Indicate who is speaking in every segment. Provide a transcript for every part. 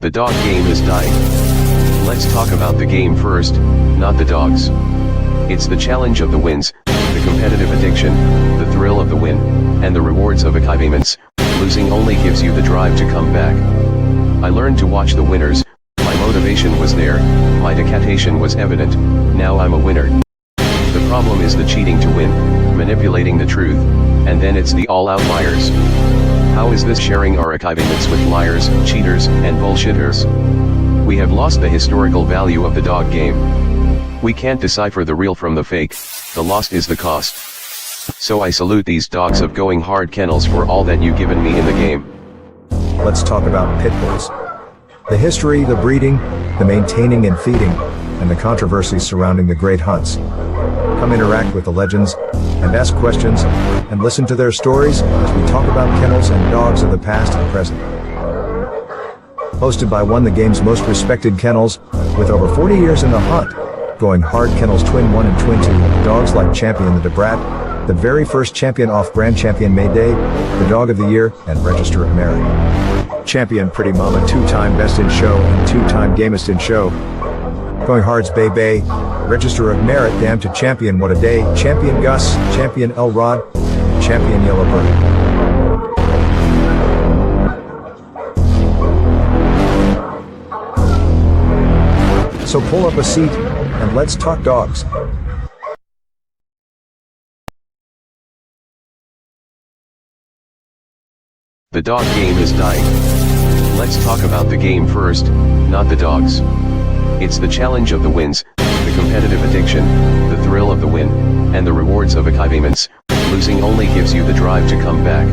Speaker 1: The dog game is dying. Let's talk about the game first, not the dogs. It's the challenge of the wins, the competitive addiction, the thrill of the win, and the rewards of achievements. Losing only gives you the drive to come back. I learned to watch the winners, my motivation was there, my dedication was evident, now I'm a winner. The problem is the cheating to win, manipulating the truth, and then it's the all outliers. How is this sharing our achievements with liars, cheaters, and bullshitters? We have lost the historical value of the dog game. We can't decipher the real from the fake, the lost is the cost. So I salute these dogs of going hard kennels for all that you've given me in the game.
Speaker 2: Let's talk about pit bulls. The history, the breeding, the maintaining and feeding, and the controversies surrounding the great hunts. Come interact with the legends, and ask questions, and listen to their stories as we talk about kennels and dogs of the past and present. Hosted by one of the game's most respected kennels, with over 40 years in the hunt, going hard kennels Twin 1 and Twin 2, dogs like Champion the Brat, the very first champion off-brand champion Mayday, the dog of the year, and Register of Merit. Champion Pretty Mama, two-time best in show and two-time gamest in show. Going hard's Bay Bay, Register of Merit, damn to Champion What a Day, Champion Gus, Champion El Rod, Champion Yellow Bird. So pull up a seat, and let's talk dogs.
Speaker 1: The dog game is dying. Let's talk about the game first, not the dogs. It's the challenge of the wins, the competitive addiction, the thrill of the win, and the rewards of achievements. Losing only gives you the drive to come back.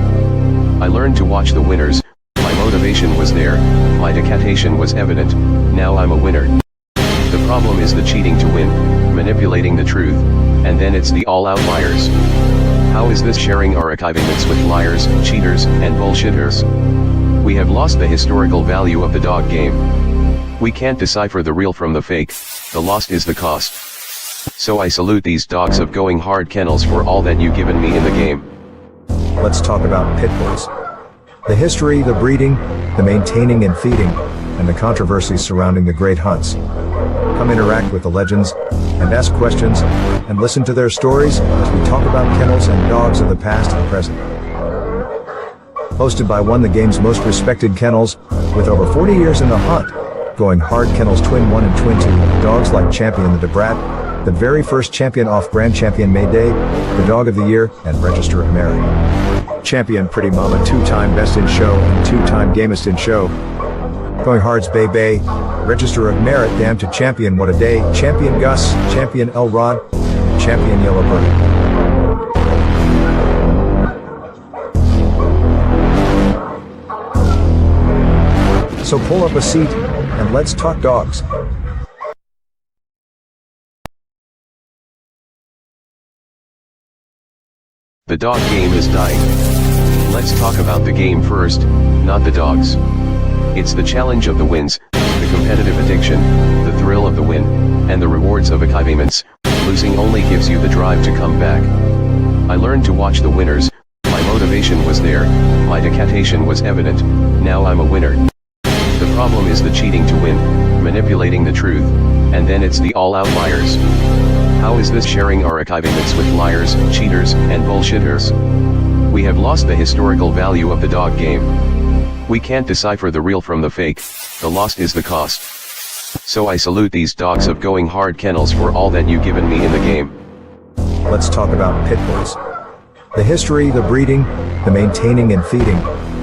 Speaker 1: I learned to watch the winners, my motivation was there, my dedication was evident, now I'm a winner. The problem is the cheating to win, manipulating the truth, and then it's the all outliers. How is this sharing our achievements with liars, cheaters, and bullshitters? We have lost the historical value of the dog game. We can't decipher the real from the fake, the lost is the cost. So I salute these dogs of going hard kennels for all that you've given me in the game.
Speaker 2: Let's talk about pit bulls. The history, the breeding, the maintaining and feeding, and the controversies surrounding the great hunts. Come interact with the legends, and ask questions, and listen to their stories as we talk about kennels and dogs of the past and present. Hosted by one of the game's most respected kennels, with over 40 years in the hunt, going hard kennels Twin 1 and Twin 2, dogs like Champion the Brat, the very first champion off-brand champion Mayday, the dog of the year, and Register of Merit. Champion Pretty Mama, two-time best in show and two-time gamest in show. Going hard's Bay Bay, Register of Merit, damn to Champion What a Day, Champion Gus, Champion El Rod, Champion Yellow Bird. So pull up a seat, and let's talk dogs.
Speaker 1: The dog game is dying. Let's talk about the game first, not the dogs. It's the challenge of the wins, the competitive addiction, the thrill of the win, and the rewards of achievements. Losing only gives you the drive to come back. I learned to watch the winners, my motivation was there, my dedication was evident, now I'm a winner. The problem is the cheating to win, manipulating the truth, and then it's the all outliers. How is this sharing our achievements with liars, cheaters, and bullshitters? We have lost the historical value of the dog game. We can't decipher the real from the fake, the lost is the cost. So I salute these dogs of going hard kennels for all that you've given me in the game.
Speaker 2: Let's talk about pit bulls. The history, the breeding, the maintaining and feeding,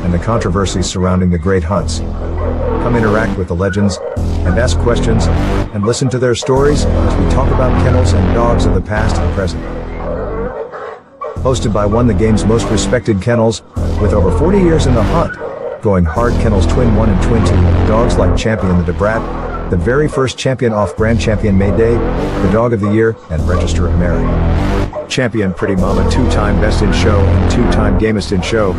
Speaker 2: and the controversies surrounding the great hunts. Come interact with the legends, and ask questions, and listen to their stories as we talk about kennels and dogs of the past and present. Hosted by one of the game's most respected kennels, with over 40 years in the hunt, going hard kennels Twin 1 and Twin 2, dogs like Champion the Brat, the very first champion off-brand champion Mayday, the dog of the year, and Register of Merit. Champion Pretty Mama, two-time best in show and two-time gamest in show.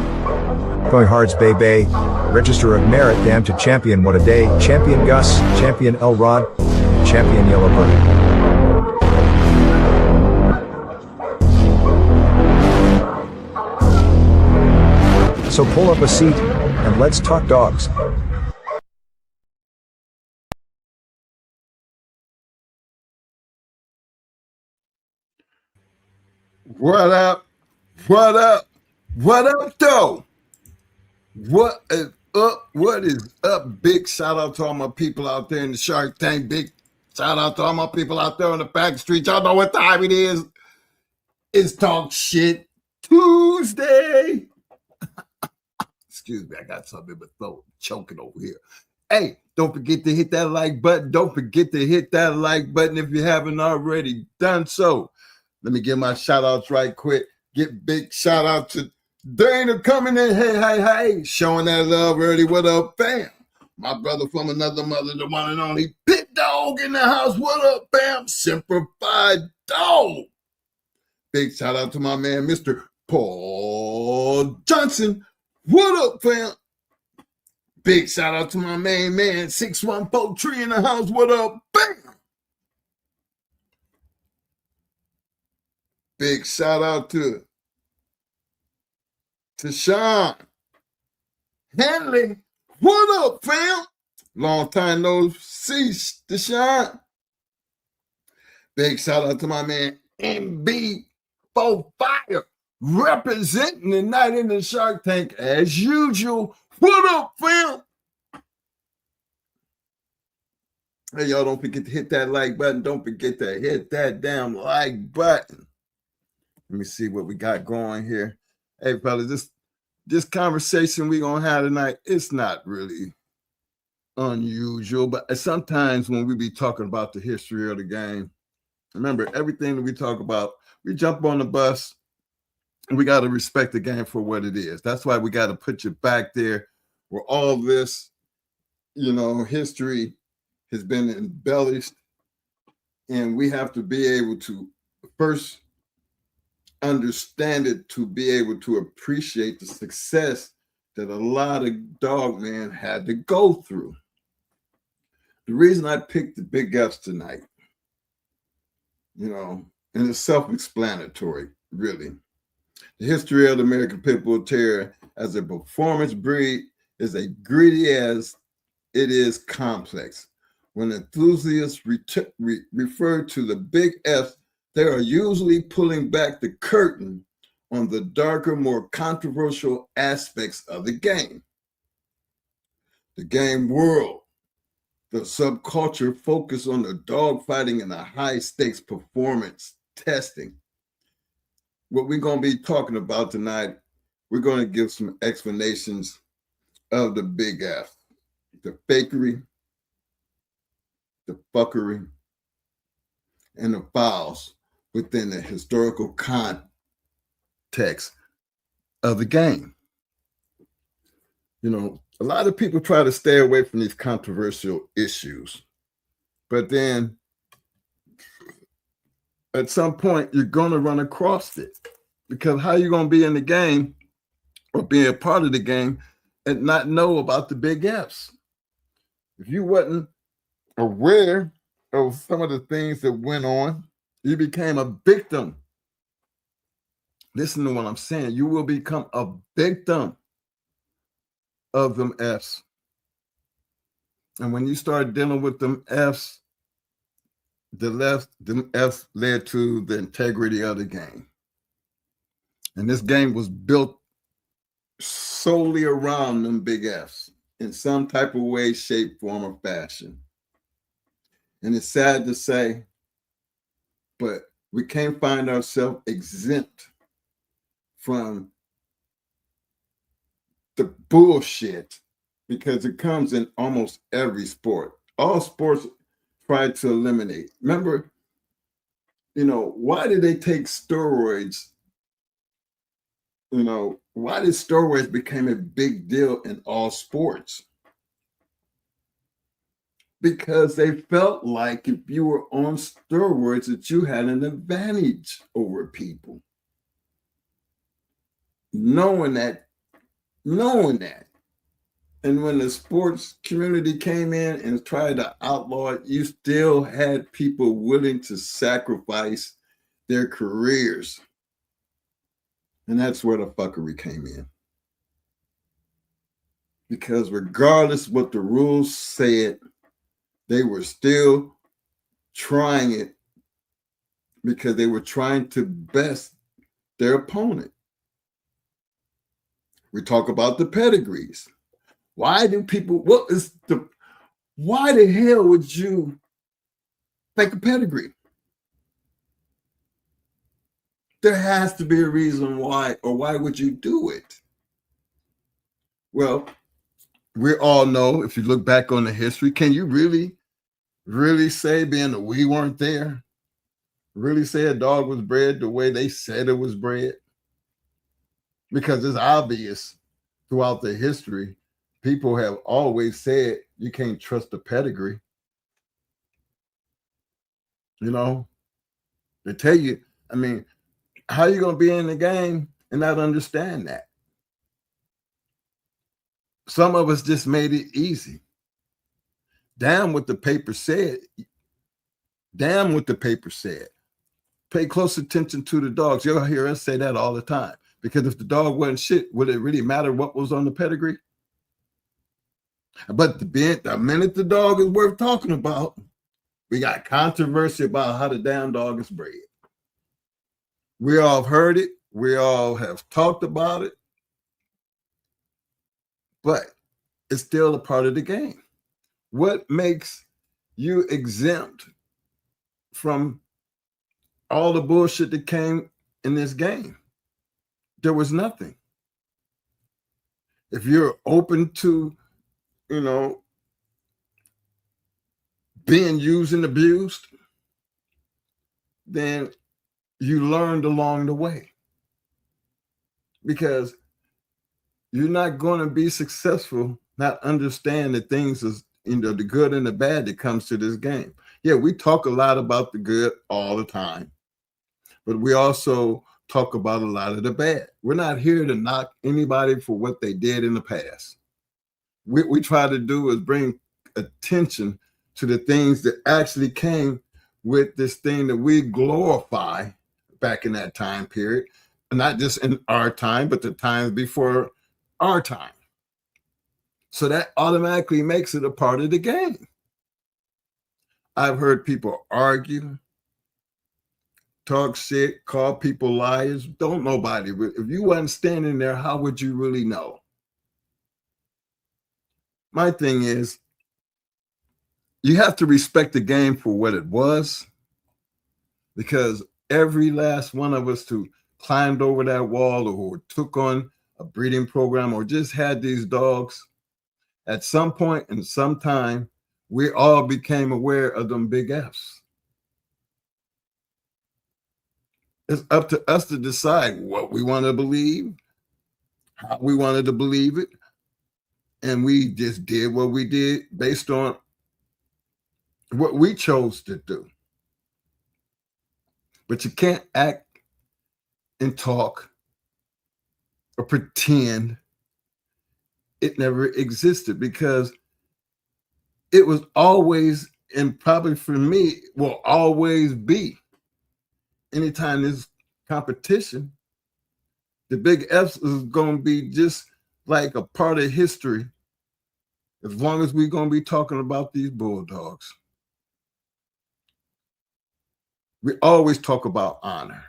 Speaker 2: Going hard's Bay Bay, Register of Merit, damn to Champion What a Day, Champion Gus, Champion El Rod, Champion Yellow Bird. So pull up a seat, and let's talk dogs.
Speaker 3: What up? What up? What up, though? What is up? What is up? Big shout out to all my people out there in the Shark Tank. Big shout out to all my people out there on the back street. Y'all know what time it is. It's Talk Shit Tuesday. Excuse me, I got something in my throat choking over here. Hey, don't forget to hit that like button. Don't forget to hit that like button if you haven't already done so. Let me give my shout outs right quick. Get big shout out to Dana coming in. Hey. Showing that love early. What up, fam? My brother from another mother, the one and only Pit Dog in the house. What up, fam? Simplified Dog. Big shout out to my man, Mr. Paul Johnson. What up, fam? Big shout out to my main man, 614 Tree in the house. What up, fam? Big shout out to Sean Henley. What up, fam? Long time no see, Deshaun. Big shout out to my man MB for Fire, representing the night in the Shark Tank as usual. What up, fam? Hey, y'all, don't forget to hit that like button. Don't forget to hit that damn like button. Let me see what we got going here. Hey, fellas, this conversation we're going to have tonight, it's not really unusual, but sometimes when we be talking about the history of the game, remember, everything that we talk about, we jump on the bus and we got to respect the game for what it is. That's why we got to put you back there where all this, history has been embellished, and we have to be able to first understand it to be able to appreciate the success that a lot of dog men had to go through. The reason I picked the big F's tonight, and it's self-explanatory, really. The history of the American Pit Bull Terrier as a performance breed is as greedy as it is complex. When enthusiasts refer to the big F's, they are usually pulling back the curtain on the darker, more controversial aspects of the game. The game world, the subculture focus on the dog fighting and the high-stakes performance testing. What we're going to be talking about tonight, we're going to give some explanations of the big F, the fakery, the fuckery, and the fouls within the historical context of the game. A lot of people try to stay away from these controversial issues, but then at some point you're going to run across it, because how are you going to be in the game or be a part of the game and not know about the big F's? If you wasn't aware of some of the things that went on, you became a victim. Listen to what I'm saying. You will become a victim of them F's. And when you start dealing with them F's, them F's led to the integrity of the game. And this game was built solely around them big F's in some type of way, shape, form, or fashion. And it's sad to say, but we can't find ourselves exempt from the bullshit, because it comes in almost every sport. All sports try to eliminate. Remember, why did they take steroids? Why did steroids become a big deal in all sports? Because they felt like if you were on steroids that you had an advantage over people. Knowing that. And when the sports community came in and tried to outlaw it, you still had people willing to sacrifice their careers. And that's where the fuckery came in. Because regardless what the rules said, they were still trying it because they were trying to best their opponent. We talk about the pedigrees. Why do people, why the hell would you fake a pedigree? There has to be a reason why, or why would you do it? Well, we all know, if you look back on the history, can you really say, being that we weren't there, really say a dog was bred the way they said it was bred? Because it's obvious throughout the history, people have always said you can't trust the pedigree. You know, they tell you, I mean, how are you going to be in the game and not understand that? Some of us just made it easy. Damn what the paper said. Damn what the paper said. Pay close attention to the dogs. You'll hear us say that all the time. Because if the dog wasn't shit, would it really matter what was on the pedigree? But the minute the dog is worth talking about, we got controversy about how the damn dog is bred. We all have heard it. We all have talked about it. But it's still a part of the game. What makes you exempt from all the bullshit that came in this game? There was nothing. If you're open to, being used and abused, then you learned along the way. Because you're not going to be successful not understand the things as, the good and the bad that comes to this game. Yeah, we talk a lot about the good all the time, but we also talk about a lot of the bad. We're not here to knock anybody for what they did in the past. What we try to do is bring attention to the things that actually came with this thing that we glorify back in that time period, not just in our time, but the times before our time. So that automatically makes it a part of the game. I've heard people argue, talk shit, call people liars. Don't nobody. If you wasn't standing there, how would you really know? My thing is, you have to respect the game for what it was, because every last one of us who climbed over that wall or took on a breeding program or just had these dogs, at some point in some time, we all became aware of them big Fs. It's up to us to decide what we want to believe, how we wanted to believe it, and we just did what we did based on what we chose to do. But you can't act and talk or pretend it never existed, because it was always, and probably for me, will always be, anytime there's competition, the big F's is going to be just like a part of history as long as we're going to be talking about these bulldogs. We always talk about honor.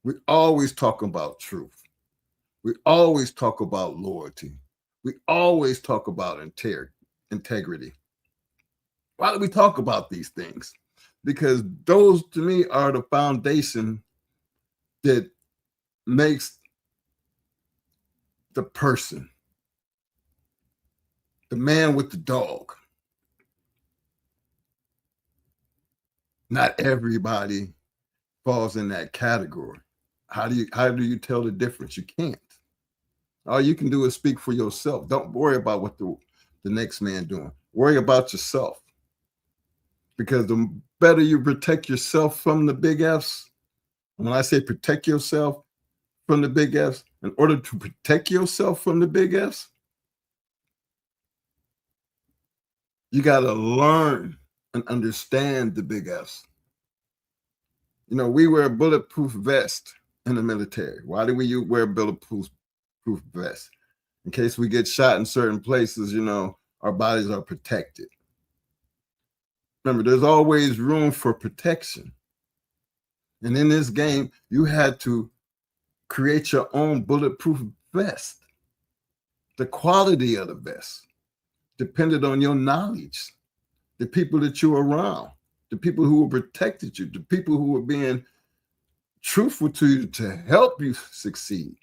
Speaker 3: We always talk about truth. We always talk about loyalty. We always talk about integrity. Why do we talk about these things? Because those, to me, are the foundation that makes the person, the man with the dog. Not everybody falls in that category. How do you tell the difference? You can't. All you can do is speak for yourself. Don't worry about what the next man doing. Worry about yourself. Because the better you protect yourself from the big Fs, when I say protect yourself from the big Fs, in order to protect yourself from the big Fs, you got to learn and understand the big Fs. We wear a bulletproof vest in the military. Why do we wear a bulletproof vest? In case we get shot in certain places, our bodies are protected. Remember, there's always room for protection. And in this game, you had to create your own bulletproof vest. The quality of the vest depended on your knowledge, the people that you were around, the people who were protected you, the people who were being truthful to you to help you succeed.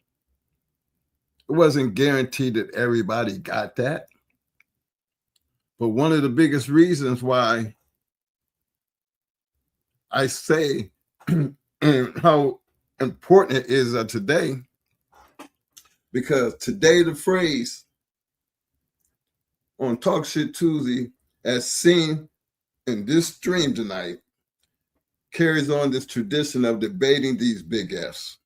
Speaker 3: It wasn't guaranteed that everybody got that. But one of the biggest reasons why I say and how important it is today, because today the phrase on Talk Shit Tuesday, as seen in this stream tonight, carries on this tradition of debating these big Fs.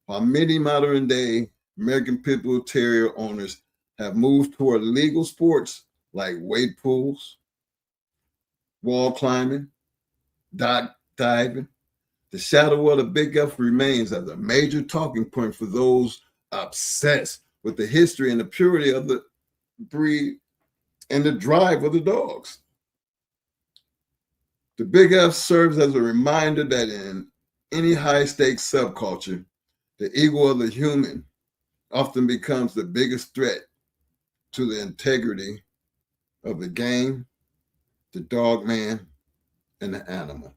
Speaker 3: While many modern day American Pit Bull Terrier owners have moved toward legal sports like wade pools, wall climbing, dock diving, the shadow of the big F remains as a major talking point for those obsessed with the history and the purity of the breed and the drive of the dogs. The big F serves as a reminder that in any high-stakes subculture, the ego of the human often becomes the biggest threat to the integrity of the game, the dog man, and the animal.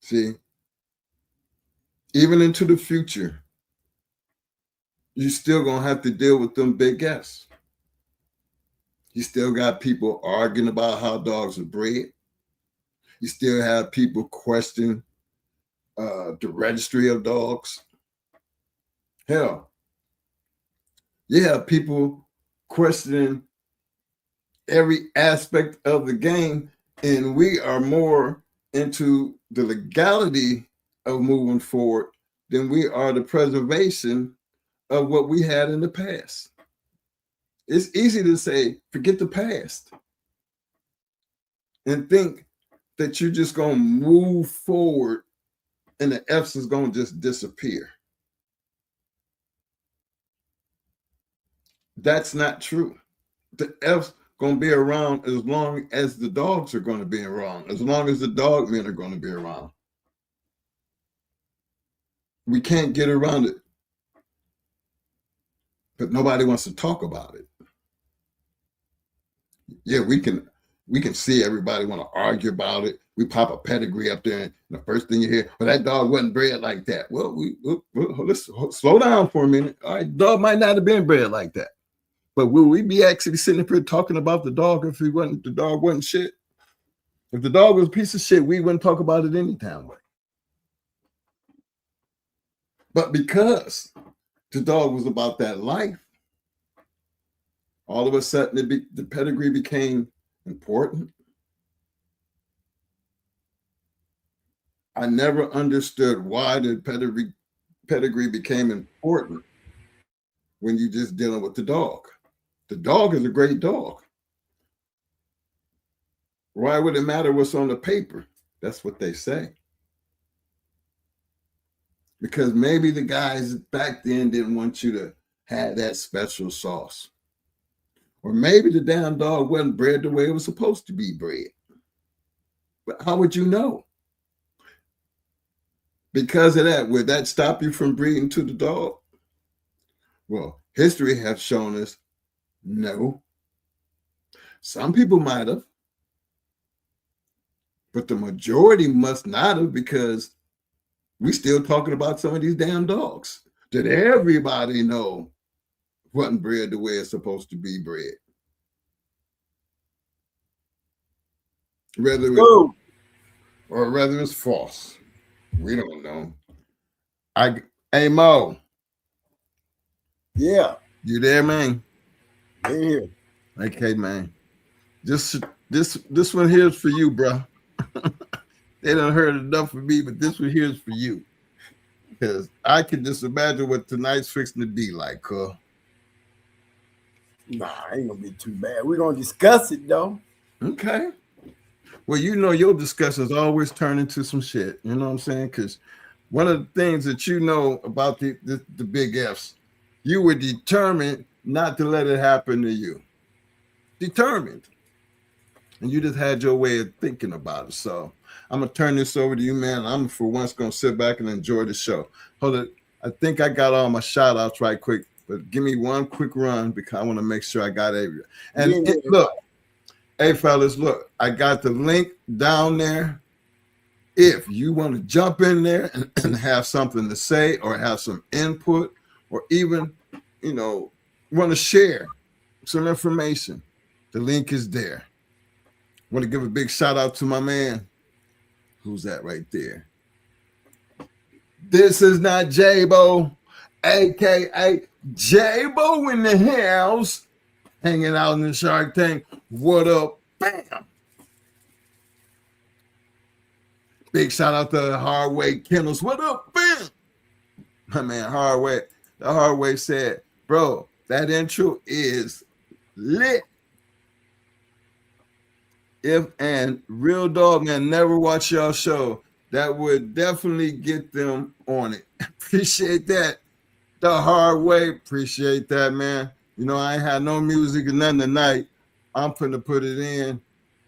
Speaker 3: See, even into the future, you still gonna have to deal with them big Fs. You still got people arguing about how dogs are bred. You still have people question the registry of dogs. Hell, you have people questioning every aspect of the game, and we are more into the legality of moving forward than we are the preservation of what we had in the past. It's easy to say, forget the past and think that you're just going to move forward and the F's is going to just disappear. That's not true. The F's going to be around as long as the dogs are going to be around, as long as the dog men are going to be around. We can't get around it. But nobody wants to talk about it. Yeah, we can see everybody want to argue about it. We pop a pedigree up there, and the first thing you hear, well, that dog wasn't bred like that. Well, let's slow down for a minute. All right, dog might not have been bred like that. But will we be actually sitting up here talking about the dog if the dog wasn't shit? If the dog was a piece of shit, we wouldn't talk about it any time way. But because the dog was about that life, all of a sudden the pedigree became important. I never understood why the pedigree became important when you're just dealing with the dog. The dog is a great dog. Why would it matter what's on the paper? That's what they say. Because maybe the guys back then didn't want you to have that special sauce. Or maybe the damn dog wasn't bred the way it was supposed to be bred. But how would you know? Because of that, would that stop you from breeding to the dog? Well, history has shown us no. Some people might have. But the majority must not have, because we still talking about some of these damn dogs that everybody know wasn't bred the way it's supposed to be bred. Whether it's false. We don't know. Hey Mo.
Speaker 4: Yeah.
Speaker 3: You there, man?
Speaker 4: Yeah.
Speaker 3: Okay, man. This one here is for you, bro. They done heard enough of me, but this one here is for you. Because I can just imagine what tonight's fixing to be like, huh?
Speaker 4: Nah, ain't gonna be too bad. We're gonna discuss it though.
Speaker 3: Okay. Well, you know your discussions always turn into some shit. You know what I'm saying? Because one of the things that you know about the big F's, you were determined not to let it happen to you. Determined. And you just had your way of thinking about it. So I'm gonna turn this over to you, man. I'm for once gonna sit back and enjoy the show. Hold it. I think I got all my shout outs right quick, but give me one quick run because I want to make sure I got every. And look, hey fellas, look, I got the link down there. If you want to jump in there and have something to say or have some input or even, want to share some information, the link is there. I want to give a big shout out to my man. Who's that right there? This is not J-Bo, a.k.a. J-Bo in the house, hanging out in the Shark Tank. What up? Bam! Big shout out to Hardway Kennels. What up, bam? My man Hardway. The Hardway said, bro, that intro is lit. If and Real Dog Man never watch y'all show, that would definitely get them on it. Appreciate that. The Hard Way. Appreciate that, man. I ain't had no music or nothing tonight. I'm finna put it in.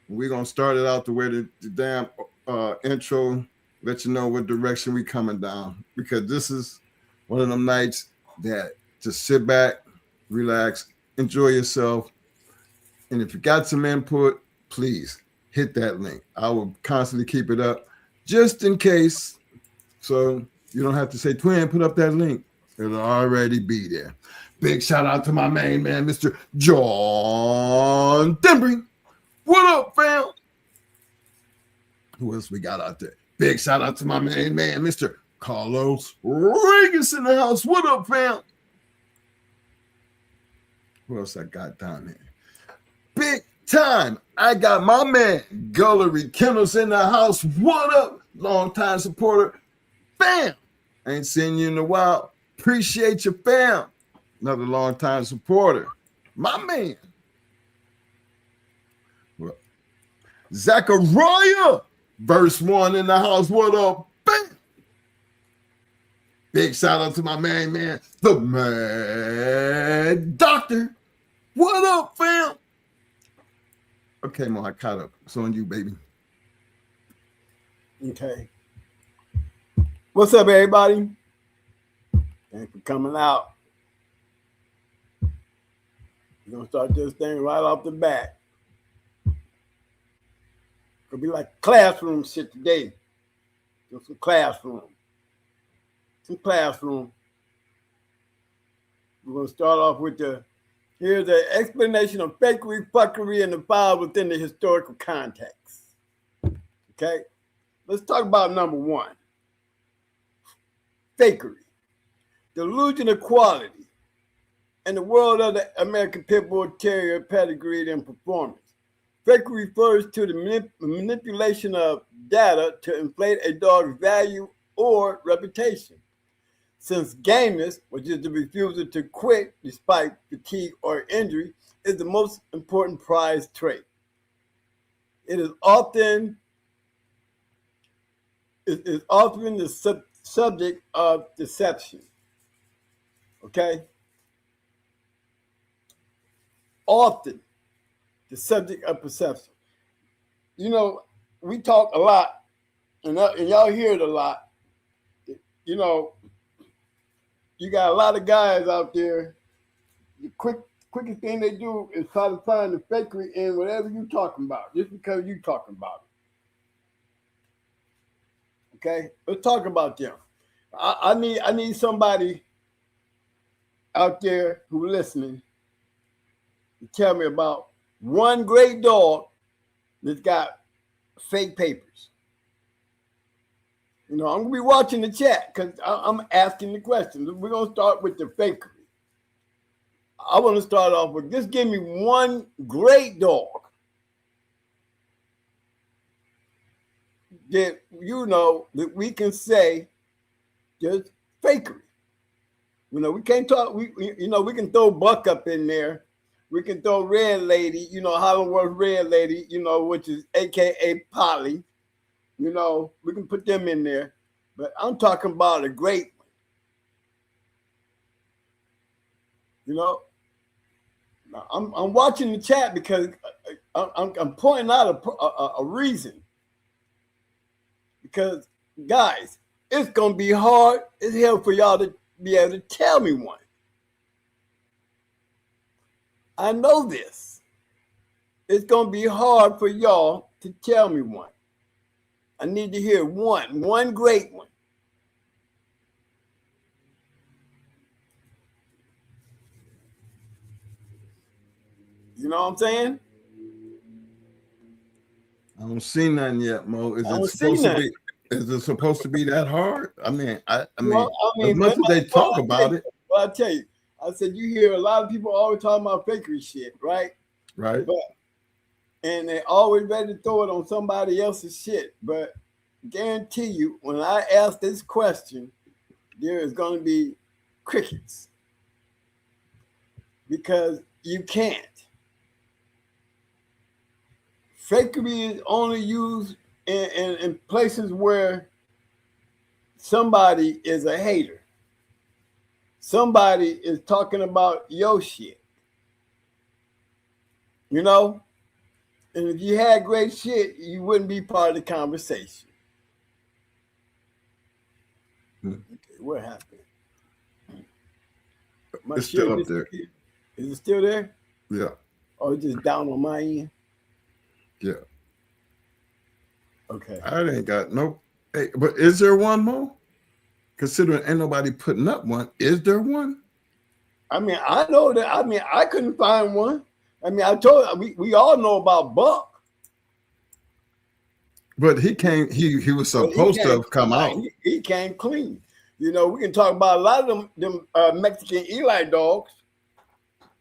Speaker 3: We're gonna start it out the way the damn intro, let you know what direction we coming down. Because this is one of them nights that just sit back, relax, enjoy yourself. And if you got some input, please hit that link. I will constantly keep it up just in case. So you don't have to say, twin, put up that link. It'll already be there. Big shout out to my main man, Mr. John Denbry. What up, fam? Who else we got out there? Big shout out to my main man, Mr. Carlos Regas in the house. What up, fam? Who else I got down there? Big time. I got my man, Gullery Kennels in the house. What up? Long time supporter. Fam. Ain't seen you in a while. Appreciate you, fam. Another long time supporter. My man. Well, Zachariah. Verse 1 in the house. What up? Bam. Big shout out to my main man, the Mad Doctor. What up, fam? Okay, Mo, I caught up. It's on you, baby.
Speaker 4: Okay. What's up, everybody? Thanks for coming out. We're going to start this thing right off the bat. It'll be like classroom shit today. Just some classroom. We're going to start off with here's an explanation of fakery, fuckery, and the file within the historical context. Okay? Let's talk about number one. Fakery. Delusion of quality. In the world of the American Pit Bull Terrier pedigree and performance. Fakery refers to the manipulation of data to inflate a dog's value or reputation. Since gameness, which is the refusal to quit despite fatigue or injury, is the most important prized trait. It is often the subject of deception. Okay? Often the subject of perception. We talk a lot, and y'all hear it a lot. You got a lot of guys out there. The quickest thing they do is try to find the fakery in whatever you talking about, just because you talking about it. Okay, let's talk about them. I need somebody out there who listening to tell me about one great dog that's got fake papers. I'm going to be watching the chat because I'm asking the questions. We're going to start with the fakery. I want to start off with, just give me one great dog that that we can say just fakery. We can't talk, we can throw Buck up in there. We can throw Red Lady, Hollywood Red Lady, which is AKA Polly. We can put them in there. But I'm talking about a great one. I'm watching the chat because I'm pointing out a reason. Because, guys, it's going to be hard as hell for y'all to be able to tell me one. I know this. It's going to be hard for y'all to tell me one. I need to hear one great one. You know what I'm saying?
Speaker 3: I don't see nothing yet, Mo. Is
Speaker 4: I don't
Speaker 3: it
Speaker 4: see
Speaker 3: supposed to
Speaker 4: nothing.
Speaker 3: be? Is it supposed to be that hard? I mean,
Speaker 4: Well,
Speaker 3: as much as they talk about it,
Speaker 4: well, I tell you, I said you hear a lot of people always talking about fakery shit, right?
Speaker 3: right?
Speaker 4: And they always ready to throw it on somebody else's shit. But guarantee you, when I ask this question, there is going to be crickets because you can't. Fakery is only used in places where somebody is a hater. Somebody is talking about your shit. You know? And if you had great shit, you wouldn't be part of the conversation. Okay, what happened? My
Speaker 3: It's still
Speaker 4: shit
Speaker 3: up there.
Speaker 4: Is it still there?
Speaker 3: Yeah,
Speaker 4: Or it's just down on my end?
Speaker 3: yeah.
Speaker 4: Okay.
Speaker 3: I ain't got no. Hey, but is there one more? Considering ain't nobody putting up one, is there one?
Speaker 4: I mean, I know that. I mean, I couldn't find one. I mean, I told we all know about Buck.
Speaker 3: But he came. He was supposed to have come out.
Speaker 4: He came clean. You know, we can talk about a lot of them Mexican Eli dogs,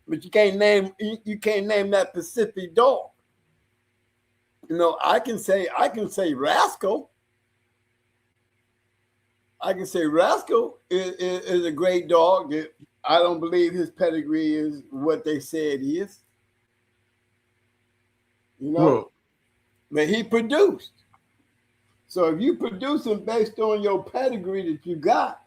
Speaker 4: but you can't name that Pacific dog. You know, I can say Rascal. I can say Rascal is a great dog. I don't believe his pedigree is what they say it is. You know, but he produced. So if you producing based on your pedigree that you got,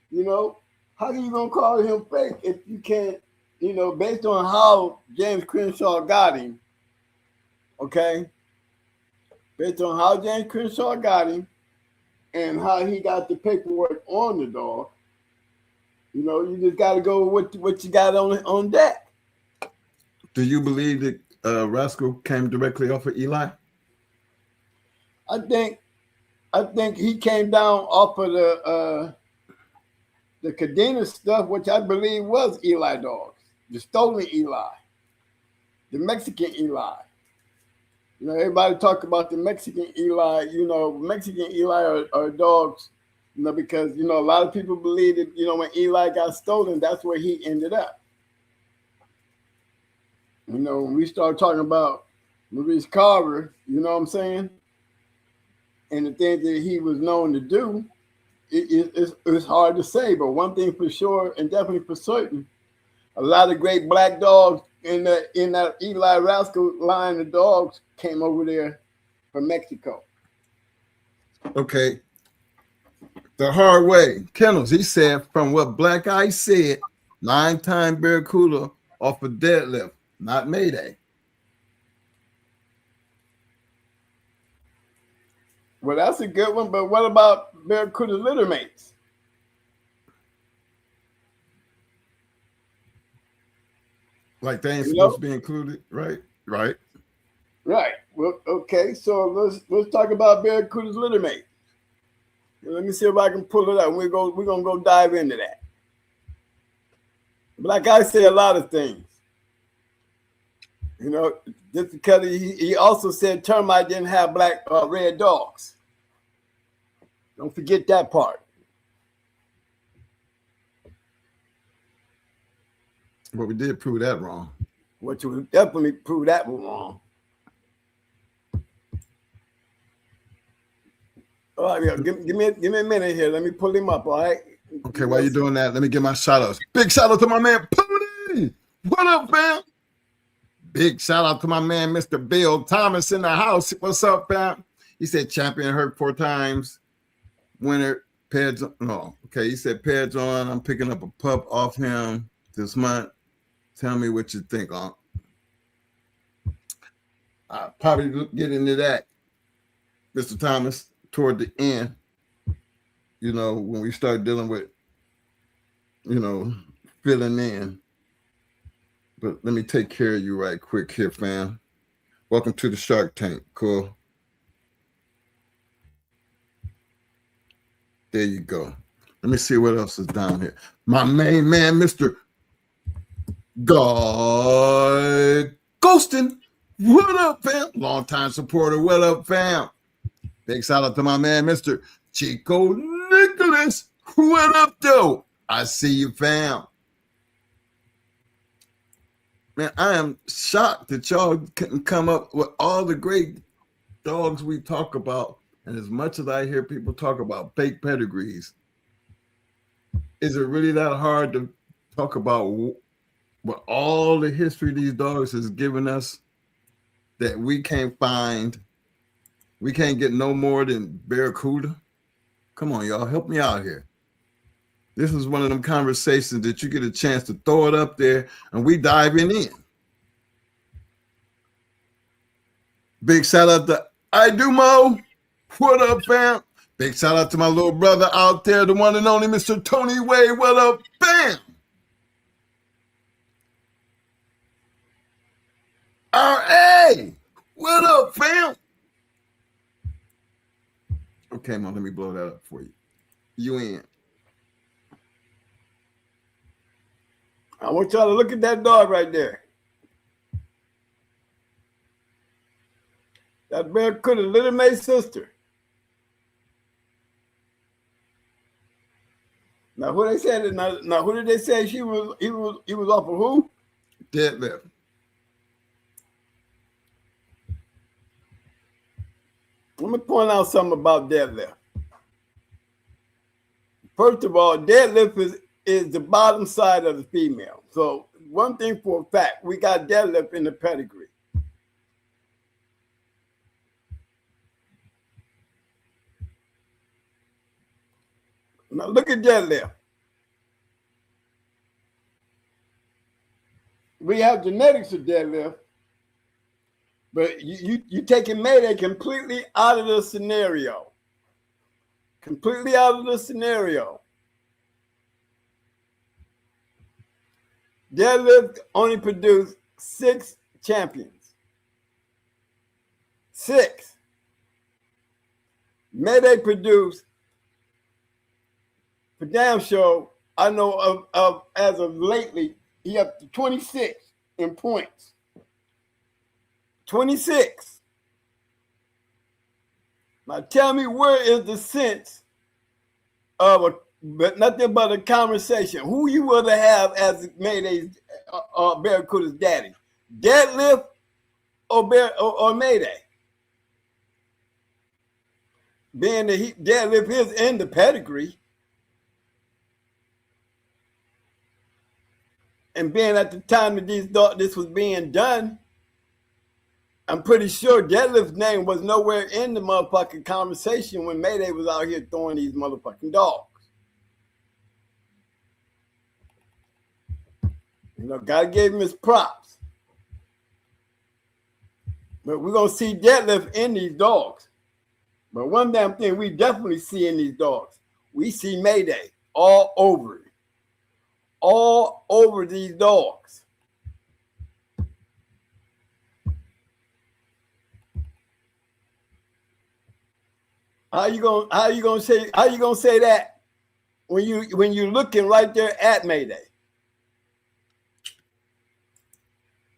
Speaker 4: you know, how are you gonna call him fake if you can't, you know, based on how James Crenshaw got him, okay? Based on how James Crenshaw got him and how he got the paperwork on the dog, you know, you just got to go with what you got on deck.
Speaker 3: Do you believe that Rascal came directly off of Eli?
Speaker 4: I think he came down off of the Cadena stuff, which I believe was Eli dogs, the stolen Eli, the Mexican Eli. You know, everybody talk about the Mexican Eli. You know, Mexican Eli are dogs, you know, because, you know, a lot of people believe that, you know, when Eli got stolen, that's where he ended up. You know, when we start talking about Maurice Carver, you know what I'm saying? And the things that he was known to do, it's hard to say. But one thing for sure, and definitely for certain, a lot of great black dogs in that Eli Rascal line of dogs came over there from Mexico.
Speaker 3: Okay. The hard way. Kennels, he said, from what Black Eye said, 9-time Barracuda off a deadlift, not Mayday.
Speaker 4: Well, that's a good one, but what about Barracuda litter mates?
Speaker 3: Like they ain't supposed to be included, right? Right.
Speaker 4: Right. Well, okay. So let's talk about Barracuda's litter mate. Let me see if I can pull it up. We're gonna go dive into that. Black Eye say a lot of things. You know, just because he also said Termite didn't have red dogs. Don't forget that part.
Speaker 3: But we did prove that wrong.
Speaker 4: Which would definitely prove that wrong. All right, yeah, give me a minute here. Let me pull him up, all right?
Speaker 3: Okay, while you're doing that, let me give my shout outs. Big shout out to my man Pony. What up, fam? Big shout out to my man Mr. Bill Thomas in the house. What's up, fam? He said champion hurt 4 times. Winner, pads. No, okay. He said pads on. I'm picking up a pup off him this month. Tell me what you think, Unc. I'll probably get into that, Mr. Thomas. toward the end, you know, when we start dealing with, you know, filling in. But let me take care of you right quick here, fam. Welcome to the Shark Tank. Cool. There you go. Let me see what else is down here. My main man, Mr. God Ghostin. What up, fam? Longtime supporter. What up, fam? Big shout out to my man, Mr. Chico Nicholas. What up, though? I see you, fam. Man, I am shocked that y'all couldn't come up with all the great dogs we talk about. And as much as I hear people talk about fake pedigrees, is it really that hard to talk about what all the history these dogs has given us that we can't find? We can't get no more than Barracuda. Come on, y'all, help me out here. This is one of them conversations that you get a chance to throw it up there and we diving in. Big shout out to I Do Mo. What up, fam? Big shout out to my little brother out there, the one and only Mr. Tony Way. What up, fam? R.A. What up, fam? Okay, Mom, let me blow that up for you. You in.
Speaker 4: I want y'all to look at that dog right there. That Barracuda, Little May's sister. Now, who they said? Now, who did they say he was off of who?
Speaker 3: Deadlift.
Speaker 4: Let me point out something about deadlift. First of all, deadlift is the bottom side of the female. So one thing for a fact, we got deadlift in the pedigree. Now look at deadlift. We have genetics of deadlift, but you taking Mayday completely out of the scenario. Completely out of the scenario. Deadlift only produced 6 champions. 6. Mayday produced, for damn sure, I know of as of lately, he up to 26 in points. 26. Now tell me, where is the sense of but nothing but a conversation? Who you would have as Mayday's Barracuda's daddy? Deadlift or Mayday? Being that Deadlift is in the pedigree, and being at the time that this was being done, I'm pretty sure Deadlift's name was nowhere in the motherfucking conversation when Mayday was out here throwing these motherfucking dogs. You know, gotta give him his props. But we're gonna see Deadlift in these dogs. But one damn thing we definitely see in these dogs, we see Mayday all over it. All over these dogs. How you gonna say that when you're looking right there at Mayday?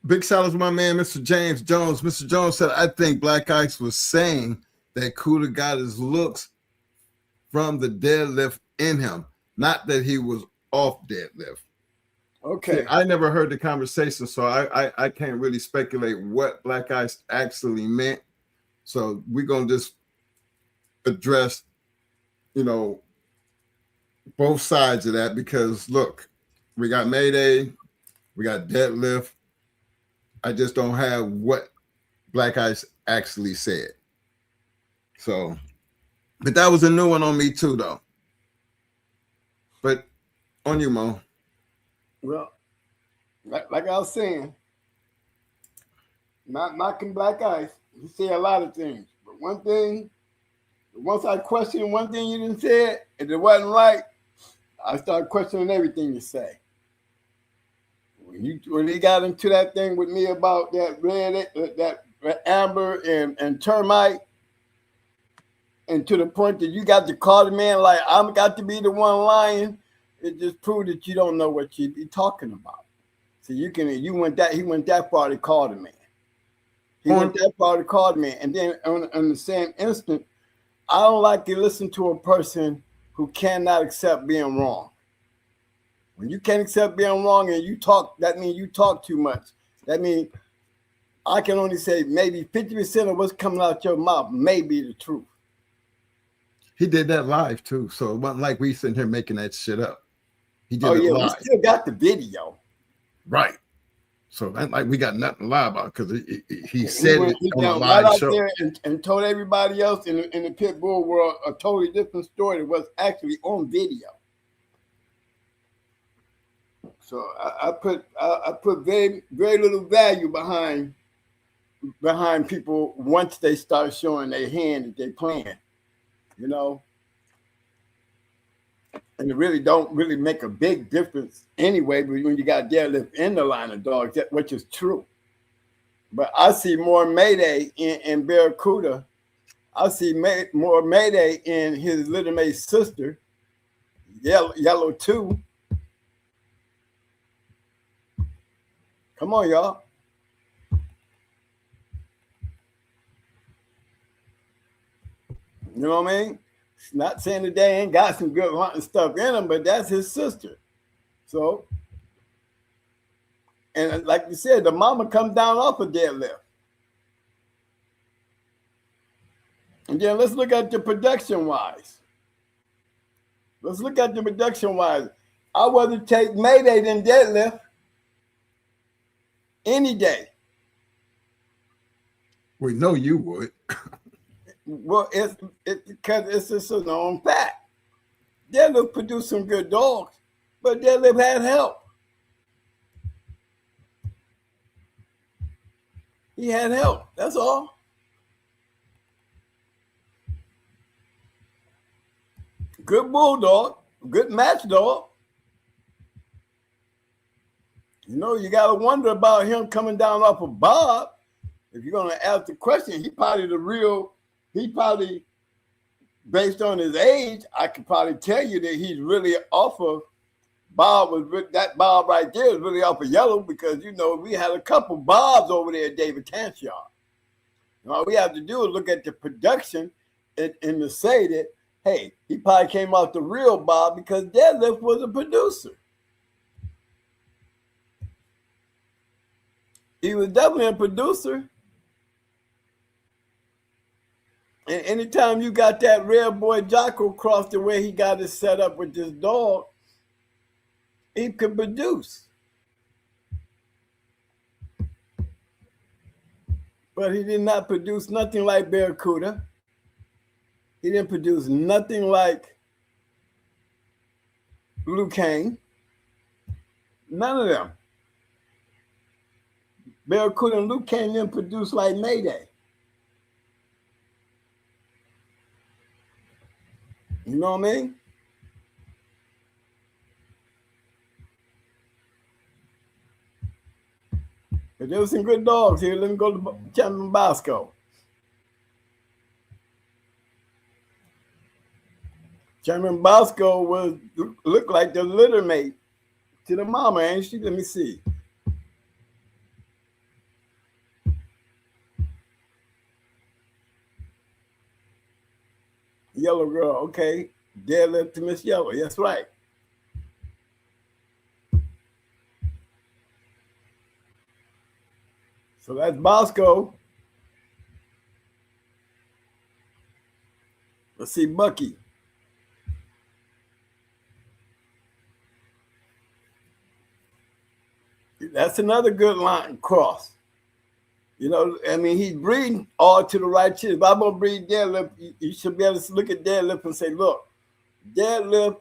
Speaker 3: Big shout out to my man, Mr. James Jones. Mr. Jones said, I think Black Ice was saying that Cuda got his looks from the deadlift in him, not that he was off deadlift.
Speaker 4: Okay.
Speaker 3: See, I never heard the conversation, so I can't really speculate what Black Ice actually meant. So we're going to just address, you know, both sides of that, because look, we got Mayday, we got deadlift. I just don't have what Black Ice actually said. So, but that was a new one on me too, though. But on you, Mo.
Speaker 4: Well, like I was saying, not knocking Black Ice. He say a lot of things, but one thing Once I questioned one thing you didn't say, and it wasn't right, I started questioning everything you say. When he got into that thing with me about that amber and termite, and to the point that you got to call the man like I'm got to be the one lying, it just proved that you don't know what you be talking about. So he went that far to call the man. He went that far to call the man. And then on the same instant, I don't like to listen to a person who cannot accept being wrong. When you can't accept being wrong and you talk, that means you talk too much. That means I can only say maybe 50% of what's coming out your mouth may be the truth.
Speaker 3: He did that live too, so it wasn't like we sitting here making that shit up. He did it live.
Speaker 4: We still got the video.
Speaker 3: Right. So that's like we got nothing to lie about because he said it on a live
Speaker 4: right
Speaker 3: show.
Speaker 4: There and told everybody else in the pit bull world a totally different story that was actually on video. So I put very, very little value behind people once they start showing their hand that they playing, you know. And it really don't really make a big difference anyway, but when you got deadlift in the line of dogs, which is true. But I see more Mayday in Barracuda. I see more Mayday in his little mate's sister, Yellow 2. Come on, y'all. You know what I mean? Not saying that they ain't got some good hunting stuff in them, but that's his sister. So, and like you said, the mama comes down off a deadlift. And then let's look at the production-wise. Let's look at the production-wise. I'd rather take Mayday than deadlift any day.
Speaker 3: We know you would.
Speaker 4: Well, it's because it's just a known fact. Deadlift produced some good dogs, but Deadlift had help. He had help. That's all. Good bulldog, good match dog. You know, you got to wonder about him coming down off of Bob. If you're going to ask the question, he probably, based on his age, I could probably tell you that he's really off of Bob. That Bob right there is really off of Yellow because, you know, we had a couple Bobs over there at David Tan's yard. All we have to do is look at the production and to say that, hey, he probably came off the real Bob because Deadlift was a producer. He was definitely a producer. And anytime you got that rare boy Jocko Cross the way he got it set up with this dog, he could produce. But he did not produce nothing like Barracuda. He didn't produce nothing like Blue Cane. None of them. Barracuda and Blue Cane didn't produce like Mayday. You know what I mean? But there were some good dogs here. Let me go to Champion Bosco. Champion Bosco looked like the litter mate to the mama, ain't she? Let me see. Yellow girl, okay. Deadlift to Miss Yellow. That's right. So that's Bosco. Let's see Bucky. That's another good line cross. You know, I mean, he's breeding all to the right shit. If I'm going to breed Deadlift, you should be able to look at Deadlift and say, look, Deadlift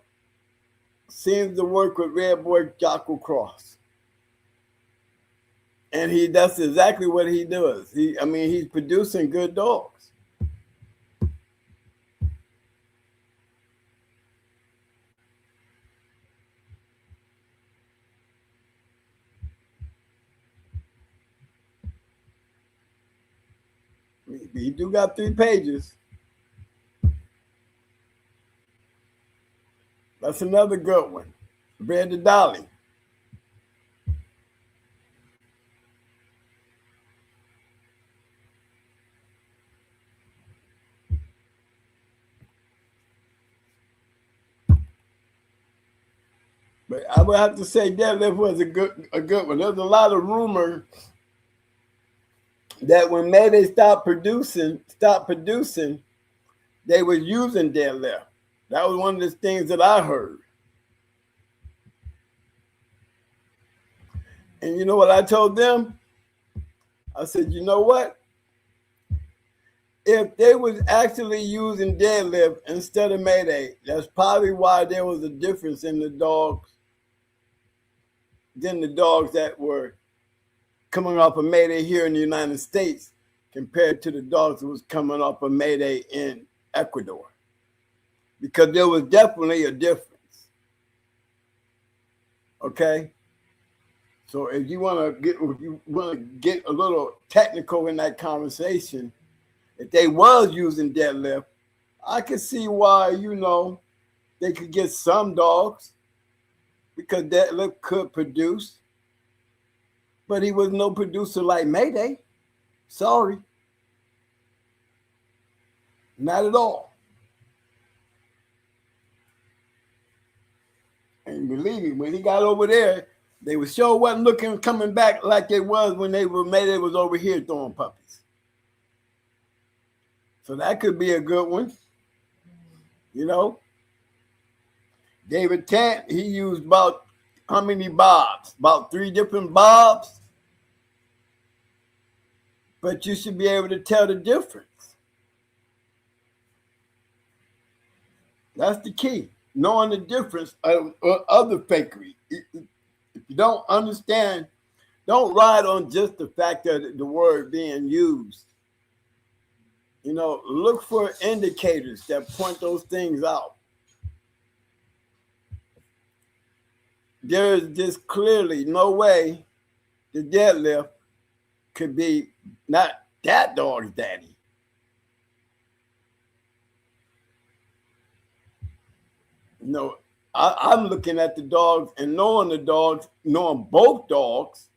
Speaker 4: seems to work with Red Boy Jocko Cross. And that's exactly what he does. He's producing good dogs. He do got 3 pages. That's another good one. Bred to Dolly. But I would have to say Deadlift was a good one. There's a lot of rumor that when Mayday stopped producing, they were using Deadlift. That was one of the things that I heard. And you know what I told them? I said, you know what? If they was actually using Deadlift instead of Mayday, that's probably why there was a difference in the dogs than the dogs that were coming off of Mayday here in the United States compared to the dogs that was coming off of Mayday in Ecuador. Because there was definitely a difference. Okay? So if you want to get a little technical in that conversation, if they was using Deadlift, I could see why, they could get some dogs because Deadlift could produce, but he was no producer like Mayday. Sorry. Not at all. And believe me, when he got over there, they were sure wasn't coming back like they was when Mayday was over here throwing puppies. So that could be a good one. David Tant, he used about how many bobs? About 3 different bobs. But you should be able to tell the difference. That's the key. Knowing the difference of other fakery. If you don't understand, don't ride on just the fact of the word being used. Look for indicators that point those things out. There is just clearly no way the Deadlift could be not that dog's daddy. I'm looking at the dogs and knowing both dogs,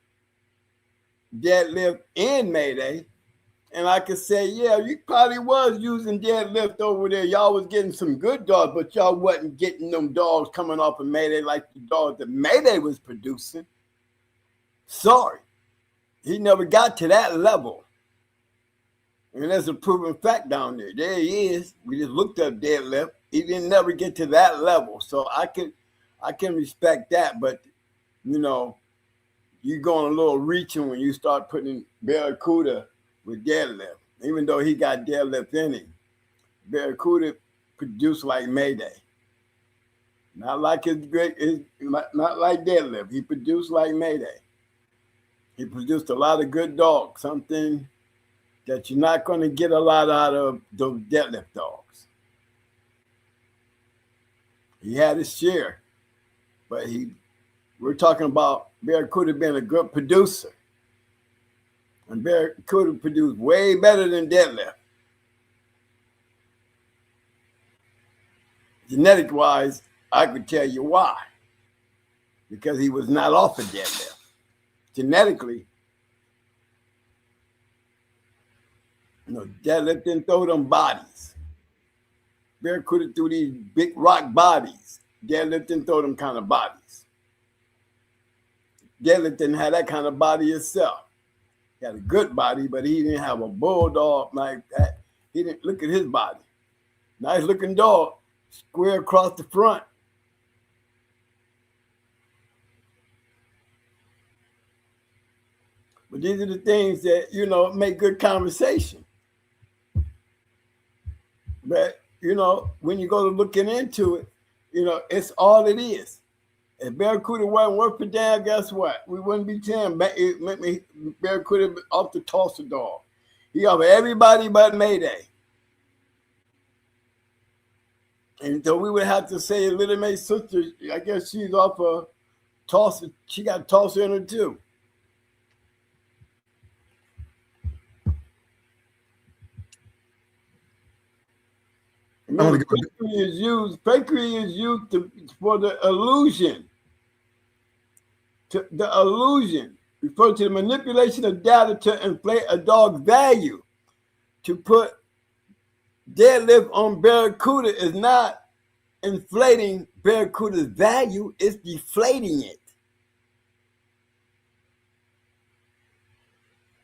Speaker 4: Deadlift and Mayday, and I could say, yeah, you probably was using Deadlift over there. Y'all was getting some good dogs, but y'all wasn't getting them dogs coming off of Mayday like the dogs that Mayday was producing. Sorry. He never got to that level. And that's a proven fact down there. There he is. We just looked up Deadlift. He didn't never get to that level. So I can respect that, but you're going a little reaching when you start putting Barracuda with Deadlift. Even though he got Deadlift in him, Barracuda produced like Mayday. Not like not like Deadlift. He produced like Mayday. He produced a lot of good dogs, something that you're not going to get a lot out of those Deadlift dogs. He had his share, but we're talking about Barracuda being a good producer. And Barracuda produced way better than Deadlift. Genetic-wise, I could tell you why. Because he was not off of Deadlift. Genetically, Deadlift didn't throw them bodies. Barracuda threw these big rock bodies. Deadlift didn't throw them kind of bodies. Deadlift didn't have that kind of body himself. He had a good body, but he didn't have a bulldog like that. He didn't look at his body. Nice looking dog, square across the front. But these are the things that, make good conversation. But, when you go to looking into it, it's all it is. If Barracuda wasn't worth a damn, guess what? We wouldn't be saying Barracuda off the Tulsa dog. He offered everybody but Mayday. And so we would have to say Little May's sister, I guess she's off of Tulsa. She got Tulsa in her too. Remember, fakery is used for the illusion. The illusion refers to the manipulation of data to inflate a dog's value. To put deadlift on Barracuda is not inflating Barracuda's value, it's deflating it.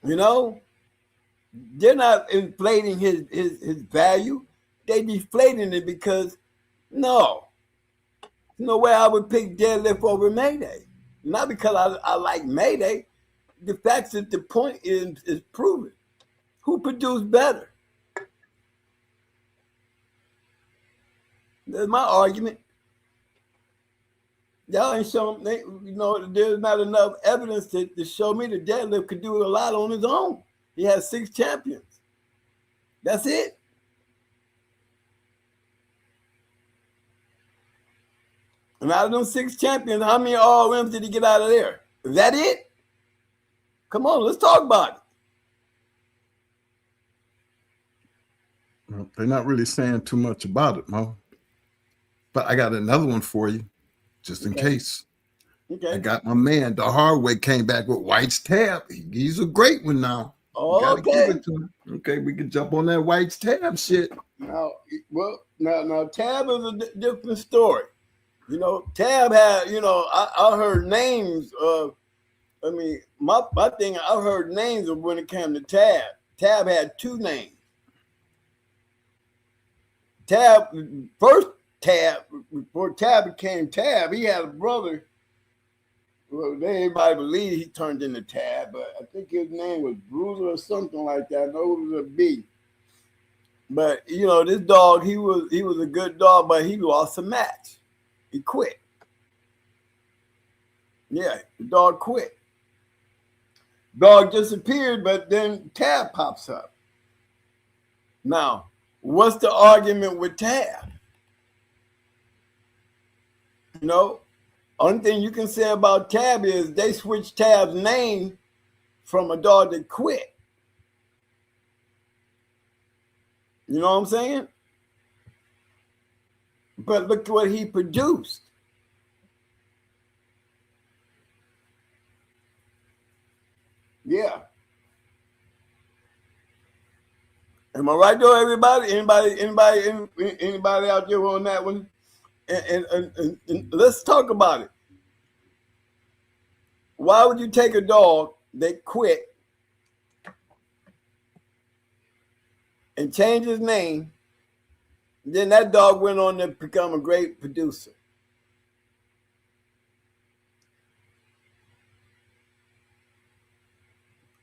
Speaker 4: You know, they're not inflating his value, they deflating it because there's no way I would pick deadlift over Mayday. Not because I like Mayday. The fact that the point is proven. Who produced better? That's my argument. Y'all ain't showing, there's not enough evidence to show me that deadlift could do a lot on his own. He has 6 champions. That's it. And out of those 6 champions, how many RMs did he get out of there? Is that it? Come on, let's talk about it.
Speaker 3: Well, they're not really saying too much about it, Mo. But I got another one for you, just in case.
Speaker 4: Okay.
Speaker 3: I got my man, the hard way, came back with White's tab. He's a great one now.
Speaker 4: Oh,
Speaker 3: okay. Give it to him. Okay, we can jump on that White's tab shit.
Speaker 4: Now, tab is a different story. You know, tab had, I heard names of, my thing, I heard names of when it came to tab. Tab had 2 names. Tab, first Tab, before Tab became Tab, he had a brother. Well, everybody believed he turned into Tab, but I think his name was Bruiser or something like that. No, it was a B. But this dog, he was a good dog, but he lost a match. He quit. Yeah, the dog quit. Dog disappeared, but then Tab pops up. Now, what's the argument with Tab? Only thing you can say about Tab is they switched Tab's name from a dog that quit. You know what I'm saying? But look what he produced. Yeah. Am I right though, everybody? Anybody out there on that one? And let's talk about it. Why would you take a dog that quit and change his name? Then that dog went on to become a great producer.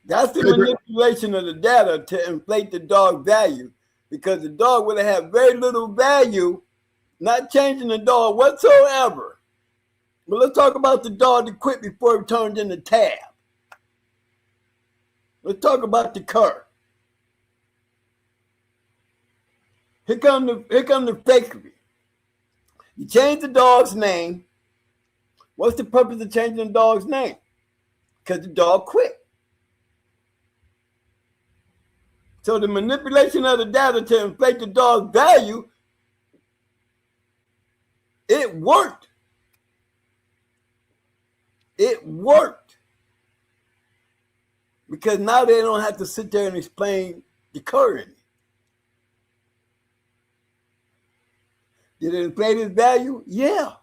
Speaker 4: That's the manipulation of the data to inflate the dog value, because the dog would have very little value, not changing the dog whatsoever. But let's talk about the dog that quit before it turned into Tab. Let's talk about the cur. Here come the fakery. You change the dog's name. What's the purpose of changing the dog's name? Because the dog quit. So the manipulation of the data to inflate the dog's value, it worked. It worked. Because now they don't have to sit there and explain the current. Did it inflate his value? Yeah.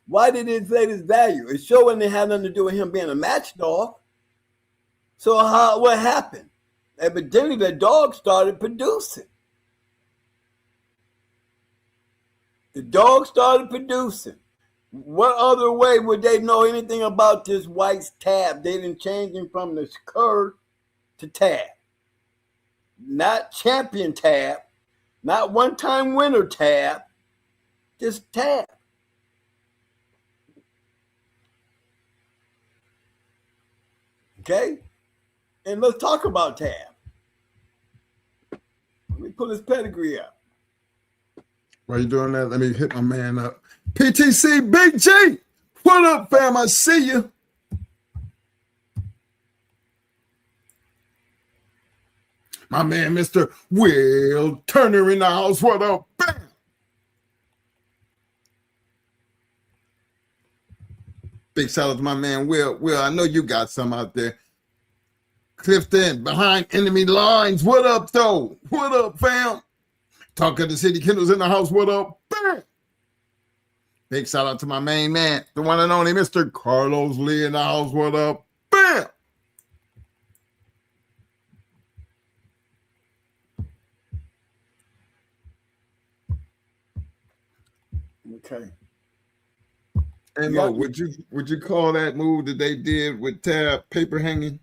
Speaker 4: Why did it inflate his value? It showed it had nothing to do with him being a match dog. So what happened? Evidently, the dog started producing. The dog started producing. What other way would they know anything about this White's Tab? They didn't change him from the cur to Tab. Not champion Tab. Not one-time winner Tab. Just Tab. Okay? And let's talk about Tab. Let me pull his pedigree up.
Speaker 3: While you're doing that, let me hit my man up. PTC Big G. What up, fam? I see you. My man, Mr. Will Turner in the house. What up, Big shout out to my man Will. Will, I know you got some out there. Clifton, behind enemy lines. What up, though? What up, fam? Talk of the city. Kennels in the house. What up? Bam! Big shout out to my main man, the one and only Mr. Carlos Lee in the house. What up? Bam!
Speaker 4: Okay.
Speaker 3: And Mo, would you call that move that they did with tab paper hanging?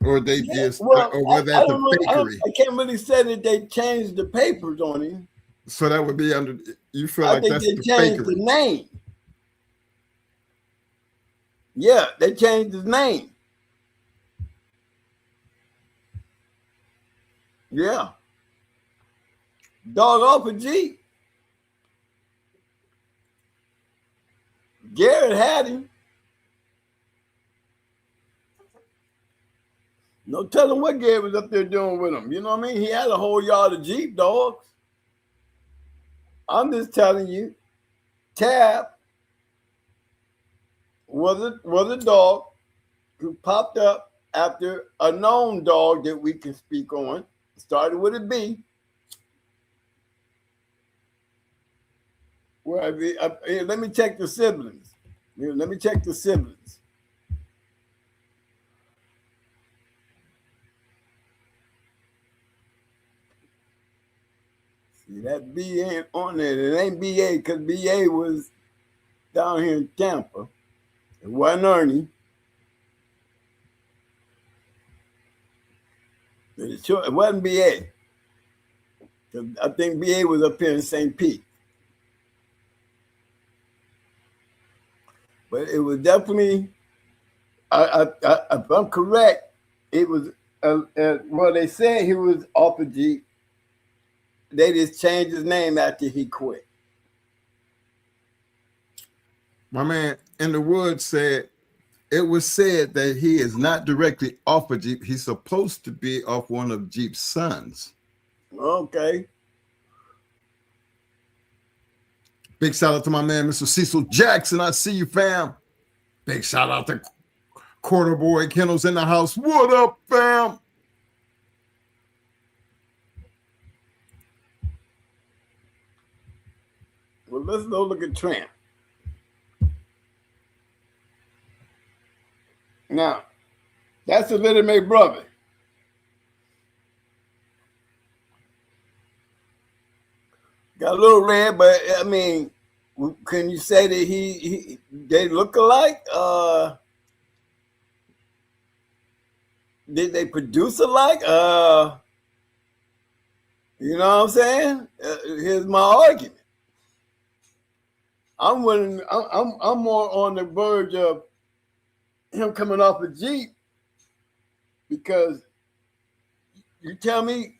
Speaker 3: Or they just,
Speaker 4: well,
Speaker 3: or was that the fakery?
Speaker 4: I can't really say that they changed the papers on him.
Speaker 3: So that would be under, you feel
Speaker 4: I
Speaker 3: like
Speaker 4: think
Speaker 3: that's
Speaker 4: they
Speaker 3: the
Speaker 4: changed
Speaker 3: fakery.
Speaker 4: the name. Yeah, they changed his name. Yeah. Dog off a Jeep. Garrett had him. No telling what Garrett was up there doing with him. You know what I mean? He had a whole yard of Jeep dogs. I'm just telling you, Tab was a dog who popped up after a known dog that we can speak on. Started with a B. Well, let me check the siblings. Let me check the siblings. See, that B ain't on there. It ain't BA because BA was down here in Tampa. It wasn't Ernie. It wasn't BA. Because I think BA was up here in St. Pete. But it was definitely, if I'm correct, it was, well, they said he was off a Jeep. They just changed his name after he quit.
Speaker 3: My man in the woods said, it was said that he is not directly off a Jeep. He's supposed to be off one of Jeep's sons.
Speaker 4: Okay.
Speaker 3: Big shout out to my man, Mr. Cecil Jackson. I see you, fam. Big shout out to Quarter Boy Kennels in the house. What up, fam?
Speaker 4: Well, let's go look at Tramp. Now, that's a Little May brother. Got a little red, but I mean, can you say that they look alike? Did they produce alike? You know what I'm saying? Here's my argument. I'm more on the verge of him coming off a Jeep because you tell me,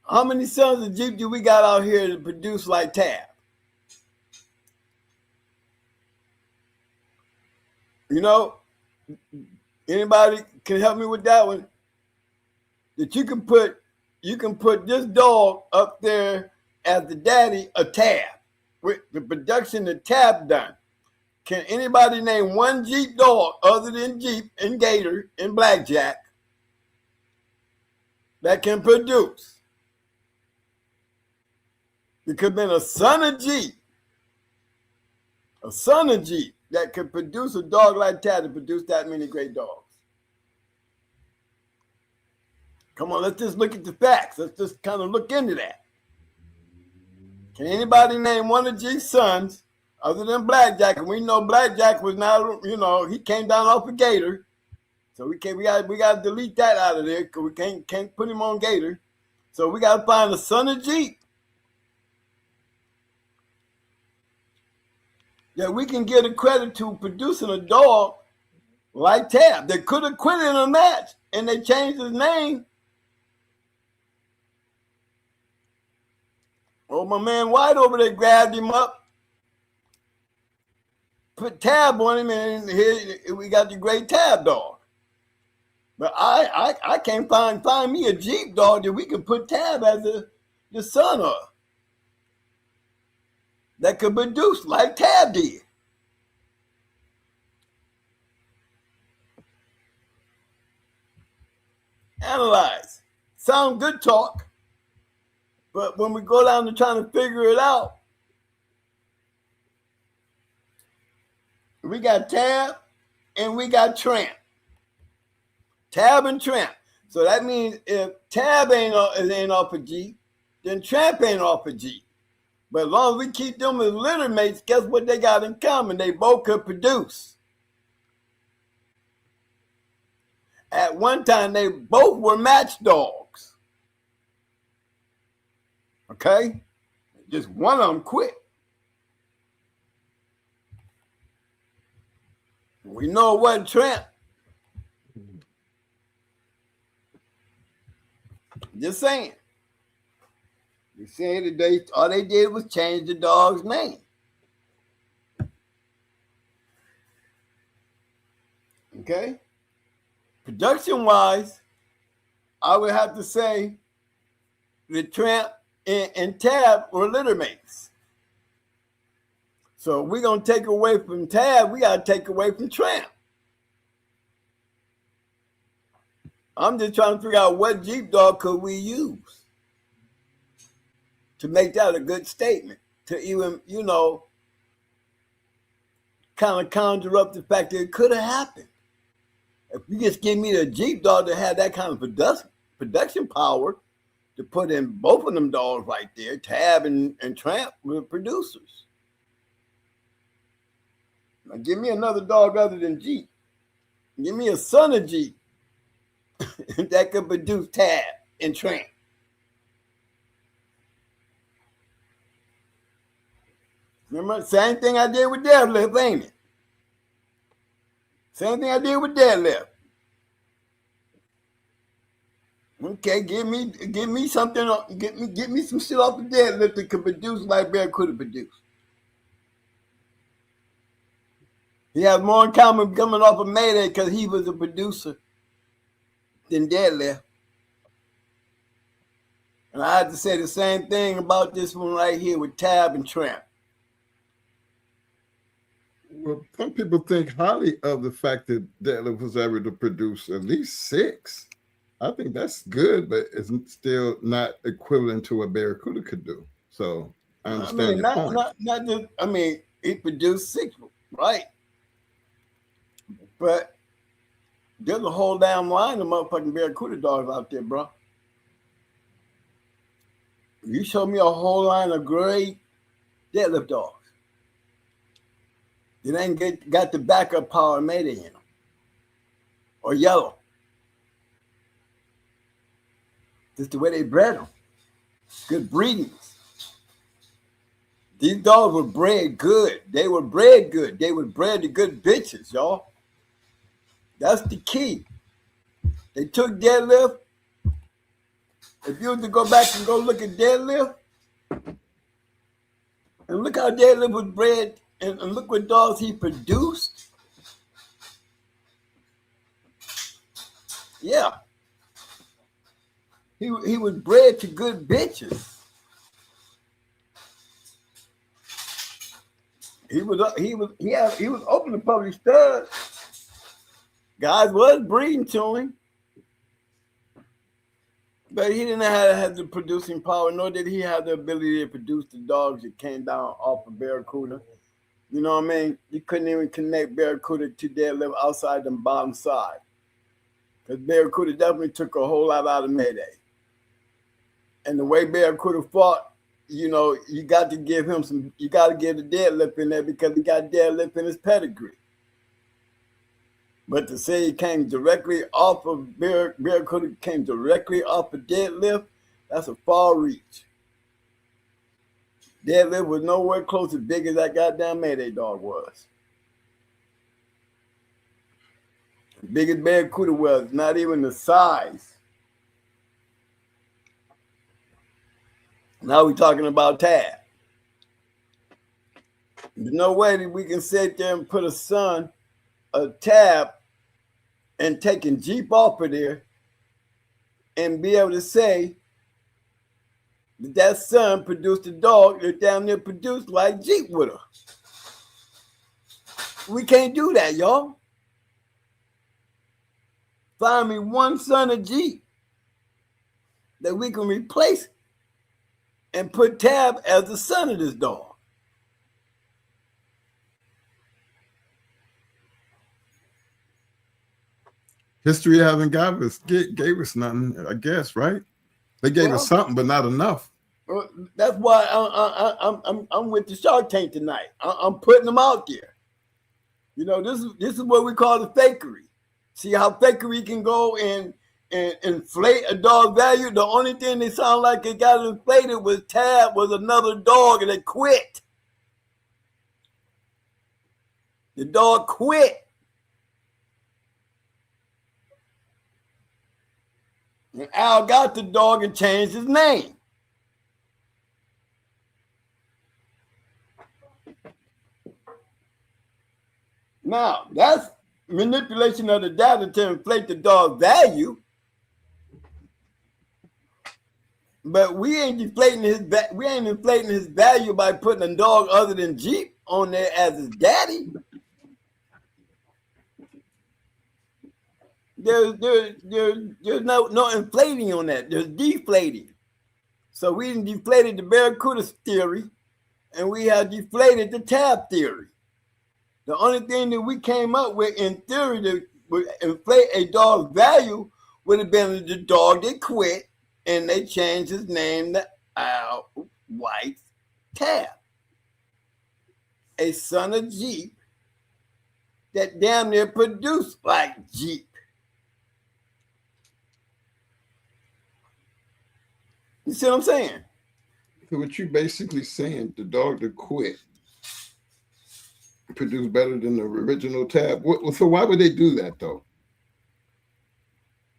Speaker 4: how many sons of Jeep do we got out here to produce like Tab? You know, anybody can help me with that one? That you can put this dog up there as the daddy of Tab with the production that Tab done. Can anybody name one Jeep dog other than Jeep and Gator and Blackjack that can produce? It could have been a son of Jeep that could produce a dog like that to produce that many great dogs. Come on, let's just look at the facts. Let's just kind of look into that. Can anybody name one of Jeep's sons other than Blackjack? And we know Blackjack was not, he came down off a Gator. So we got to delete that out of there because we can't put him on Gator. So we got to find a son of Jeep that we can get a credit to producing a dog like Tab. They could have quit in a match and they changed his name. Oh, my man White over there grabbed him up, put Tab on him, and here we got the great Tab dog. But I can't find me a Jeep dog that we can put Tab as the son of. that could produce like Tab did. Analyze. Sound good talk, but when we go down to trying to figure it out, we got Tab and we got Tramp. Tab and Tramp. So that means if Tab ain't off a G, then Tramp ain't off a G. But as long as we keep them as litter mates, guess what they got in common? They both could produce. At one time, they both were match dogs. Okay? Just one of them quit. We know it wasn't Tramp. Just saying. You saying that all they did was change the dog's name. Okay? Production-wise, I would have to say the Tramp and Tab were litter mates. So if we're going to take away from Tab, we got to take away from Tramp. I'm just trying to figure out what Jeep dog could we use to make that a good statement, to even, kind of conjure up the fact that it could have happened. If you just give me the Jeep dog that had that kind of production power to put in both of them dogs right there, Tab and Tramp were producers. Now give me another dog other than Jeep. Give me a son of Jeep that could produce Tab and Tramp. Remember, same thing I did with Deadlift, ain't it? Same thing I did with Deadlift. Okay, give me something, get me some shit off the Deadlift that could produce like Barracuda produced. He has more in common coming off of Mayday because he was a producer than Deadlift. And I had to say the same thing about this one right here with Tab and Tramp.
Speaker 3: Well, some people think highly of the fact that Deadlift was able to produce at least 6. I think that's good, but it's still not equivalent to what Barracuda could do. So I understand your point.
Speaker 4: Not just, he produced 6, right? But there's a whole damn line of motherfucking Barracuda dogs out there, bro. You show me a whole line of great Deadlift dogs. It ain't got the backup power Mayday in them. Or Yellow. Just the way they bred them. Good breedings. These dogs were bred good. They were bred good. They were bred to good bitches, y'all. That's the key. They took Deadlift. If you were to go back and go look at Deadlift, and look how Deadlift was bred, and look what dogs he produced. Yeah. He was bred to good bitches. He was open to public studs. Guys was breeding to him. But he didn't have the producing power, nor did he have the ability to produce the dogs that came down off of Barracuda. You know what I mean? You couldn't even connect Barracuda to Deadlift outside the bottom side. Because Barracuda definitely took a whole lot out of Mayday. And the way Barracuda fought, you got to give him you got to give the Deadlift in there because he got Deadlift in his pedigree. But to say he came directly off of Barracuda, came directly off of Deadlift, that's a far reach. Deadlift was nowhere close as big as that goddamn Mayday dog was. As big as Barracuda was, not even the size. Now we're talking about Tab. There's no way that we can sit there and put a Tab and taking Jeep off of there and be able to say that son produced a dog that damn near produced like Jeep with her. We can't do that, y'all. Find me one son of Jeep that we can replace and put Tab as the son of this dog.
Speaker 3: History haven't gave us nothing, I guess, right? They gave us something, but not enough.
Speaker 4: That's why I'm with the Shark Tank tonight. I'm putting them out there. You know, this is what we call the fakery. See how fakery can go and inflate a dog value? The only thing they sound like it got inflated was Tab was another dog and it quit. The dog quit. And Al got the dog and changed his name. Now, that's manipulation of the data to inflate the dog value. But we ain't inflating his value by putting a dog other than Jeep on there as his daddy. There's no inflating on that. There's deflating. So we deflated the Barracuda theory, and we have deflated the Tab theory. The only thing that we came up with in theory to inflate a dog's value would have been the dog that quit, and they changed his name to Al White Tab, a son of Jeep that damn near produced like Jeep. You see what I'm saying?
Speaker 3: So what you basically saying, the dog that quit produced better than the original Tab. So why would they do that though?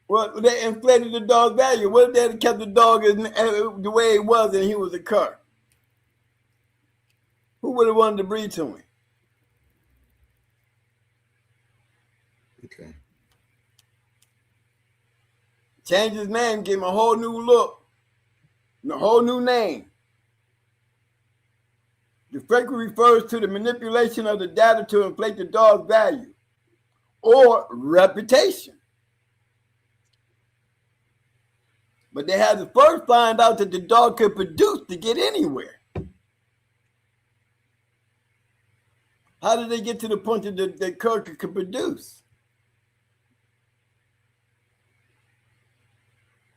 Speaker 4: Well, they inflated the dog value. What if they had kept the dog the way it was and he was a cur? Who would have wanted to breed to him?
Speaker 3: Okay.
Speaker 4: Change his name, give him a whole new look, a whole new name. The fakery refers to the manipulation of the data to inflate the dog's value or reputation. But they had to first find out that the dog could produce to get anywhere. How did they get to the point that the cur could produce?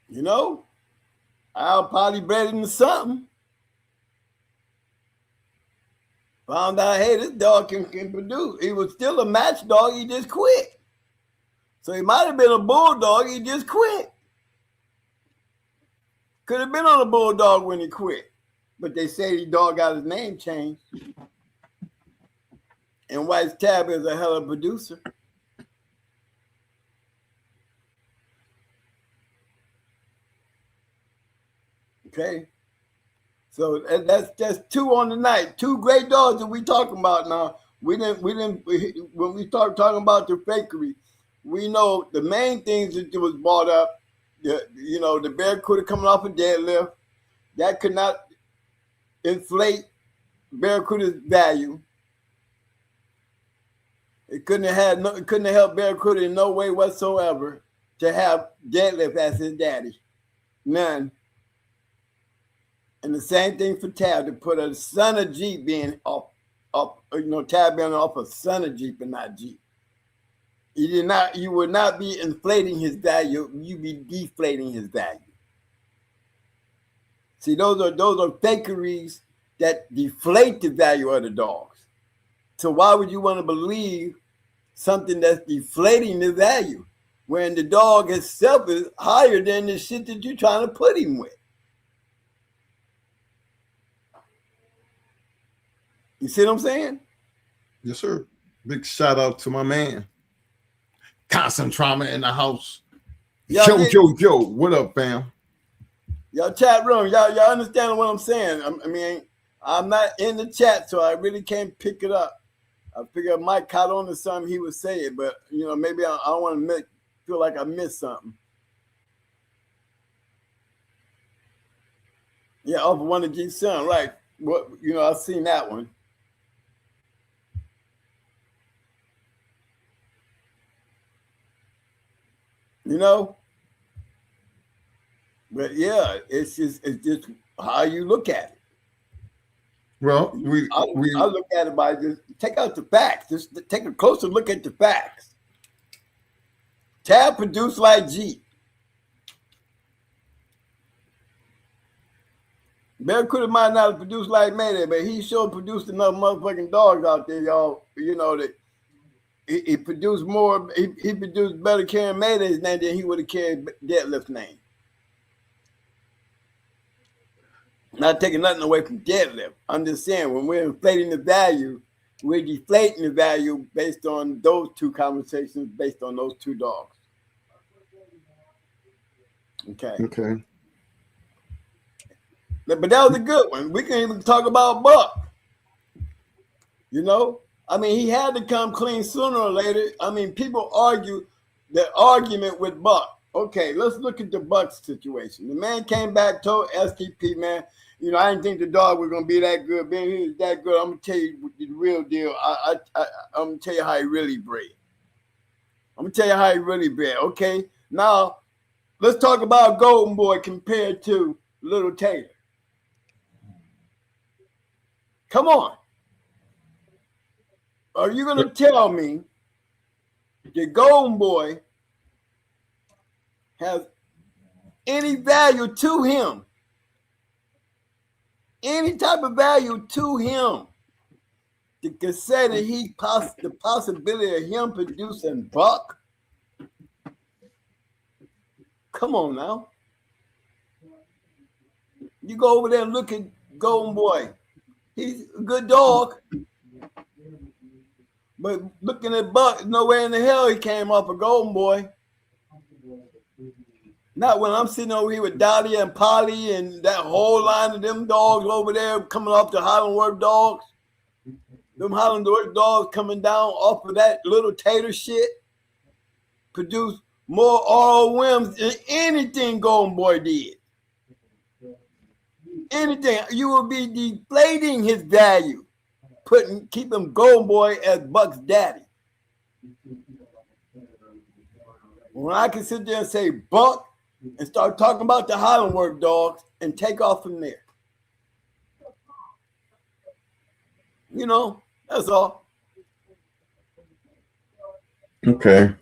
Speaker 4: You know, I'll probably bred into something. Found out, hey, this dog can produce. He was still a match dog, he just quit. So he might have been a bulldog, he just quit. Could have been on a bulldog when he quit. But they say the dog got his name changed. And White's Tab is a hell of a producer. Okay. So that's just two on the night. Two great dogs that we talking about now. When we start talking about the fakery, we know the main things that was brought up. The Barracuda coming off a deadlift, that could not inflate Barracuda's value. It couldn't have helped Barracuda in no way whatsoever to have deadlift as his daddy. None. And the same thing for Tab, to put a son of Jeep being off Tab being off a son of Jeep and not Jeep. You would not be inflating his value, you'd be deflating his value. See, those are fakeries that deflate the value of the dogs. So why would you want to believe something that's deflating the value when the dog itself is higher than the shit that you're trying to put him with? You see what I'm saying?
Speaker 3: Yes, sir. Big shout out to my man. Constant trauma in the house. Yo, what up, fam?
Speaker 4: Y'all chat room, y'all understand what I'm saying? I mean, I'm not in the chat, so I really can't pick it up. I figure Mike caught on to something he was saying, but maybe I don't want to feel like I missed something. Yeah, off of one of G's son, right? What I've seen that one. But yeah, it's just how you look at it.
Speaker 3: Well,
Speaker 4: I look at it by just take out the facts. Just take a closer look at the facts. Tab produced like G. Barracuda might not have produced like Mayday, but he sure produced enough motherfucking dogs out there, y'all. That he produced more. He produced better carrying Mayday's name than he would have carried Deadlift's name. Not taking nothing away from Deadlift. I'm just saying, when we're inflating the value, we're deflating the value based on those two conversations, based on those two dogs. Okay. But that was a good one. We can even talk about Buck. I mean, he had to come clean sooner or later. I mean, people argue the argument with Buck. Okay, let's look at the Buck situation. The man came back, told STP, man, I didn't think the dog was going to be that good. Being he was that good, I'm going to tell you the real deal. I'm going to tell you how he really bred. Okay, now let's talk about Golden Boy compared to Little Taylor. Come on. Are you going to tell me the Golden Boy has any value to him? Any type of value to him to consider the possibility of him producing Buck? Come on now. You go over there and look at Golden Boy. He's a good dog. But looking at Buck, nowhere in the hell he came off a Golden Boy. Not when I'm sitting over here with Dottie and Polly and that whole line of them dogs over there coming off the Highland Work dogs. Them Highland Work dogs coming down off of that Little Tater shit. Produced more oral whims than anything Golden Boy did. Anything. You will be deflating his value. Keep him Golden Boy as Buck's daddy. When I can sit there and say Buck and start talking about the Highland Work dogs and take off from there. That's all.
Speaker 3: Okay.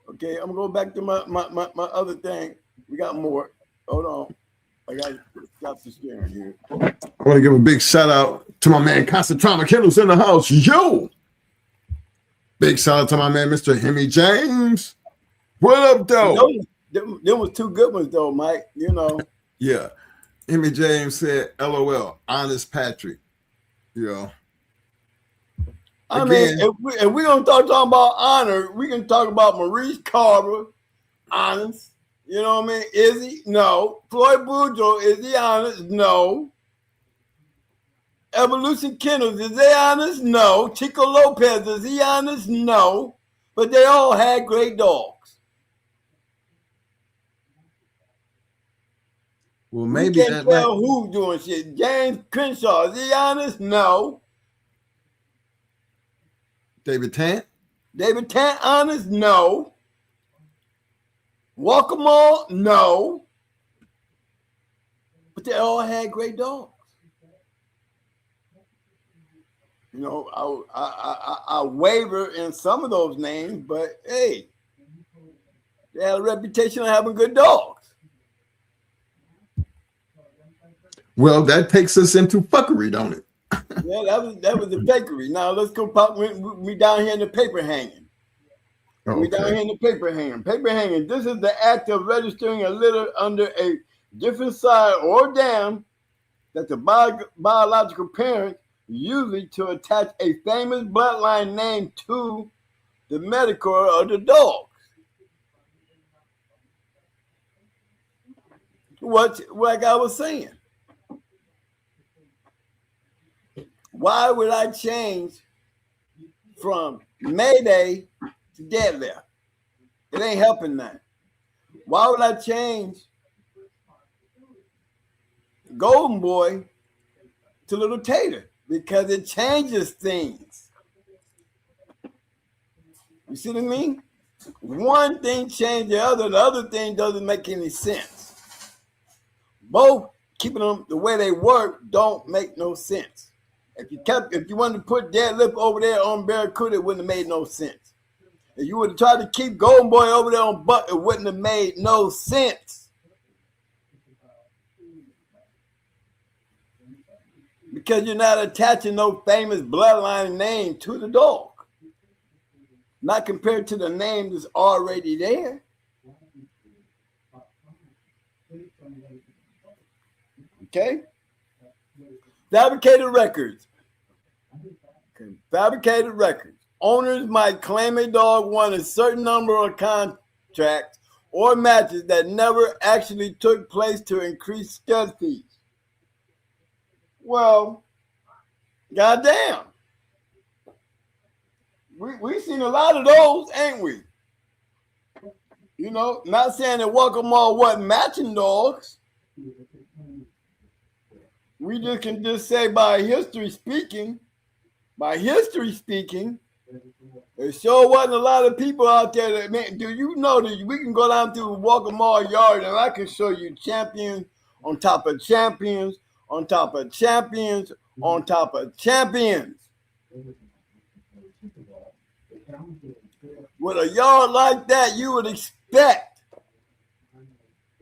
Speaker 4: Okay, I'm going back to my other thing. We got more. Hold on. I got to stop the steering here.
Speaker 3: I want to give a big shout out to my man, Constant Trauma Kennels in the house. Yo! Big shout out to my man, Mr. Hemi James. What up, though?
Speaker 4: There was two good ones, though, Mike.
Speaker 3: Yeah. Hemi James said, LOL, honest Patrick.
Speaker 4: I mean, if we're going to start talking about honor, we can talk about Maurice Carver, honest. You know what I mean? Is he? No. Floyd Boudreaux, is he honest? No. Evolution Kennels, is they honest? No. Chico Lopez, is he honest? No. But they all had great dogs.
Speaker 3: Well, maybe
Speaker 4: you can't tell who's doing shit. James Crenshaw, is he honest? No.
Speaker 3: David Tant?
Speaker 4: David Tant honest? No. Walkamall? No. But they all had great dogs. I waver in some of those names, but hey, they had a reputation of having good dogs.
Speaker 3: Well, that takes us into fuckery, don't it?
Speaker 4: Yeah, that was the fakery. Now let's go pop. We down here in the paper hanging. Okay. We down here in the paper hanging. Paper hanging. This is the act of registering a litter under a different sire or dam that the biological parent usually to attach a famous bloodline name to the mediocre of the dog. Like I was saying. Why would I change from Mayday to deadlift. It ain't helping nothing. Why would I change Golden Boy to Little Tater? Because it changes things. You see what I mean? One thing changes the other thing doesn't make any sense. Both keeping them the way they work don't make no sense. If you wanted to put deadlift over there on Barracuda, it wouldn't have made no sense. If you would have tried to keep Golden Boy over there on Buck, it wouldn't have made no sense. Because you're not attaching no famous bloodline name to the dog. Not compared to the name that's already there. Okay? Fabricated records. Okay. Fabricated records. Owners might claim a dog won a certain number of contracts or matches that never actually took place to increase stud fees. Well, goddamn. We've seen a lot of those, ain't we? You know, not saying that Welcome All wasn't matching dogs. We just can just say by history speaking, there sure wasn't a lot of people out there that, man, do you know that we can go down through Welcome All yard and I can show you champions on top of champions, on top of champions, on top of champions. With a yard like that, you would expect,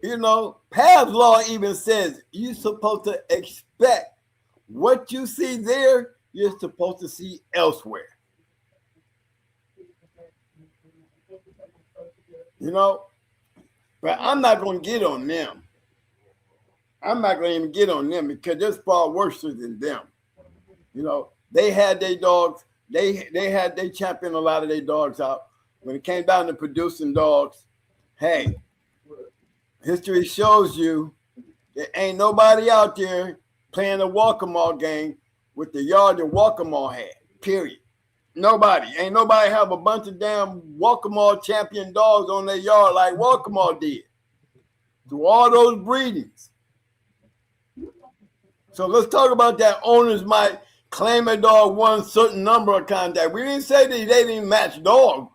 Speaker 4: you know, Pav's law even says you're supposed to expect what you see there, you're supposed to see elsewhere. You know, but I'm not going to get on them. I'm not going to even get on them because they're far worse than them. You know, they had their dogs. They championed a lot of their dogs out. When it came down to producing dogs, hey, history shows you there ain't nobody out there playing a walk-em-all game with the yard that walk-em-all had, period. Nobody. Ain't nobody have a bunch of damn walk-em-all champion dogs on their yard like walk-em-all did through all those breedings. So let's talk about that. Owners might claim a dog won certain number of contacts. We didn't say that they didn't match dogs.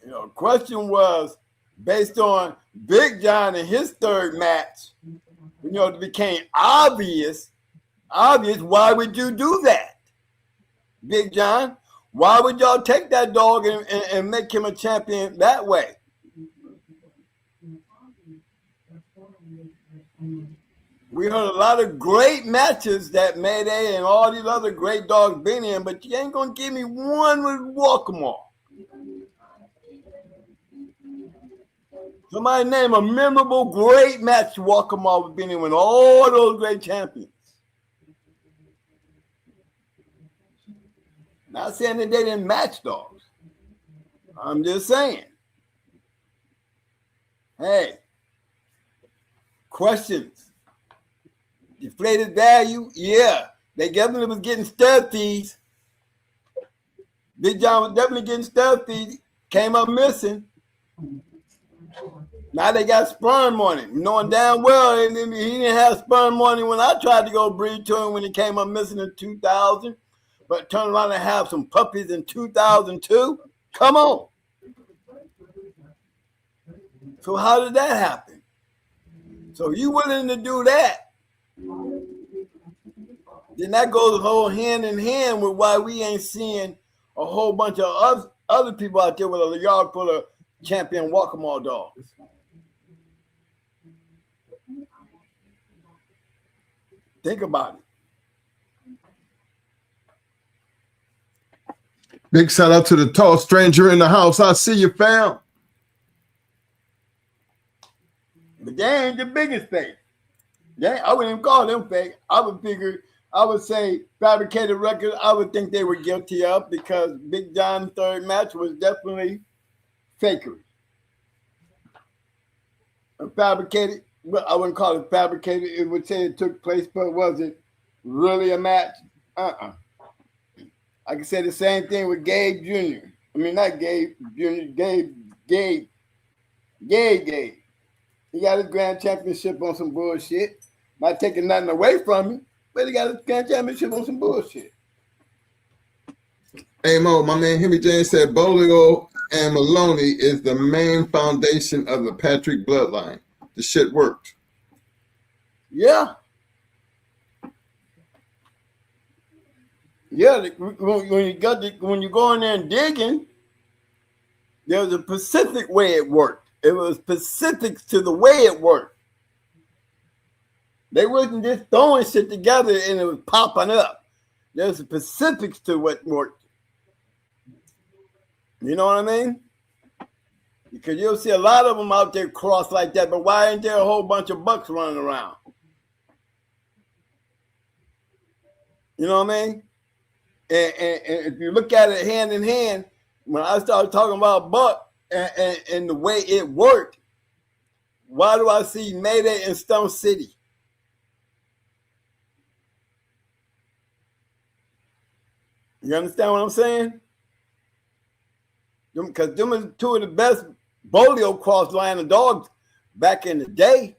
Speaker 4: You know, question was based on Big John and his third match. You know, it became obvious. Why would you do that, Big John? Why would y'all take that dog and make him a champion that way? We heard a lot of great matches that Mayday and all these other great dogs been in, but you ain't going to give me one with Walk'em. Somebody name a memorable, great match Walk'em with been in with all those great champions. Not saying that they didn't match dogs. I'm just saying. Hey, questions. Deflated value? Yeah. They definitely was getting stud fees. Big John was definitely getting stud fees. Came up missing. Now they got sperm money. Knowing damn well he didn't have sperm money when I tried to go breed to him when he came up missing in 2000. But turned around and have some puppies in 2002. Come on. So how did that happen? So you willing to do that? Then that goes whole hand in hand with why we ain't seeing a whole bunch of other people out there with a yard full of champion Walk'em dogs. Think about it.
Speaker 3: Big shout out to the tall stranger in the house. I see you, fam.
Speaker 4: But they ain't the biggest fake. I wouldn't even call them fake. I would say fabricated records, I would think they were guilty of because Big John's third match was definitely fakery. Fabricated, well, I wouldn't call it fabricated. It would say it took place, but was it really a match? I I can say the same thing with Gabe Jr. I mean, not Gabe Jr., Gabe. He got his grand championship on some bullshit. Not taking nothing away from him, but he got his grand championship on some bullshit.
Speaker 3: Hey Mo, my man Henry James said Bolio and Maloney is the main foundation of the Patrick bloodline. The shit worked.
Speaker 4: Yeah. Yeah, when you go in there and digging, there was a specific way it worked. It was specifics to the way it worked. They wasn't just throwing shit together and it was popping up. There's specifics to what worked. You know what I mean? Because you'll see a lot of them out there cross like that, but why ain't there a whole bunch of bucks running around? You know what I mean? And if you look at it hand in hand, when I started talking about buck and the way it worked, why do I see Mayday in Stone City? You understand what I'm saying? Because them are two of the best Bolio cross line of dogs back in the day.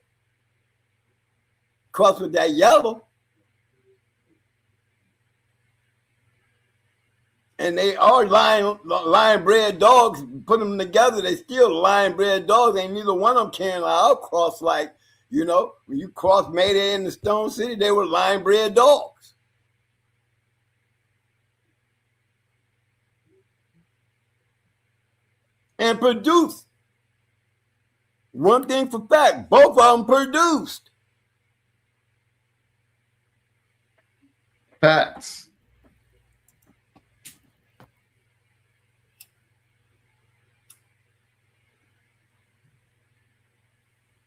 Speaker 4: Crossed with that yellow. And they are lion bred dogs. Put them together, they still lion bred dogs. Ain't neither one of them can outcross like, you know, when you cross Mayday in the Stone City, they were lion bred dogs. And produced. One thing for fact, both of them produced.
Speaker 3: Facts.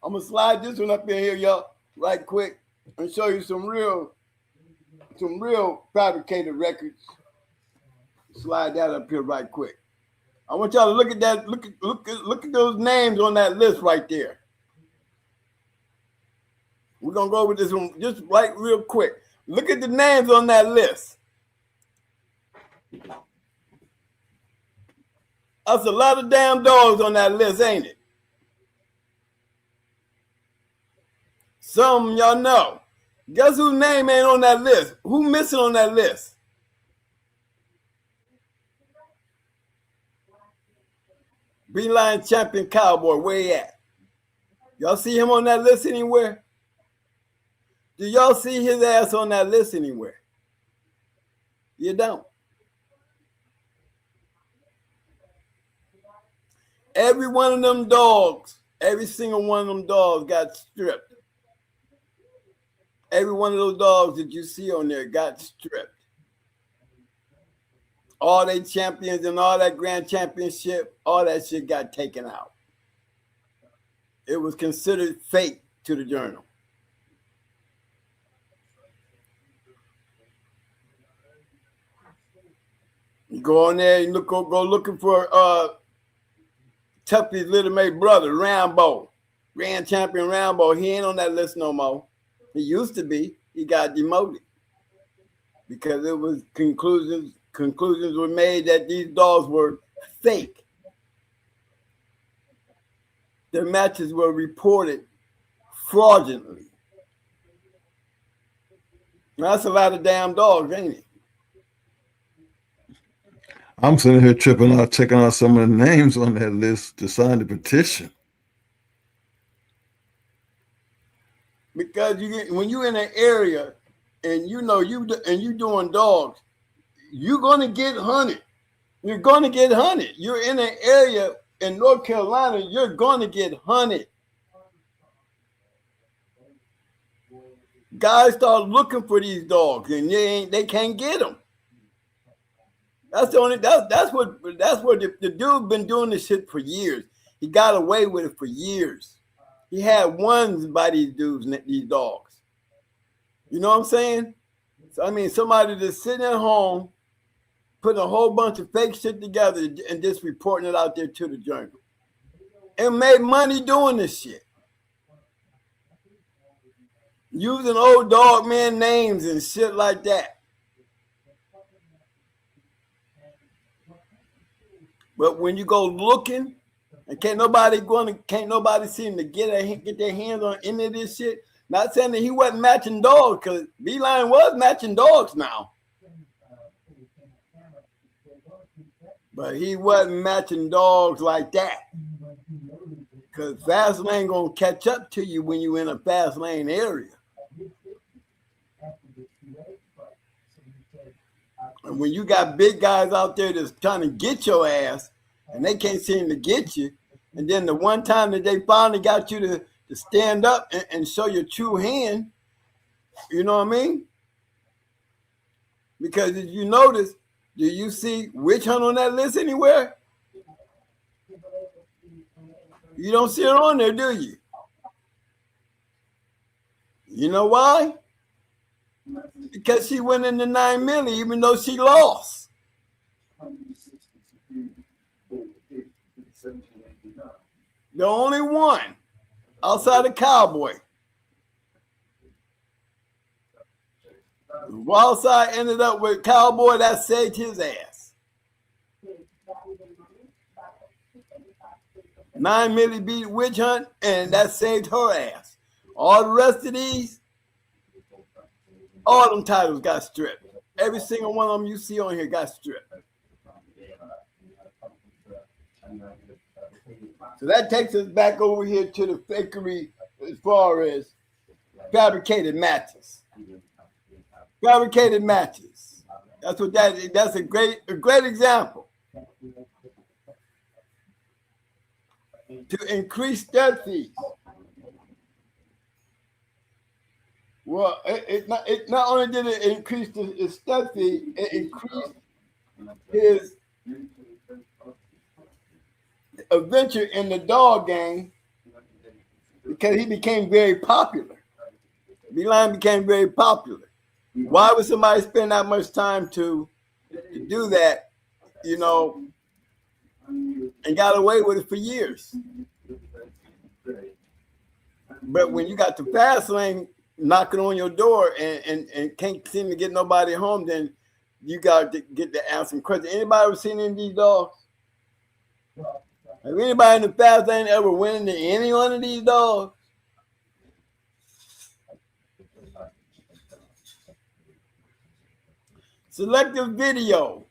Speaker 4: I'm gonna slide this one up in here, y'all, right quick, and show you some real fabricated records. Slide that up here right quick. I want y'all to look at that. Look at those names on that list right there. We're gonna go over this one just right real quick. Look at the names on that list. That's a lot of damn dogs on that list, ain't it? Some of y'all know. Guess whose name ain't on that list? Who missing on that list? Beeline champion cowboy, where he at? Y'all see him on that list anywhere? Do y'all see his ass on that list anywhere? You don't. Every one of them dogs, every single one of them dogs got stripped. Every one of those dogs that you see on there got stripped. All they champions and all that grand championship, all that shit got taken out. It was considered fake to the journal. You go on there and go looking for Tuffy's little mate brother, Rambo. Grand champion Rambo. He ain't on that list no more. He used to be. He got demoted because it was conclusions were made that these dogs were fake. Their matches were reported fraudulently. Now, that's a lot of damn dogs, ain't it?
Speaker 3: I'm sitting here tripping out, checking out some of the names on that list to sign the petition.
Speaker 4: Because when you're in an area and you know you doing dogs, you're gonna get hunted. You're gonna get hunted. You're in an area in North Carolina, you're gonna get hunted. Guys start looking for these dogs and they can't get them. That's what the dude been doing this shit for years. He got away with it for years. He had ones by these dudes, these dogs. You know what I'm saying? So I mean, somebody that's sitting at home, putting a whole bunch of fake shit together and just reporting it out there to the journal. And made money doing this shit. Using old dog man names and shit like that. But when you go looking, and can't nobody seem to get their hands on any of this shit. Not saying that he wasn't matching dogs, because Beeline was matching dogs now. But he wasn't matching dogs like that. Because fast lane gonna catch up to you when you in a fast lane area. And when you got big guys out there that's trying to get your ass, and they can't seem to get you, and then the one time that they finally got you to stand up and show your true hand, you know what I mean? Because if you notice, do you see witch hunt on that list anywhere? You don't see it on there, do you? You know why? Because she went into 9 milli, even though she lost. The only one outside of Cowboy. Wildside ended up with Cowboy, that saved his ass. 9 milli beat Witch Hunt, and that saved her ass. All the rest of these, all them titles got stripped. Every single one of them you see on here got stripped. So that takes us back over here to the fakery as far as fabricated matches. Fabricated matches. That's what that is. That's a great example. To increase stud fees. Well, it not only did it increase his stud fee, it increased his adventure in the dog game because he became very popular. Beeline became very popular. Why would somebody spend that much time to do that, you know, and got away with it for years? But when you got the fast lane knocking on your door and can't seem to get nobody home, then you got to get to ask some questions. Anybody ever seen any of these dogs? Have anybody in the fast lane ever went into any one of these dogs? Selective video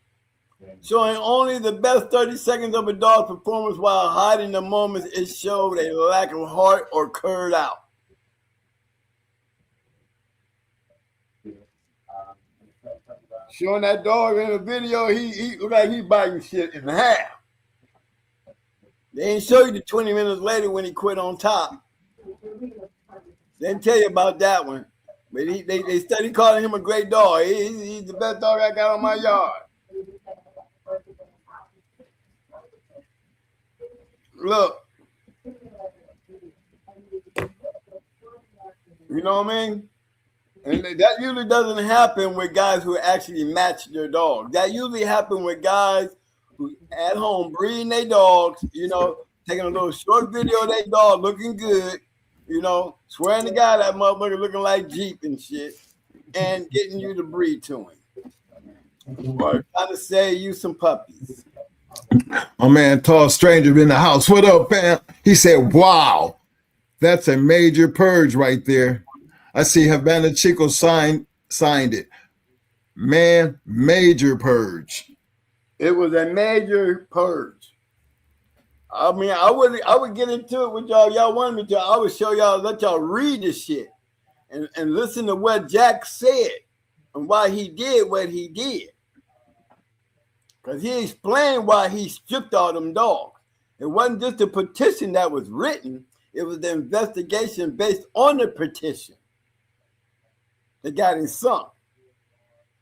Speaker 4: showing only the best 30 seconds of a dog's performance while hiding the moments it showed a lack of heart or curved out. Showing that dog in a video, he look like he biting shit in half. They didn't show you the 20 minutes later when he quit on top. They didn't tell you about that one. But they study calling him a great dog. He's the best dog I got on my yard. Look. You know what I mean? And that usually doesn't happen with guys who actually match their dogs. That usually happens with guys who at home breeding their dogs, you know, taking a little short video of their dog looking good, you know, swearing to God that motherfucker looking like Jeep and shit, and getting you to breed to him. Or trying to sell you some puppies.
Speaker 3: My man, tall stranger in the house. What up, fam? He said, wow, that's a major purge right there. I see Havana Chico signed it. Man, major purge.
Speaker 4: It was a major purge. I mean, I would get into it with y'all. Y'all wanted me to. I would show y'all, let y'all read this shit and listen to what Jack said and why he did what he did. Because he explained why he stripped all them dogs. It wasn't just a petition that was written. It was the investigation based on the petition that got him sunk.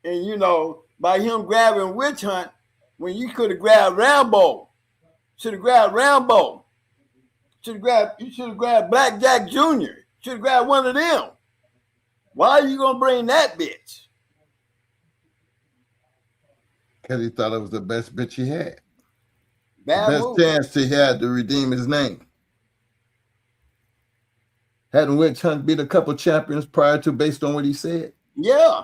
Speaker 4: And, you know, by him grabbing Witch Hunt, when you could have grabbed Rambo, should have grabbed Rambo, you should have grabbed Blackjack Jr., should have grabbed one of them. Why are you going to bring that bitch?
Speaker 3: Because he thought it was the best bitch he had.
Speaker 4: Bad
Speaker 3: Best
Speaker 4: move.
Speaker 3: chance he had to redeem his name. Hadn't Witch Hunt beat a couple champions prior to based on what he said?
Speaker 4: Yeah.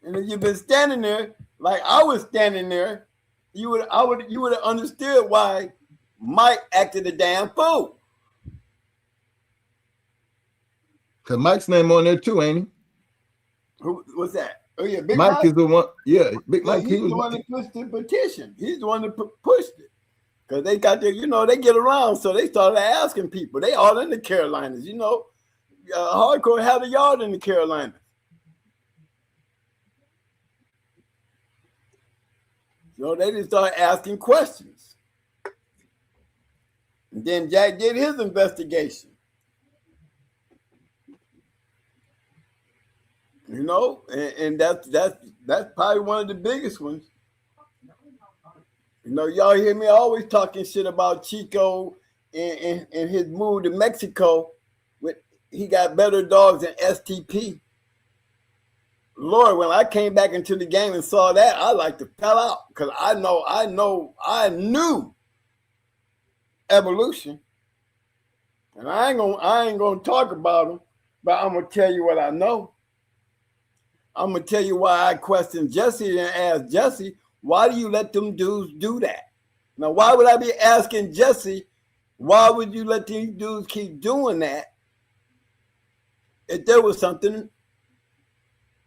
Speaker 4: And if you've been standing there like I was standing there, you would have understood why Mike acted a damn fool.
Speaker 3: Cause Mike's name on there too, ain't he?
Speaker 4: What's that? Oh yeah, Big
Speaker 3: Mike is the one. Yeah, Big Mike.
Speaker 4: He's the one that pushed the petition. He's the one that pushed it. Because they got their, they get around, so they started asking people. They all in the Carolinas, hardcore had a yard in the Carolinas. So they just started asking questions. And then Jack did his investigation. And that's probably one of the biggest ones. Y'all hear me always talking shit about Chico and his move to Mexico. He got better dogs than STP. Lord, when I came back into the game and saw that, I like to fell out because I knew evolution, and I ain't gonna talk about them, but I'm gonna tell you what I know. I'm gonna tell you why I questioned Jesse and asked Jesse, why do you let them dudes do that? Now, why would I be asking Jesse, why would you let these dudes keep doing that if there was something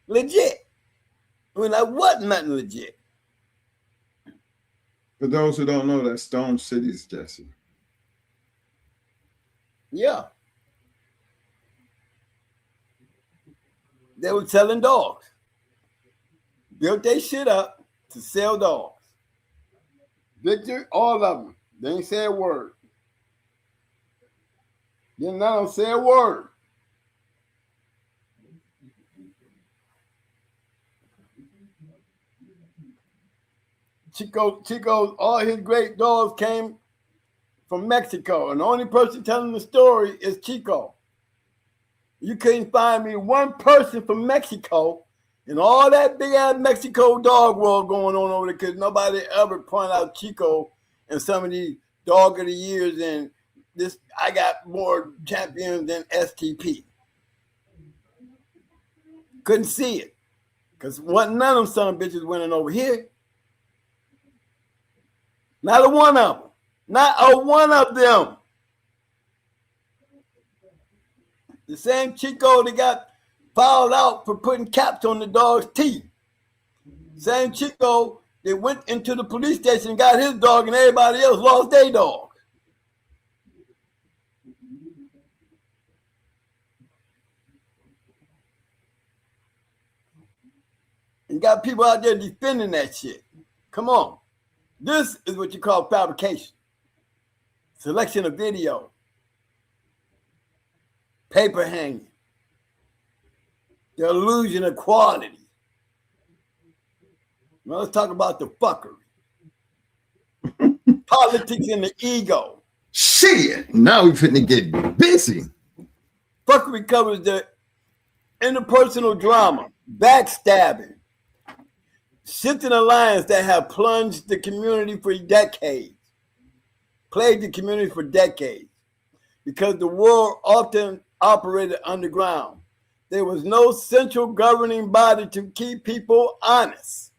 Speaker 4: legit? I mean, that wasn't nothing legit.
Speaker 3: For those who don't know, that's Stone City's Jesse.
Speaker 4: Yeah. They were selling dogs. Built their shit up to sell dogs. Victor, all of them. They ain't say a word. Then none of them say a word. Chico's, all his great dogs came from Mexico. And the only person telling the story is Chico. You couldn't find me one person from Mexico and all that big ass Mexico dog world going on over there because nobody ever pointed out Chico and some of these dog of the years and this. I got more champions than STP. Couldn't see it because none of them son of bitches winning over here. Not a one of them. Not a one of them. The same Chico that got fouled out for putting caps on the dog's teeth. Same Chico that went into the police station and got his dog and everybody else lost their dog. And got people out there defending that shit. Come on. This is what you call fabrication. Selection of video. Paper hanging. The illusion of quality. Now let's talk about the fuckery. Politics and the ego.
Speaker 3: Shit, now we finna get busy.
Speaker 4: Fuckery covers the interpersonal drama, backstabbing, shifting alliance that have plunged the community for decades, plagued the community for decades, because the world often operated underground. There was no central governing body to keep people honest.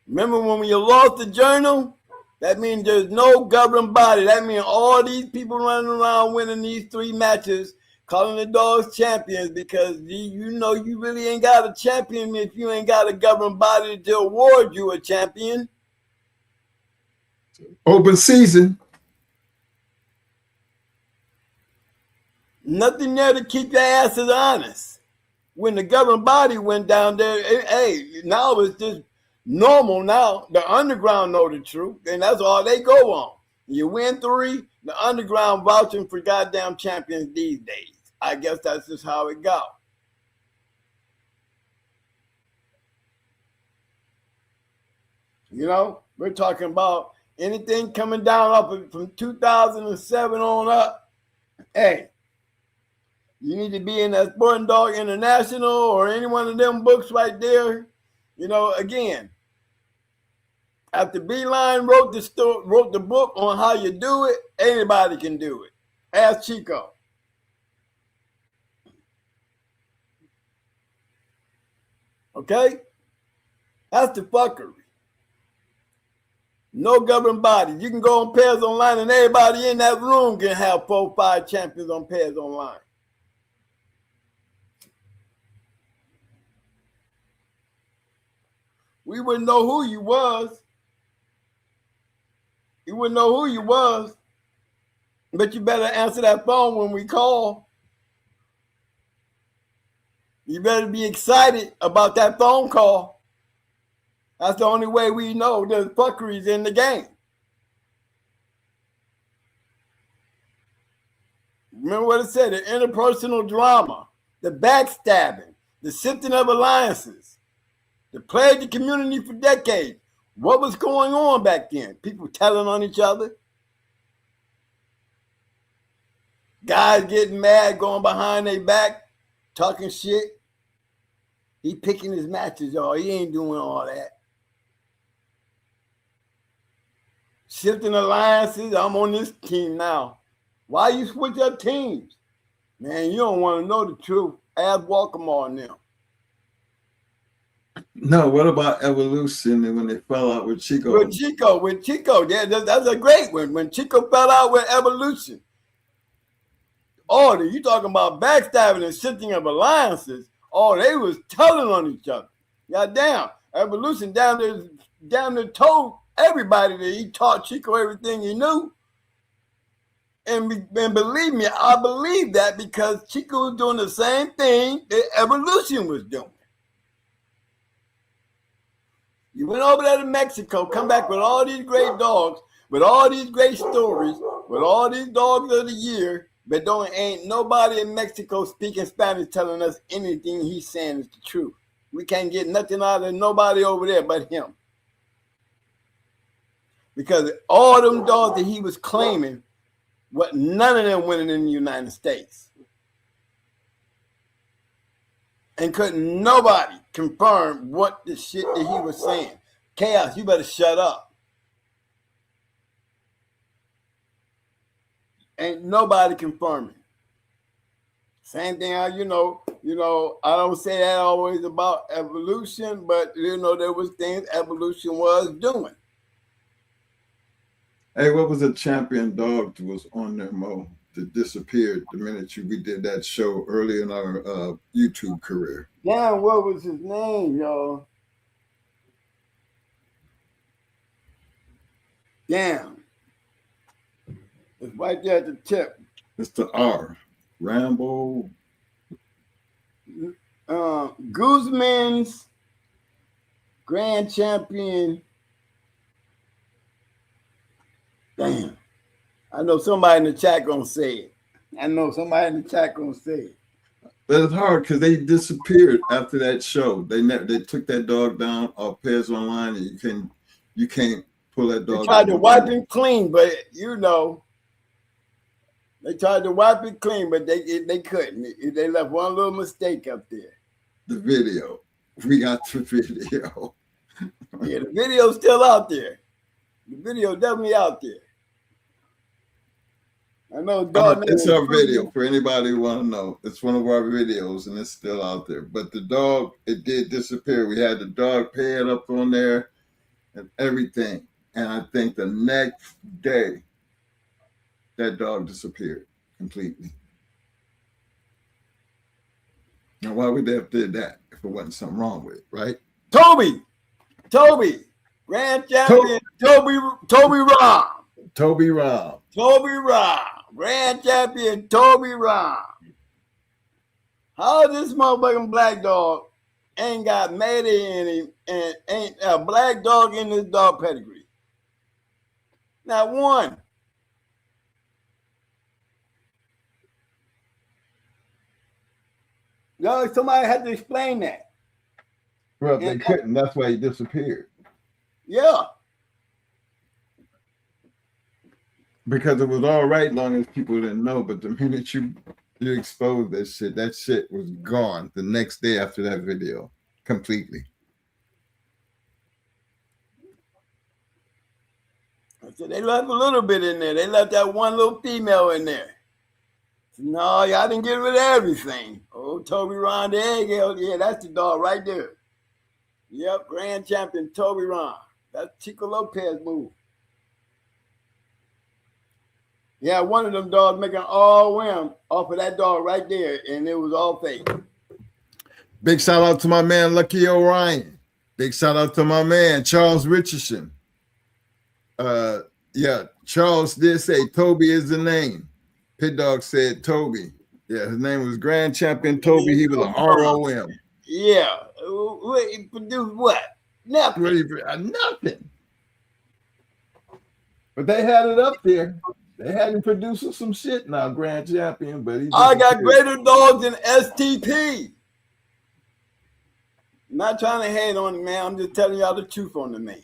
Speaker 4: Remember when you lost the journal? That means there's no governing body. That means all these people running around winning these 3 matches, calling the dogs champions, because you really ain't got a champion if you ain't got a governing body to award you a champion.
Speaker 3: Open season.
Speaker 4: Nothing there to keep your asses honest. When the governing body went down there, hey, now it's just normal now. The underground know the truth, and that's all they go on. You win 3, the underground vouching for goddamn champions these days. I guess that's just how it goes. We're talking about anything coming down up from 2007 on up. Hey, you need to be in that Sporting Dog International or any one of them books right there. Again, after Beeline wrote the book on how you do it, anybody can do it. Ask Chico. Okay? That's the fuckery. No governing body. You can go on Pairs Online and everybody in that room can have 4 or 5 champions on Pairs Online. We wouldn't know who you was. You wouldn't know who you was. But you better answer that phone when we call. You better be excited about that phone call. That's the only way we know there's fuckeries in the game. Remember what it said, the interpersonal drama, the backstabbing, the sifting of alliances, the plagued the community for decades. What was going on back then? People telling on each other. Guys getting mad, going behind their back, talking shit. He picking his matches, y'all. He ain't doing all that. Shifting alliances. I'm on this team now. Why you switch up teams? Man, you don't want to know the truth. Ask Walkmore now.
Speaker 3: No, what about evolution and when they fell out with Chico?
Speaker 4: With Chico. Yeah, that's a great one. When Chico fell out with evolution. Oh, you talking about backstabbing and shifting of alliances. Oh, they was telling on each other. Goddamn. Evolution down there told everybody that he taught Chico everything he knew. And believe me, I believe that because Chico was doing the same thing that Evolution was doing. You went over there to Mexico, come back with all these great dogs, with all these great stories, with all these dogs of the year, but ain't nobody in Mexico speaking Spanish telling us anything he's saying is the truth. We can't get nothing out of nobody over there but him. Because all them dogs that he was claiming, none of them winning in the United States. And couldn't nobody confirm what the shit that he was saying. Chaos, you better shut up. Ain't nobody confirming. Same thing, I don't say that always about evolution, but there was things evolution was doing.
Speaker 3: Hey, what was a champion dog that was on there, Mo, that disappeared the minute we did that show early in our YouTube career?
Speaker 4: Damn, what was his name, y'all? Damn. It's right there at the tip.
Speaker 3: It's the R. Rambo.
Speaker 4: Guzman's grand champion. Damn. I know somebody in the chat gonna say it.
Speaker 3: But it's hard because they disappeared after that show. They took that dog down off Pairs Online, and you can't pull that dog.
Speaker 4: They tried to wipe him clean, but they tried to wipe it clean, but they couldn't. They left one little mistake up there.
Speaker 3: The video. We got the video.
Speaker 4: Yeah, the video's still out there. The video definitely out there. I know.
Speaker 3: It's our video for anybody who want to know. It's one of our videos, and it's still out there. But the dog, it did disappear. We had the dog pad up on there and everything. And I think the next day, that dog disappeared completely. Now, why would they have did that if there wasn't something wrong with it, right?
Speaker 4: Toby, grand champion, Toby Rom, grand champion, Toby Rom. How this motherfucking black dog ain't got Mayday in him and ain't a black dog in this dog pedigree? Not one. No, somebody had to explain that.
Speaker 3: Well, they couldn't. That's why he disappeared.
Speaker 4: Yeah.
Speaker 3: Because it was all right long as people didn't know, but the minute you exposed that shit was gone the next day after that video completely.
Speaker 4: So they left a little bit in there. They left that one little female in there. No, y'all didn't get rid of everything. Oh, Toby Ron the Egghead. Yeah, that's the dog right there. Yep, grand champion Toby Ron. That's Chico Lopez move. Yeah, one of them dogs making all whim off of that dog right there, and it was all fake.
Speaker 3: Big shout out to my man Lucky O'Ryan. Big shout out to my man Charles Richardson. Yeah, Charles did say Toby is the name. Pit Dog said Toby. Yeah, his name was Grand Champion Toby. He was an ROM.
Speaker 4: Yeah. He produced what? Nothing.
Speaker 3: Nothing. But they had it up there. They had him producing some shit now, Grand Champion. But
Speaker 4: I got greater dogs than STP. Not trying to hate on the man. I'm just telling y'all the truth on the man.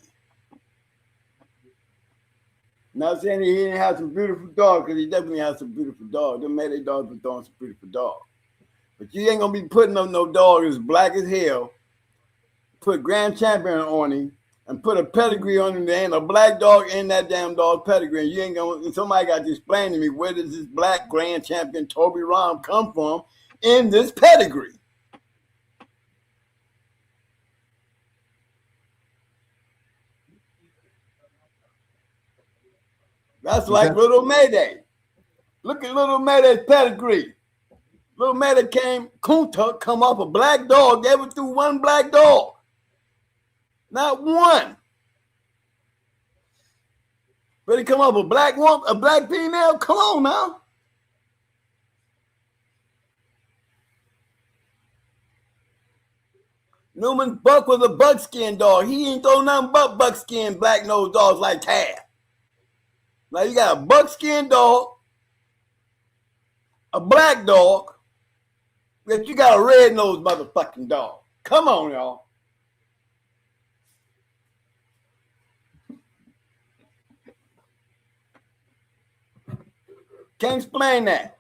Speaker 4: Not saying he didn't have some beautiful dogs, because he definitely has some beautiful dogs. Them Mayday dogs were throwing some beautiful dogs. But you ain't going to be putting up no dog as black as hell, put Grand Champion on him, and put a pedigree on him. There ain't a black dog in that damn dog pedigree. And you ain't going to, somebody got to explain to me, where does this black Grand Champion Toby Rom come from in this pedigree? That's like Little Mayday. Look at Little Mayday's pedigree. Little Mayday came, Kunta come off a black dog, ever threw one black dog. Not one. But he come off a black woman, a black female? Come on now. Newman Buck was a buckskin dog. He ain't throw nothing but buckskin black-nosed dogs like Tab. Now you got a buckskin dog, a black dog, but you got a red-nosed motherfucking dog. Come on, y'all. Can't explain that.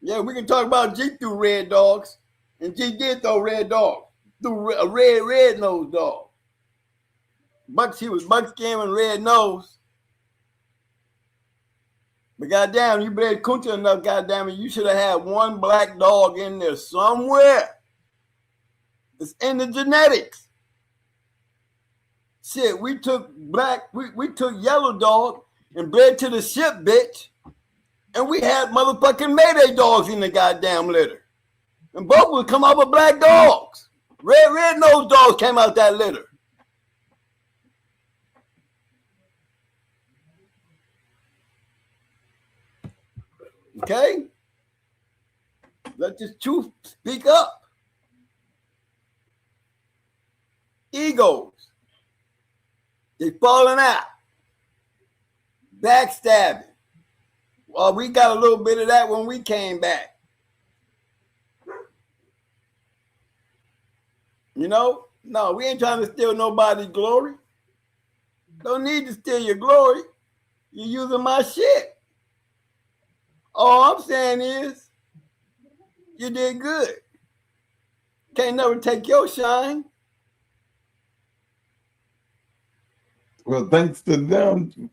Speaker 4: Yeah, we can talk about G threw red dogs, and G did throw red dogs, threw a red-nosed dog. He was buckskin and red nose. But goddamn, you bred Kunta enough, goddamn it, you should have had one black dog in there somewhere. It's in the genetics. Shit, we took we took yellow dog and bred to the ship, bitch. And we had motherfucking Mayday dogs in the goddamn litter. And both would come out with black dogs. Red-nosed dogs came out that litter. Okay? Let this truth speak up. Egos. They falling out. Backstabbing. Well, we got a little bit of that when we came back. You know? No, we ain't trying to steal nobody's glory. Don't need to steal your glory. You're using my shit. All I'm saying is, you did good. Can't never take your shine.
Speaker 3: Well, thanks to them,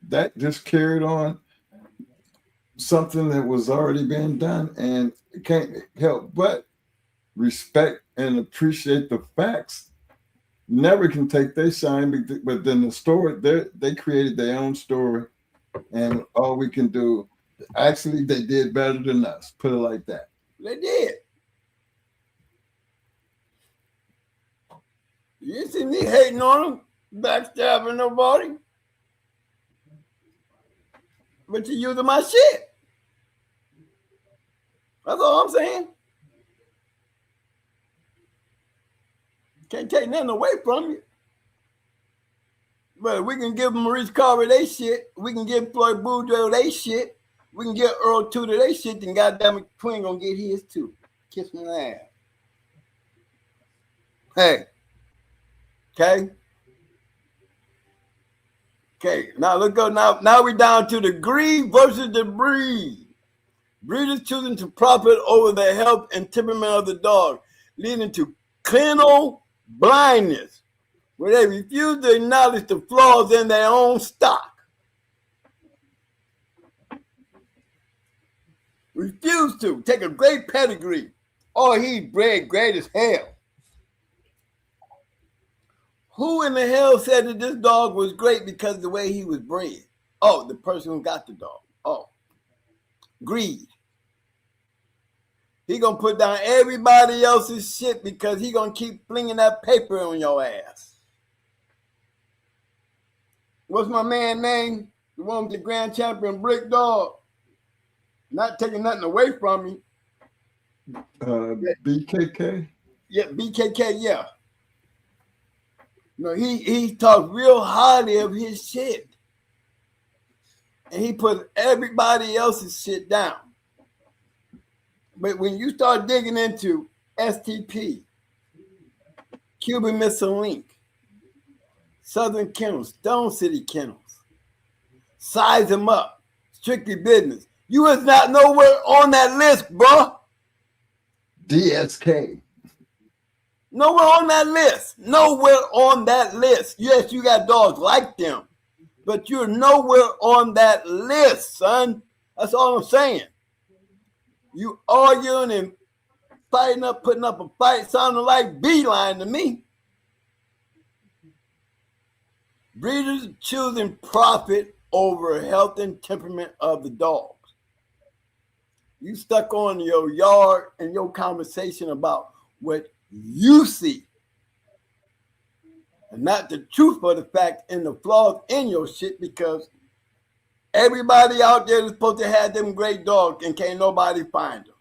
Speaker 3: that just carried on something that was already being done, and can't help but respect and appreciate the facts. Never can take their shine, but then the story, they created their own story, and all we can do, actually, they did better than us. Put it like that.
Speaker 4: They did. You didn't see me hating on them, backstabbing nobody. But you're using my shit. That's all I'm saying. Can't take nothing away from you. But we can give Maurice Carver they shit. We can give Floyd Boudreaux they shit. We can get Earl Tudor they shit. Then goddamn it, Quinn gonna get his too. Kiss my ass. Hey. Okay. Okay. Now let's go. Now we're down to the greed versus the breed. Breeders choosing to profit over the health and temperament of the dog, leading to kennel blindness, where they refuse to acknowledge the flaws in their own stock. Refuse to take a great pedigree. Oh, he bred great as hell. Who in the hell said that this dog was great because of the way he was bred? Oh, the person who got the dog. Oh, greed. He gonna put down everybody else's shit because he gonna keep flinging that paper on your ass. What's my man name? The one with the grand champion brick dog. Not taking nothing away from me.
Speaker 3: BKK?
Speaker 4: Yeah, BKK, yeah. You know, he talked real highly of his shit. And he put everybody else's shit down. But when you start digging into STP, Cuban Missile Link, Southern Kennels, Stone City Kennels, Size Them Up, Strictly Business, you is not nowhere on that list, bro.
Speaker 3: DSK.
Speaker 4: Nowhere on that list. Nowhere on that list. Yes, you got dogs like them, but you're nowhere on that list, son. That's all I'm saying. You arguing and fighting up, putting up a fight, sounding like Beeline to me. Breeders choosing profit over health and temperament of the dogs. You stuck on your yard and your conversation about what you see, and not the truth of the fact and the flaws in your shit, because everybody out there is supposed to have them great dogs and can't nobody find them.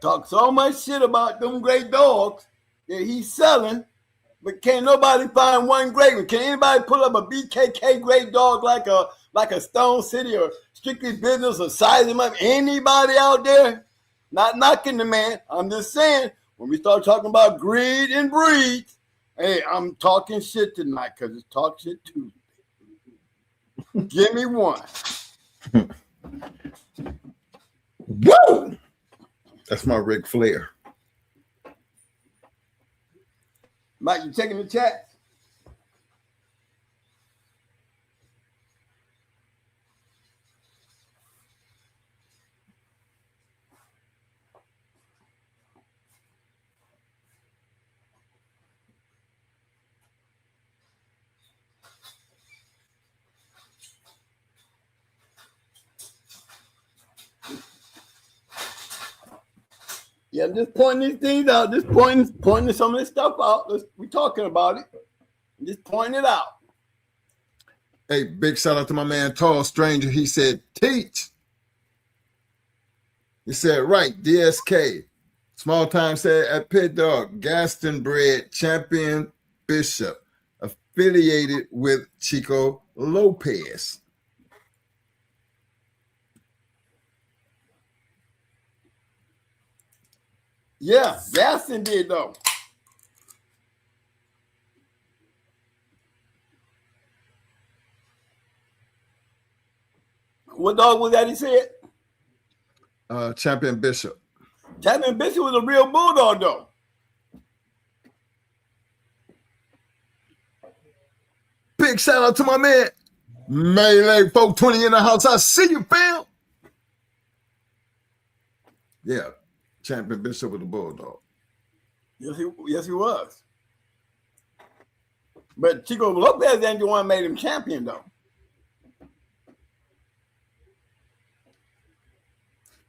Speaker 4: Talk so much shit about them great dogs that he's selling, but can't nobody find one great one. Can anybody pull up a BKK great dog like a Stone City or Strictly Business or Size Him Up? Anybody out there? Not knocking the man. I'm just saying, when we start talking about greed and breeds, hey, I'm talking shit tonight because it's Talk Shit Tuesday. Give me one.
Speaker 3: Woo! That's my Ric Flair.
Speaker 4: Mike, you checking the chat? Yeah, just pointing these things out. Just pointing some of this stuff out. We're talking about it. Just pointing it out.
Speaker 3: Hey, big shout out to my man Tall Stranger. He said, teach. He said, right, DSK. Small time said at Pit Dog, Gaston bred champion Bishop, affiliated with Chico Lopez.
Speaker 4: Yeah, Gaston did though. What dog was that he said?
Speaker 3: Champion Bishop.
Speaker 4: Champion Bishop was a real bulldog though.
Speaker 3: Big shout out to my man Melee 420 in the house. I see you, fam. Yeah, Champion Bishop with the bulldog.
Speaker 4: Yes, he was. But Chico Lopez ain't the one made him champion though.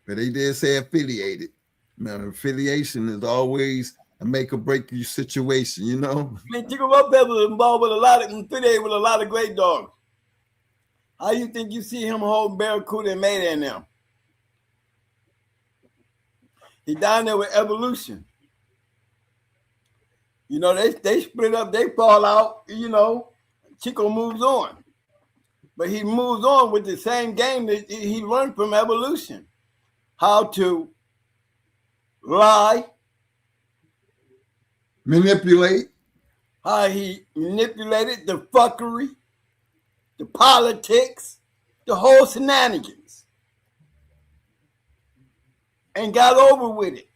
Speaker 3: But they did say affiliated. Man, affiliation is always a make or break you situation, you know?
Speaker 4: I mean, Chico Lopez was involved with affiliated with a lot of great dogs. How you think you see him hold Barracuda and Mayday in them? He down there with Evolution. You know, they split up, they fall out, you know. Chico moves on. But he moves on with the same game that he learned from Evolution. How to lie.
Speaker 3: Manipulate.
Speaker 4: How he manipulated the fuckery, the politics, the whole shenanigans. And got over with it.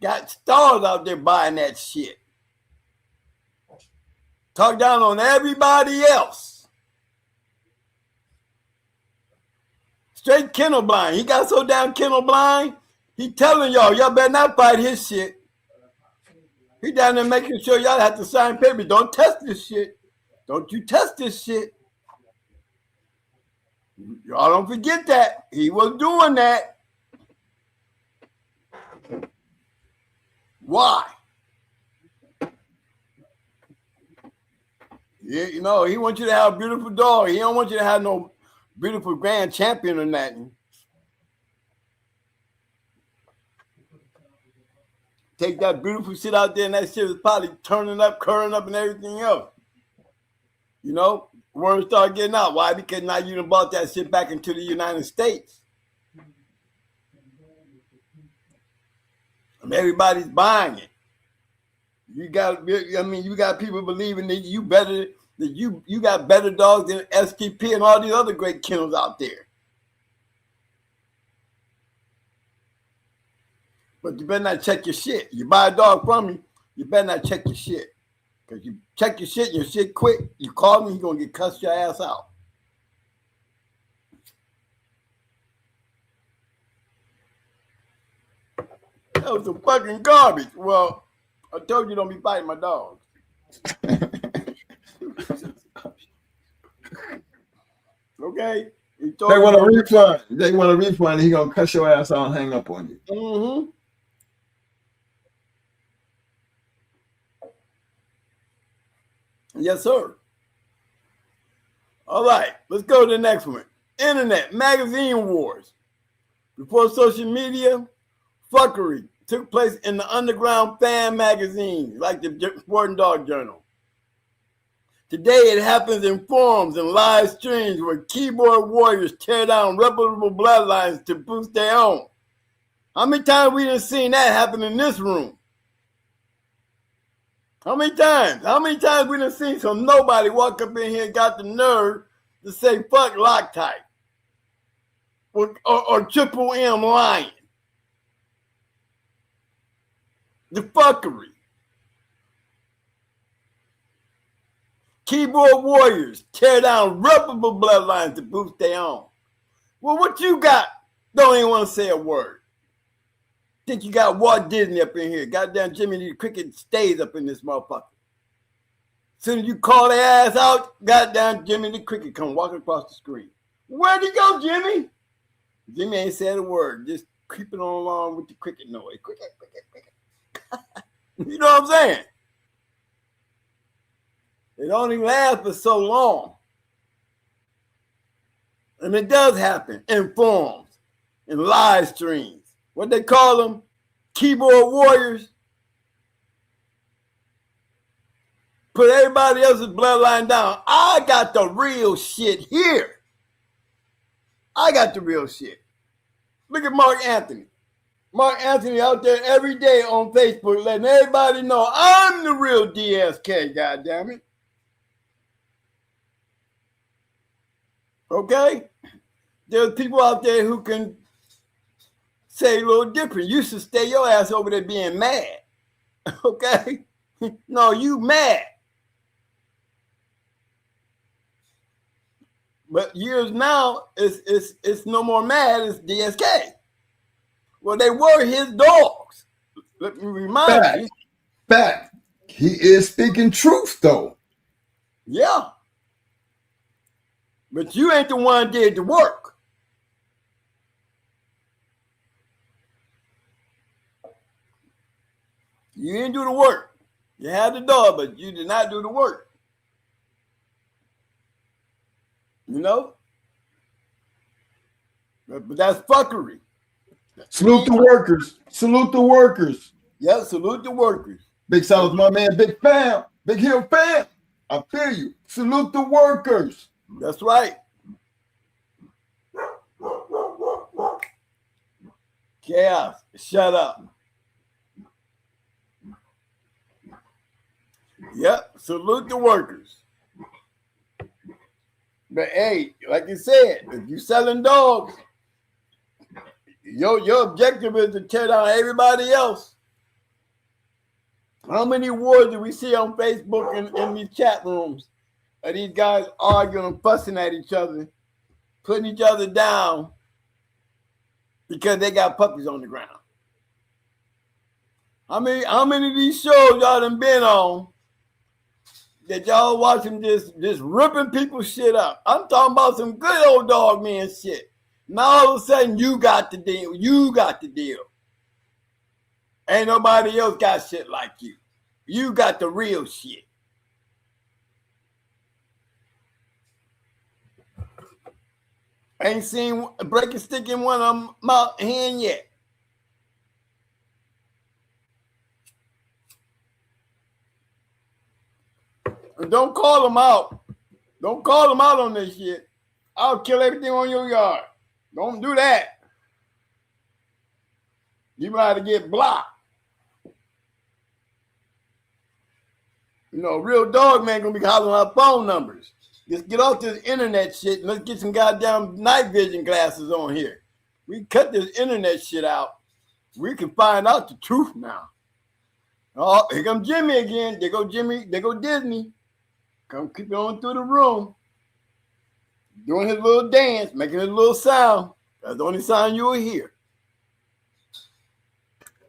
Speaker 4: Got stars out there buying that shit. Talk down on everybody else. Straight kennel blind. He got so damn kennel blind, he telling y'all better not fight his shit. He down there making sure y'all have to sign papers. Don't test this shit. Don't you test this shit. Y'all don't forget that. He was doing that. Why? Yeah, you know, he wants you to have a beautiful dog. He don't want you to have no beautiful grand champion or nothing. Take that beautiful shit out there and that shit is probably turning up, curling up and everything else. You know, word start getting out. Why? Because now you done brought that shit back into the United States. And everybody's buying it. You got people believing that you better, that you got better dogs than STP and all these other great kennels out there. But you better not check your shit. You buy a dog from me, you better not check your shit. Because you check your shit quick, you call me, you're going to get cussed your ass out. That was some fucking garbage. Well, I told you don't be biting my dogs. Okay?
Speaker 3: They want a refund. They want a refund. He going to cuss your ass out and hang up on you.
Speaker 4: Mm-hmm. Yes, sir. All right, let's go to the next one. Internet magazine wars. Before social media, fuckery took place in the underground fan magazines, like the Sport and Dog Journal. Today, it happens in forums and live streams where keyboard warriors tear down reputable bloodlines to boost their own. How many times we done seen that happen in this room? How many times? How many times we done seen some nobody walk up in here and got the nerve to say fuck Loctite or Triple M lying? The fuckery. Keyboard warriors tear down reputable bloodlines to boost their own. Well, what you got? Don't even want to say a word. Think you got Walt Disney up in here. Goddamn Jimmy the Cricket stays up in this motherfucker. Soon as you call their ass out, goddamn Jimmy the Cricket come walking across the screen. Where'd he go, Jimmy? Jimmy ain't said a word, just creeping on along with the cricket noise. Cricket, cricket, cricket. You know what I'm saying? It only lasts for so long. And it does happen in forums, in live streams. What they call them? Keyboard warriors. Put everybody else's bloodline down. I got the real shit here. I got the real shit. Look at Mark Anthony. Mark Anthony out there every day on Facebook letting everybody know I'm the real DSK, goddammit. Okay? There's people out there who can say a little different. You should stay your ass over there being mad. Okay? No, you mad. But years now, it's no more mad, it's DSK. Well, they were his dogs. Let me remind you.
Speaker 3: Fact. He is speaking truth, though.
Speaker 4: Yeah. But you ain't the one did the work. You didn't do the work. You had the dog, but you did not do the work. You know? But that's fuckery.
Speaker 3: Salute the workers. Salute the workers.
Speaker 4: Yeah, salute the workers.
Speaker 3: Big Sal's my man, Big Fam. Big Hill Fam. I feel you. Salute the workers.
Speaker 4: That's right. Chaos, shut up. Yep, salute the workers. But hey, like you said, if you selling dogs, your objective is to tear down everybody else. How many wars do we see on Facebook and in these chat rooms of these guys arguing and fussing at each other, putting each other down because they got puppies on the ground? How many of these shows y'all done been on that y'all watching just ripping people's shit up? I'm talking about some good old dog man shit. Now all of a sudden you got the deal. You got the deal. Ain't nobody else got shit like you. You got the real shit. Ain't seen a breaking stick in one of them mouth hand yet. And don't call them out. Don't call them out on this shit. I'll kill everything on your yard. Don't do that. You might have to get blocked. You know, a real dog man gonna be hollering out phone numbers. Just get off this internet shit and let's get some goddamn night vision glasses on here. We cut this internet shit out. We can find out the truth now. Oh, here comes Jimmy again. There go Jimmy. There go Disney. Come keep on through the room. Doing his little dance, making his little sound. That's the only sound you will hear.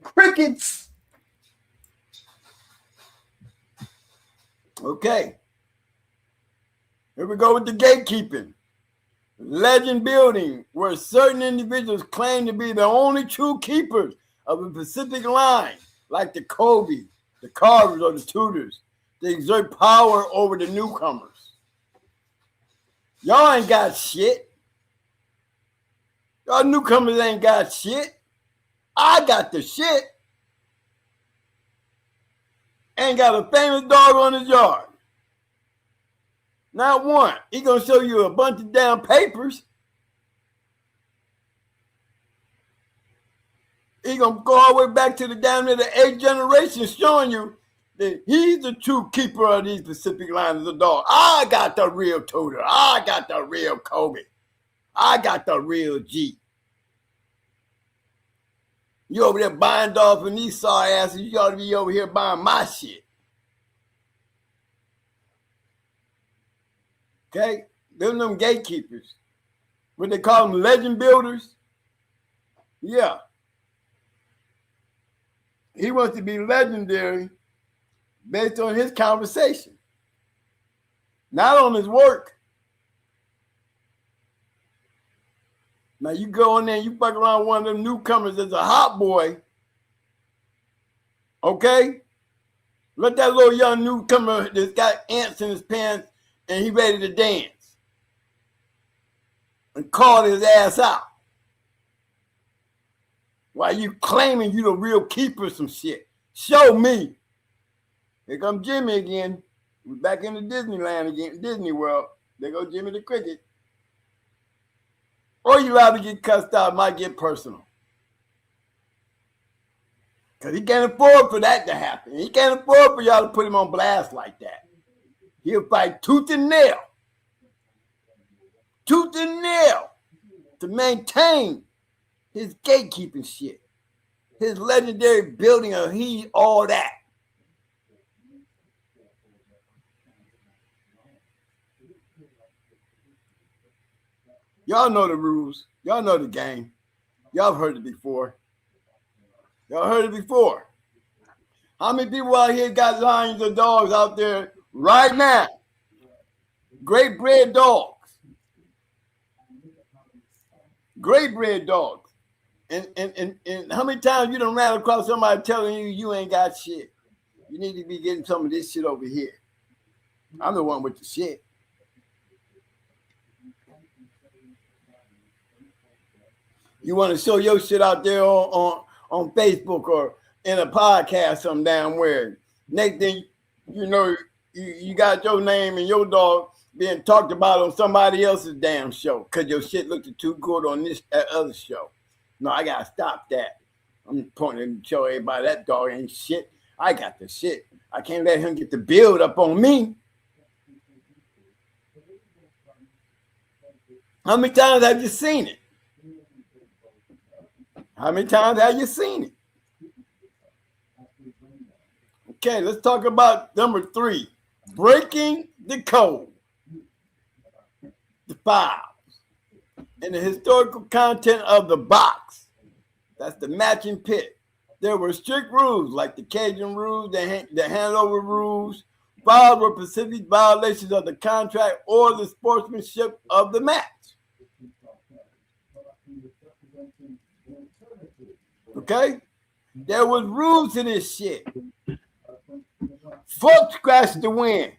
Speaker 3: Crickets.
Speaker 4: Okay. Here we go with the gatekeeping. Legend building, where certain individuals claim to be the only true keepers of a specific line, like the Kobe, the Carvers, or the Tudors. They exert power over the newcomers. Y'all ain't got shit. Y'all newcomers ain't got shit. I got the shit. Ain't got a famous dog on his yard. Not one. He gonna show you a bunch of damn papers. He gonna go all the way back to the damn near the 8th generation, showing you that he's the true keeper of these specific lines of dog. I got the real Tudor. I got the real Kobe. I got the real G. You over there buying dogs from these sorry asses. You ought to be over here buying my shit. Okay? Them gatekeepers. What they call them, legend builders? Yeah. He wants to be legendary based on his conversation, not on his work. Now you go in there, you fuck around one of them newcomers that's a hot boy, okay? Let that little young newcomer that's got ants in his pants and he ready to dance and call his ass out. While you claiming you the real keeper of some shit. Show me. Here comes Jimmy again. We're back into Disneyland again, Disney World. There goes Jimmy the Cricket. Or you allowed to get cussed out, might get personal. Because he can't afford for that to happen. He can't afford for y'all to put him on blast like that. He'll fight tooth and nail. Tooth and nail to maintain his gatekeeping shit. His legendary building of all that. Y'all know the rules. Y'all know the game. Y'all heard it before. Y'all heard it before. How many people out here got lions of dogs out there right now? Great bred dogs. Great bred dogs. And how many times you done ran across somebody telling you you ain't got shit? You need to be getting some of this shit over here. I'm the one with the shit. You want to show your shit out there on Facebook or in a podcast some damn where. Next thing you know, you got your name and your dog being talked about on somebody else's damn show because your shit looked too good on that other show. No, I got to stop that. I'm pointing to show everybody that dog ain't shit. I got the shit. I can't let him get the build up on me. How many times have you seen it? How many times have you seen it? Okay, let's talk about number 3. Breaking the code. The files. And the historical content of the box. That's the matching pit. There were strict rules like the Cajun rules, the handover rules. Fouled were specific violations of the contract or the sportsmanship of the match. Okay? There was rules to this shit. Fuck scratch the win.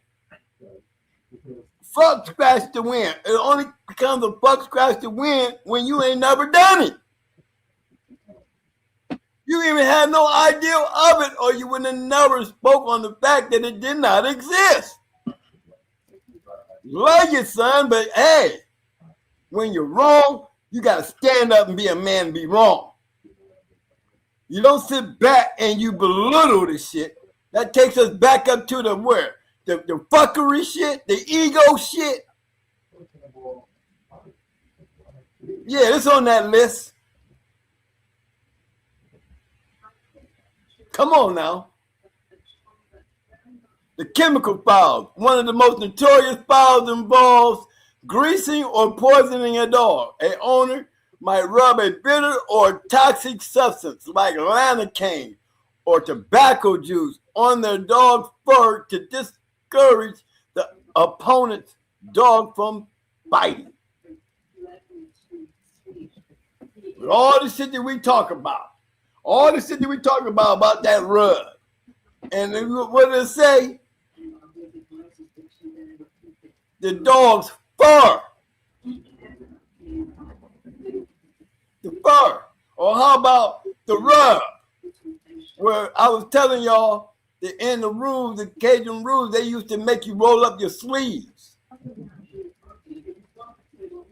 Speaker 4: Fuck scratch the win. It only becomes a fuck scratch the win when you ain't never done it. You even had no idea of it, or you would have never spoke on the fact that it did not exist. Love you, son, but hey, when you're wrong, you got to stand up and be a man and be wrong. You don't sit back and you belittle the shit. That takes us back up to the where? The fuckery shit, the ego shit. Yeah, it's on that list. Come on now. The chemical fouls. One of the most notorious fouls involves greasing or poisoning a dog. A owner might rub a bitter or toxic substance like lanacane or tobacco juice on their dog's fur to discourage the opponent's dog from biting. With all the shit that we talk about, about that rub. And what does it say? The dog's fur. The fur. Or how about the rub? Where I was telling y'all that in the rules, the Cajun rules, they used to make you roll up your sleeves.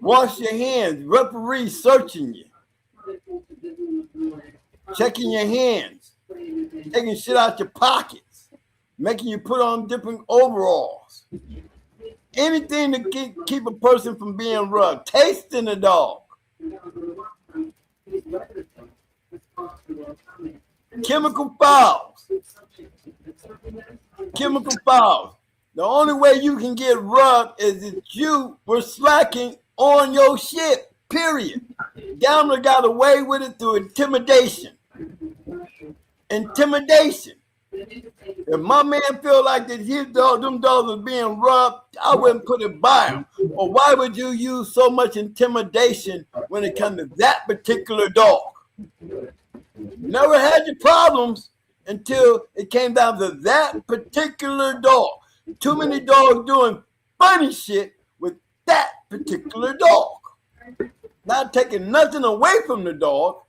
Speaker 4: Wash your hands. Referee searching you. Checking your hands, taking shit out your pockets, making you put on different overalls. Anything to keep a person from being rubbed. Tasting the dog. Chemical fouls. Chemical fouls. The only way you can get rubbed is if you were slacking on your shit, period. Gambler got away with it through intimidation. Intimidation. If my man feel like that them dogs was being rubbed, I wouldn't put it by him. Or why would you use so much intimidation when it comes to that particular dog? Never had your problems until it came down to that particular dog. Too many dogs doing funny shit with that particular dog. Not taking nothing away from the dog,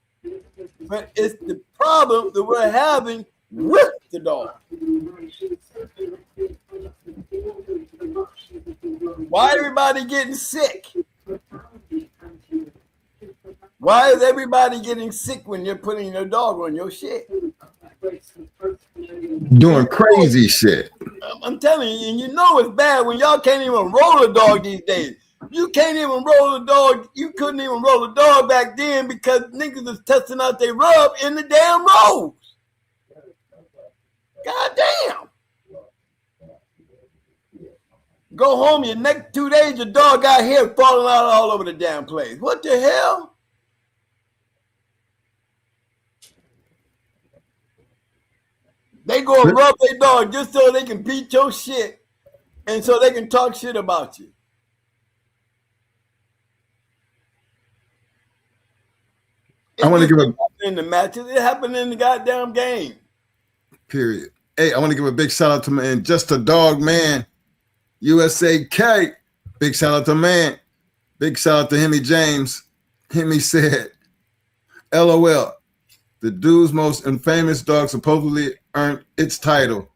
Speaker 4: but it's the problem that we're having with the dog. Why everybody getting sick? Why is everybody getting sick when you're putting your dog on your shit?
Speaker 3: Doing crazy shit.
Speaker 4: I'm telling you, and you know it's bad when y'all can't even roll a dog these days. You can't even roll a dog. You couldn't even roll a dog back then because niggas was testing out their rub in the damn roads. God damn. Go home, your next 2 days, your dog got hair falling out all over the damn place. What the hell? They go and rub their dog just so they can beat your shit and so they can talk shit about you.
Speaker 3: I want to give a
Speaker 4: in the matches. It happened in the goddamn game.
Speaker 3: Period. Hey, I want to give a big shout out to man, Just a Dog Man, USA K. Big shout out to man. Big shout out to Hemi James. Hemi said, LOL. The dude's most infamous dog supposedly earned its title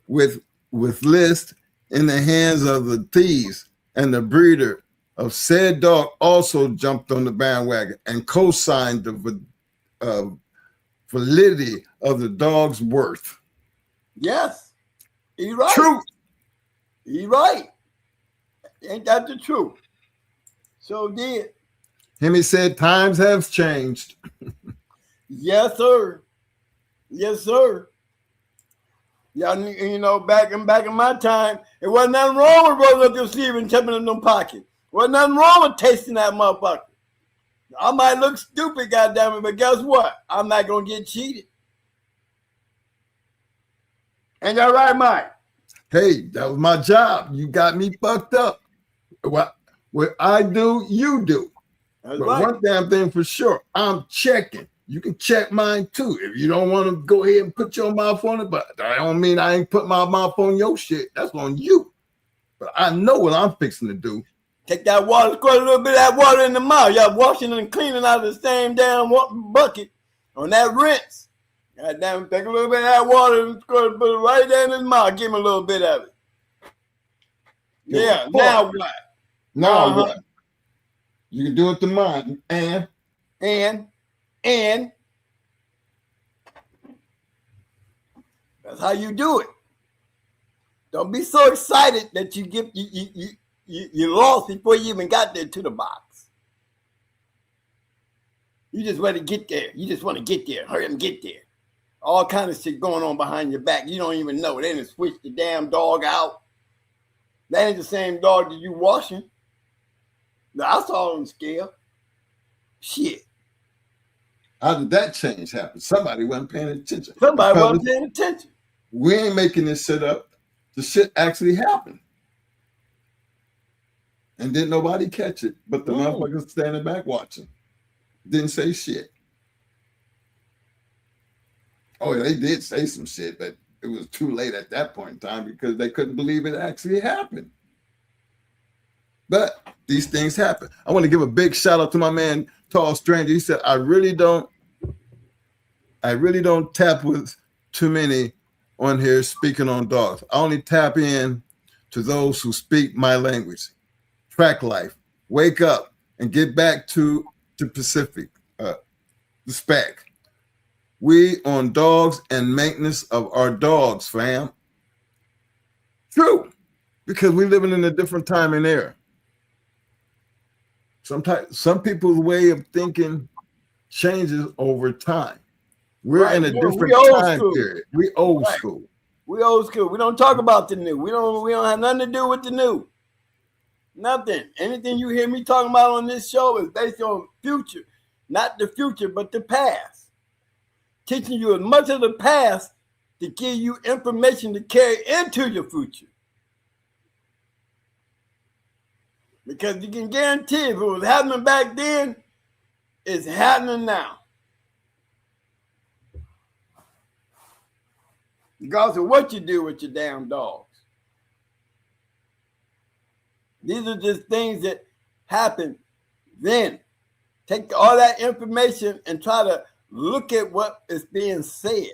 Speaker 3: with list in the hands of the thieves, and the breeder of said dog also jumped on the bandwagon and co-signed the validity of the dog's worth.
Speaker 4: Yes, he's right.
Speaker 3: True.
Speaker 4: He's right. Ain't that the truth? So did.
Speaker 3: Hemi said times have changed.
Speaker 4: Yes, sir. Yes, sir. Yeah, you know, back in my time, it wasn't nothing wrong with rolling up your sleeve and tapping in them pockets. Wasn't nothing wrong with tasting that motherfucker. I might look stupid, goddammit, but guess what? I'm not gonna get cheated. Ain't that right, Mike?
Speaker 3: Hey, that was my job. You got me fucked up. What I do, you do.
Speaker 4: That's
Speaker 3: But
Speaker 4: right.
Speaker 3: one damn thing for sure, I'm checking. You can check mine too. If you don't want to go ahead and put your mouth on it, but that don't mean I ain't put my mouth on your shit. That's on you. But I know what I'm fixing to do.
Speaker 4: Take that water, squirt a little bit of that water in the mouth. Y'all washing and cleaning out of the same damn bucket on that rinse. God damn, take a little bit of that water and squirt it right there in his mouth. Give him a little bit of it. Yeah, now what?
Speaker 3: Now what? You can do it to mine.
Speaker 4: And that's how you do it. Don't be so excited that you lost before you even got there to the box. You just want to get there. You just want to get there. Hurry up and get there. All kind of shit going on behind your back. You don't even know. They done switched the damn dog out. That ain't the same dog that you washing. Now, I saw on the scale. Shit.
Speaker 3: How did that change happen? Somebody wasn't paying attention.
Speaker 4: Somebody wasn't paying attention.
Speaker 3: We ain't making this shit up. The shit actually happened. And didn't nobody catch it, but the motherfuckers standing back watching. Didn't say shit. Oh, they did say some shit, but it was too late at that point in time because they couldn't believe it actually happened. But these things happen. I want to give a big shout out to my man, Tall Stranger. He said, I really don't tap with too many on here speaking on dogs. I only tap in to those who speak my language. Track life, wake up and get back to the Pacific. Respect. We on dogs and maintenance of our dogs, fam. True, because we're living in a different time and era. Sometimes some people's way of thinking changes over time. We're in a different time period. We old school.
Speaker 4: We old school. We don't talk about the new. We don't have nothing to do with the new. Nothing. Anything you hear me talking about on this show is based on future. Not the future, but the past. Teaching you as much of the past to give you information to carry into your future. Because you can guarantee if it was happening back then, it's happening now. Regardless of what you do with your damn dogs. These are just things that happen then. Take all that information and try to look at what is being said.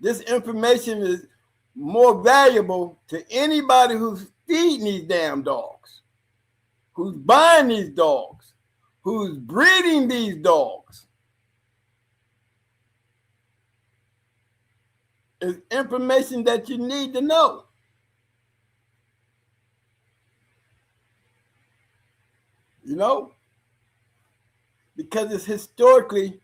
Speaker 4: This information is more valuable to anybody who's feeding these damn dogs, who's buying these dogs, who's breeding these dogs. It's information that you need to know. You know? Because it's historically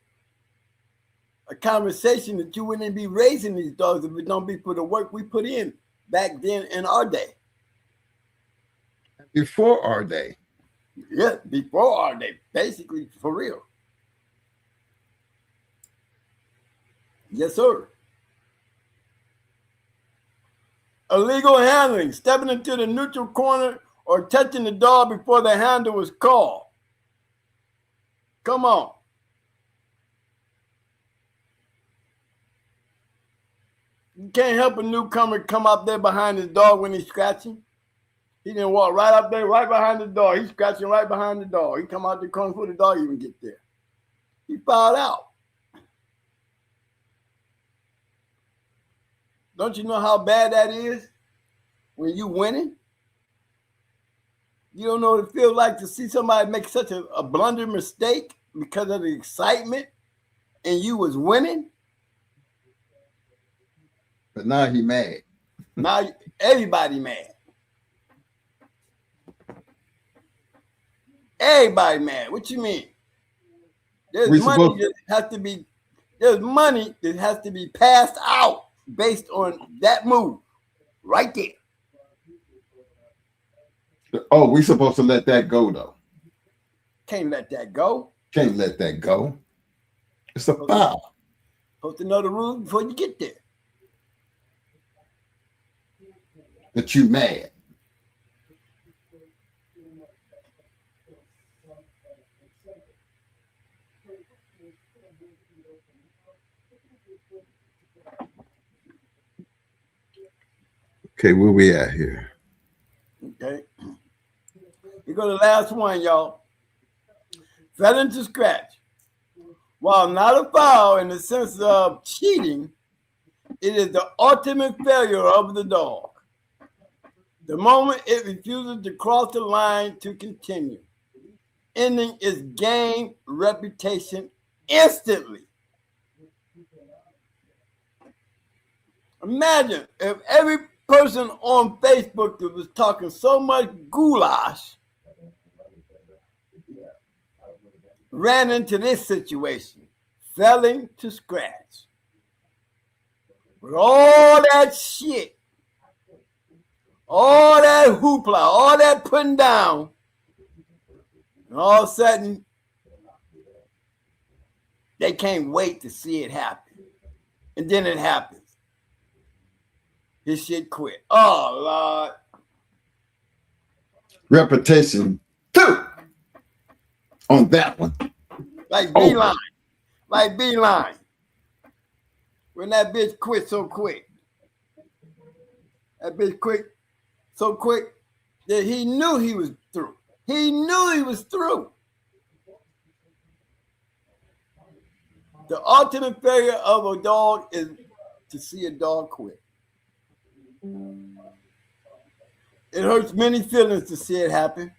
Speaker 4: a conversation that you wouldn't be raising these dogs if it don't be for the work we put in back then in our day.
Speaker 3: Before our day.
Speaker 4: Yeah, before our day, basically, for real. Yes, sir. Illegal handling, stepping into the neutral corner or touching the dog before the handle was called. Come on. You can't help a newcomer come up there behind his dog when he's scratching. He didn't walk right up there, right behind the dog. He's scratching right behind the dog. He come out the corner before the dog even get there. He fouled out. Don't you know how bad that is when you winning? You don't know what it feels like to see somebody make such a blunder mistake because of the excitement and you was winning.
Speaker 3: But now he mad.
Speaker 4: Now everybody mad. Everybody mad. What you mean? There's money that has to be passed out based on that move right there.
Speaker 3: Oh, we supposed to let that go though.
Speaker 4: Can't let that go.
Speaker 3: Can't let that go. It's a foul.
Speaker 4: Supposed to know the rules before you get there.
Speaker 3: that you mad. Okay, where we at here?
Speaker 4: Okay. We go to the last one, y'all. Fell into scratch. While not a foul in the sense of cheating, it is the ultimate failure of the dog. The moment it refuses to cross the line to continue, ending its game reputation instantly. Imagine if every person on Facebook that was talking so much goulash ran into this situation, falling to scratch. With all that shit, all that hoopla, all that putting down, and all of a sudden, they can't wait to see it happen. And then it happens. His shit quit. Oh, Lord.
Speaker 3: Reputation 2 on that one.
Speaker 4: Like Beeline. Like Beeline. When that bitch quit so quick. That bitch quit so quick that he knew he was through. He knew he was through. The ultimate failure of a dog is to see a dog quit. It hurts many feelings to see it happen.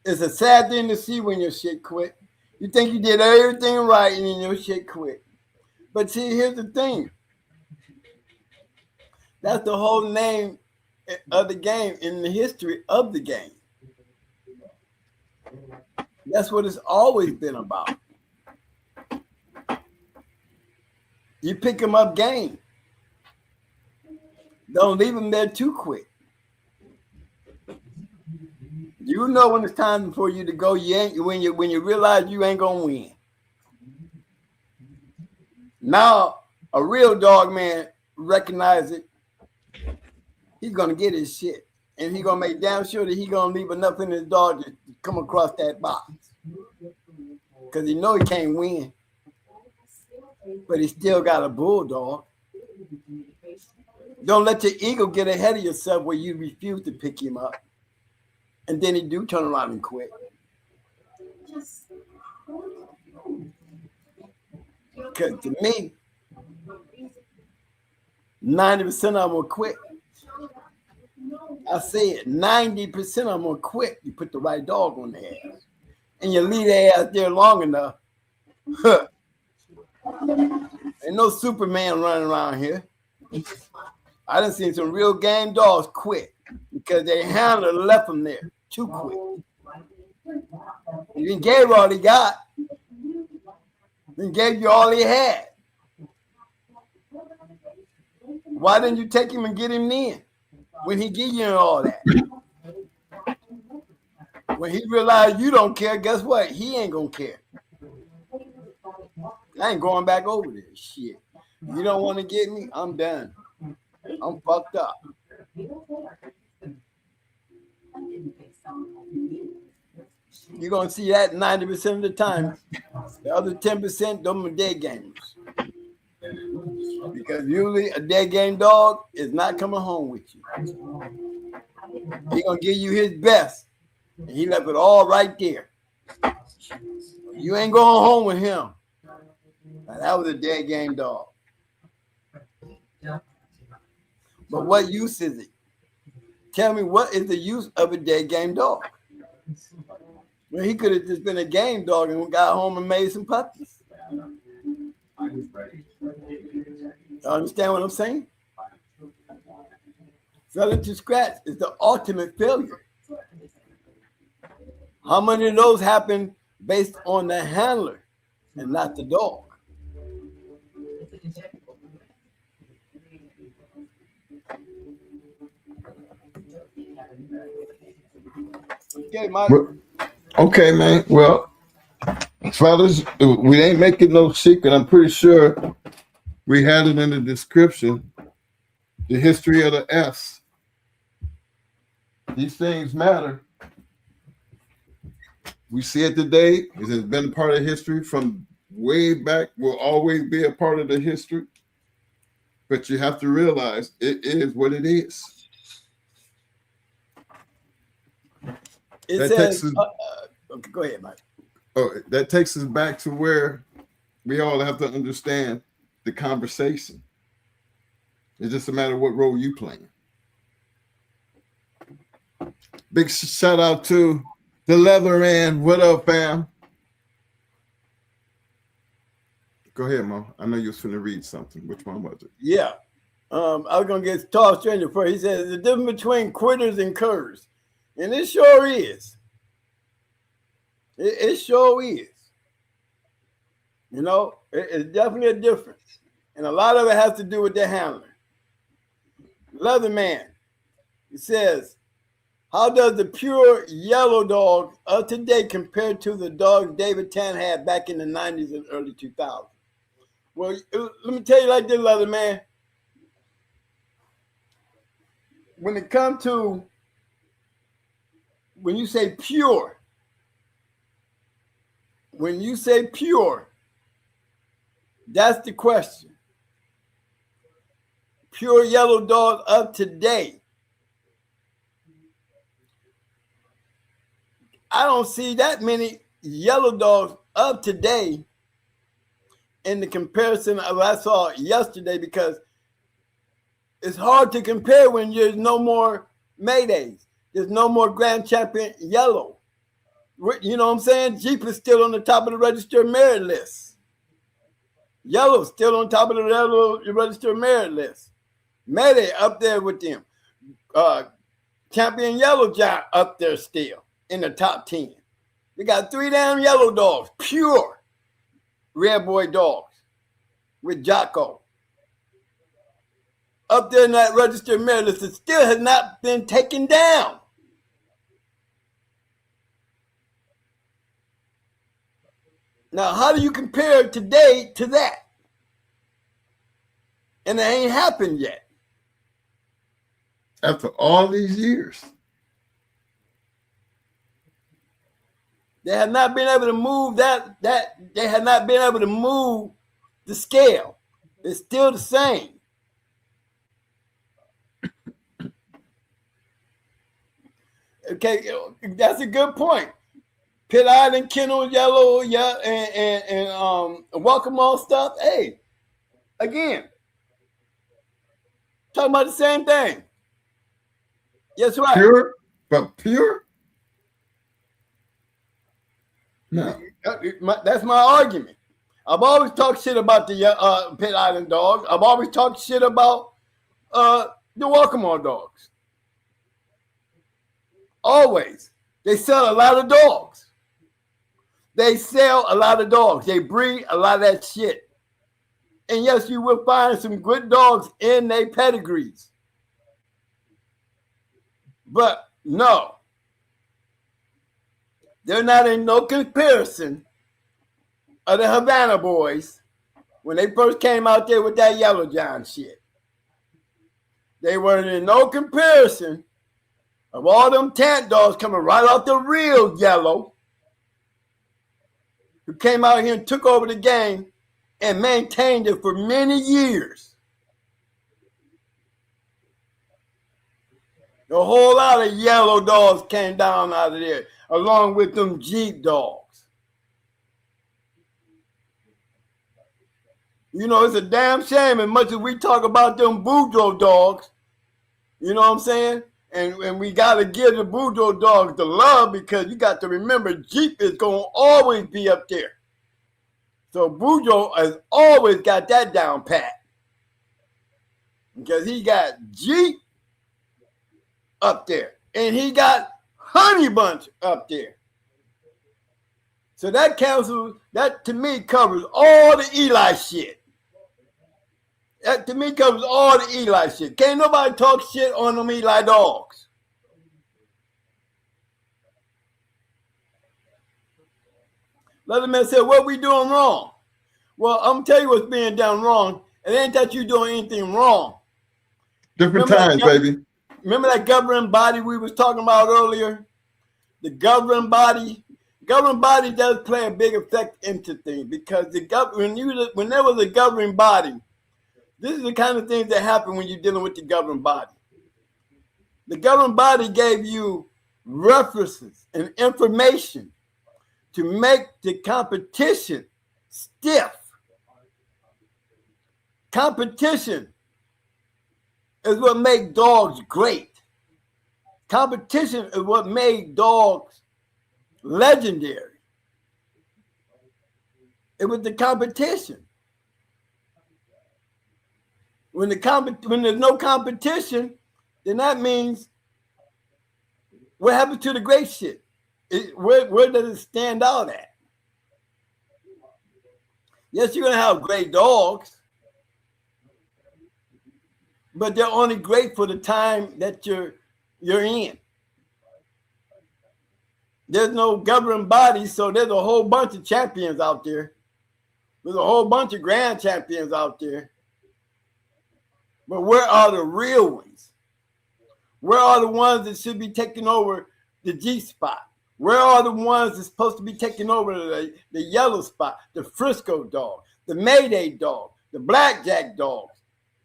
Speaker 4: It's a sad thing to see when your shit quit. You think you did everything right and then your shit quit. But see, here's the thing. That's the whole name of the game in the history of the game. That's what it's always been about. You pick them up game. Don't leave them there too quick. You know when it's time for you to go. When you realize you ain't gonna win. Now a real dog man recognize it. He's gonna get his shit, and he's gonna make damn sure that he's gonna leave enough in his dog to come across that box, because he know he can't win, but he still got a bulldog. Don't let your ego get ahead of yourself where you refuse to pick him up. And then he do turn around and quit. Because to me, 90% of them will quit. I say it, 90% of them will quit. You put the right dog on their ass. And you leave their ass there long enough. Ain't no Superman running around here. I done seen some real game dogs quit because their handler left them there too quick. He didn't gave all he got. Then gave you all he had. Why didn't you take him and get him in when he give you all that? When he realized you don't care, guess what? He ain't gonna care. I ain't going back over there. Shit. You don't want to get me? I'm done. I'm fucked up. You're going to see that 90% of the time. The other 10%, them are dead gamers. Because usually a dead game dog is not coming home with you. He's going to give you his best. And he left it all right there. You ain't going home with him. Now, that was a dead game dog. But what use is it? Tell me, what is the use of a dead game dog? Well, he could have just been a game dog and got home and made some puppies. You understand what I'm saying? Fell into scratch is the ultimate failure. How many of those happen based on the handler and not the dog? Okay,
Speaker 3: okay, man. Well, fellas, we ain't making no secret. I'm pretty sure we had it in the description. The history of the F's. These things matter. We see it today. It has been a part of history from way back, will always be a part of the history. But you have to realize it is what it is.
Speaker 4: It
Speaker 3: that
Speaker 4: says,
Speaker 3: takes us,
Speaker 4: okay, go ahead, Mike.
Speaker 3: That takes us back to where we all have to understand the conversation. It's just a matter of what role you playing. Big shout out to the Leather Man. What up, fam? Go ahead, Mo. I know you was finna read something. Which one was it?
Speaker 4: Yeah. I was going to get Tall Stranger first. He says, the difference between quitters and curs. And it sure is. It sure is. You know, it's definitely a difference. And a lot of it has to do with their handling. Leatherman, he says, how does the pure yellow dog of today compare to the dogs David Tan had back in the 90s and early 2000s? Well, let me tell you like this, Leatherman. When it comes to, when you say pure, that's the question. Pure yellow dog of today. I don't see that many yellow dogs of today in the comparison of what I saw yesterday, because it's hard to compare when there's no more Maydays. There's no more Grand Champion Yellow. You know what I'm saying? Jeep is still on the top of the registered merit list. Yellow's still on top of the registered merit list. Mayday up there with them. Champion Yellow Giant up there still in the top 10. They got 3 damn yellow dogs, pure red boy dogs with Jocko. Up there in that registered merit list, it still has not been taken down. Now, how do you compare today to that? And it ain't happened yet.
Speaker 3: After all these years.
Speaker 4: They have not been able to move that they have not been able to move the scale. It's still the same. Okay, that's a good point. Pit Island, Kennel, Yellow, yeah, and Welcome All stuff. Hey, again, talking about the same thing. Yes, right.
Speaker 3: Pure, but pure? No.
Speaker 4: That's my argument. I've always talked shit about the Pit Island dogs. I've always talked shit about the Welcome All dogs. Always. They sell a lot of dogs. They sell a lot of dogs. They breed a lot of that shit. And yes, you will find some good dogs in their pedigrees. But no, they're not in no comparison of the Havana boys when they first came out there with that Yellow Giant shit. They weren't in no comparison of all them tant dogs coming right off the real yellow, who came out here and took over the game and maintained it for many years. A whole lot of yellow dogs came down out of there, along with them Jeep dogs. You know, it's a damn shame, as much as we talk about them Boudreaux dogs, you know what I'm saying? And we got to give the Boudreaux dogs the love, because you got to remember Jeep is going to always be up there. So Boudreaux has always got that down pat, because he got Jeep up there and he got Honey Bunch up there. So that cancels, that to me covers all the Eli shit. That to me covers all the Eli shit. Can't nobody talk shit on them Eli dogs. Leatherman said, what we doing wrong? Well, I'm going to tell you what's being done wrong. It ain't that you doing anything wrong.
Speaker 3: Different times, baby.
Speaker 4: Remember that governing body we was talking about earlier? The governing body does play a big effect into things because when there was a governing body, this is the kind of things that happen when you're dealing with the governing body. The governing body gave you references and information to make the competition stiff. Competition is what made dogs great. Competition is what made dogs legendary. It was the competition. When there's no competition, then that means what happened to the great shit? Where does it stand out at? Yes, you're gonna have great dogs, but they're only great for the time that you're in. There's no governing body, so there's a whole bunch of champions out there. There's a whole bunch of grand champions out there. But where are the real ones? Where are the ones that should be taking over the G spot? Where are the ones that's supposed to be taking over the yellow spot, the Frisco dog, the Mayday dog, the Blackjack dogs?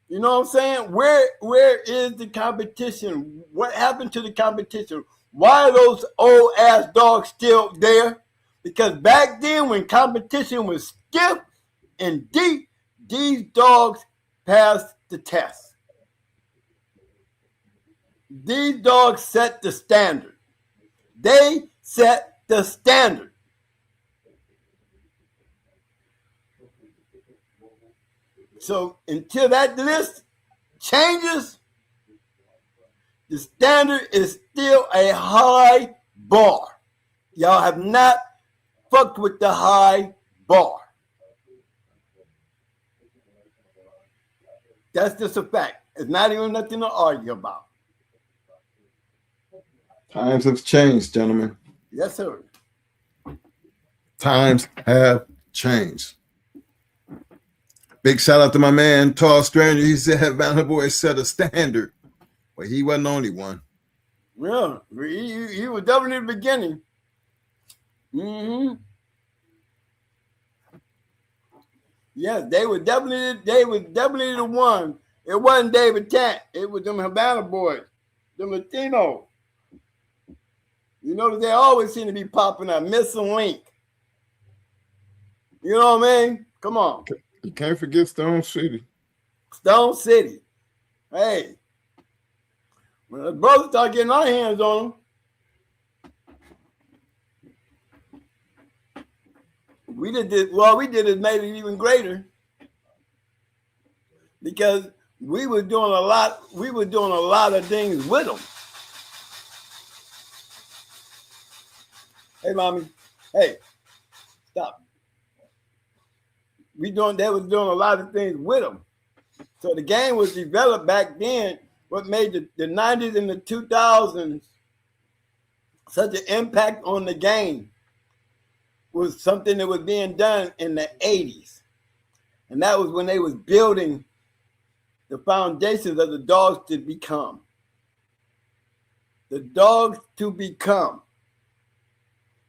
Speaker 4: You know what I'm saying? Where is the competition? What happened to the competition? Why are those old ass dogs still there? Because back then when competition was stiff and deep, these dogs passed the test. These dogs set the standard. They set the standard. So until that list changes, the standard is still a high bar. Y'all have not fucked with the high bar. That's just a fact. It's not even nothing to argue about.
Speaker 3: Times have changed, gentlemen.
Speaker 4: Yes, sir.
Speaker 3: Times have changed. Big shout out to my man, Tall Stranger. He said Vanna Boy set a standard. But he wasn't the only one.
Speaker 4: Yeah, he was definitely in the beginning. Mm-hmm. Yes, they were definitely the one. It wasn't David Tant. It was them Havana boys, them Latino. You notice they always seem to be popping up, missing link. You know what I mean? Come on.
Speaker 3: You can't forget Stone City.
Speaker 4: Stone City. Hey. When the brothers start getting our hands on them, we did is made it even greater because we were doing a lot of things with them. Hey, mommy. Hey, stop. They was doing a lot of things with them. So the game was developed back then. What made the 90s and the 2000s such an impact on the game was something that was being done in the 80s. And that was when they was building the foundations of the dogs to become. The dogs to become.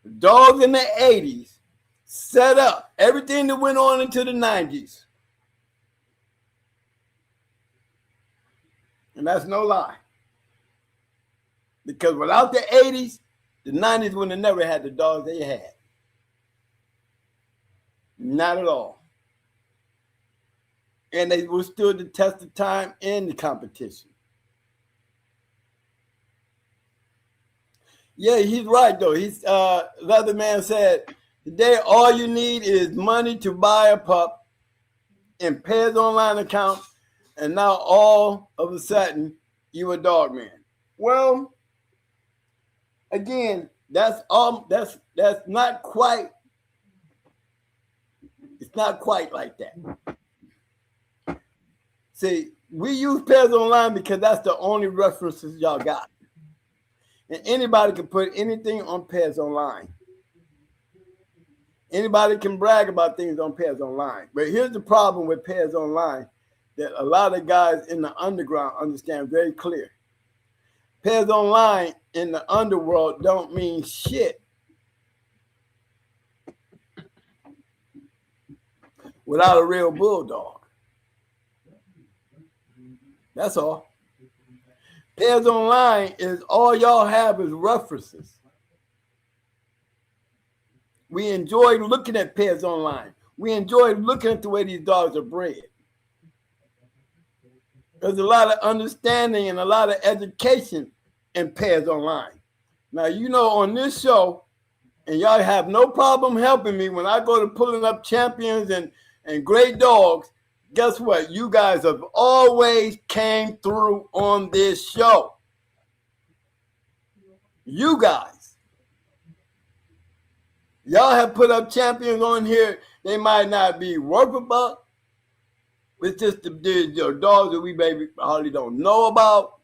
Speaker 4: The dogs in the 80s set up everything that went on into the 90s. And that's no lie. Because without the 80s, the 90s would have never had the dogs they had. Not at all. And they withstood the test of time in the competition. Yeah, he's right, though. The other man said, today all you need is money to buy a pup and pay his online account, and now all of a sudden you a dog man. Well, again, that's not quite. It's not quite like that. See, we use Pairs Online because that's the only references y'all got. And anybody can put anything on Pairs Online. Anybody can brag about things on Pairs Online. But here's the problem with Pairs Online. that a lot of guys in the underground understand very clear. Pairs online in the underworld don't mean shit without a real bulldog. That's all. Pairs online is all y'all have is references. We enjoy looking at pairs online. We enjoy looking at the way these dogs are bred. There's a lot of understanding and a lot of education in pairs online. Now, you know, on this show, and y'all have no problem helping me when I go to pulling up champions and great dogs, guess what? You guys have always came through on this show. You guys. Y'all have put up champions on here. They might not be worth a buck. It's just the dogs that we maybe hardly don't know about.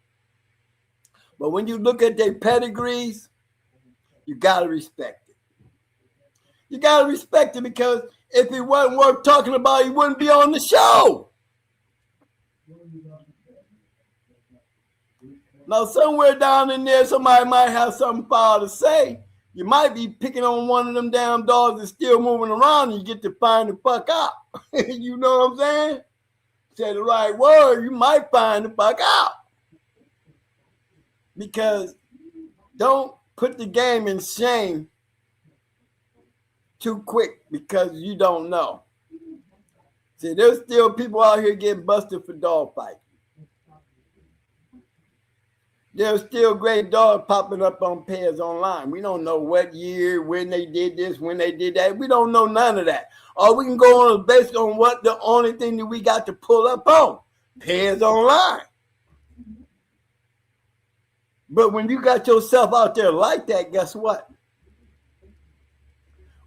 Speaker 4: But when you look at their pedigrees, you got to respect it. You got to respect it, because if it wasn't worth talking about, he wouldn't be on the show. Now, somewhere down in there, somebody might have something foul to say. You might be picking on one of them damn dogs that's still moving around, and you get to find the fuck out. You know what I'm saying? Say the right word, you might find the fuck out. Because don't put the game in shame too quick because you don't know. See, there's still people out here getting busted for dog fighting. There's still great dogs popping up on pairs online. We don't know what year, when they did this, when they did that. We don't know none of that. All we can go on is based on what the only thing that we got to pull up on. Pairs online. But when you got yourself out there like that, guess what?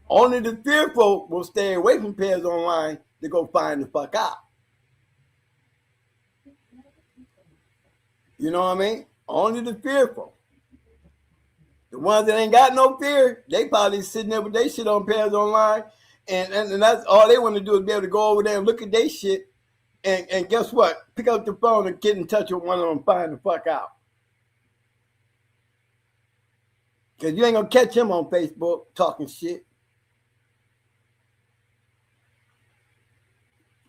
Speaker 4: Only the fearful will stay away from pairs online to go find the fuck out. You know what I mean? Only the fearful. The ones that ain't got no fear, they probably sitting there with their shit on pairs online. And that's all they want to do is be able to go over there and look at their shit. And guess what? Pick up the phone and get in touch with one of them and find the fuck out. Because you ain't going to catch him on Facebook talking shit.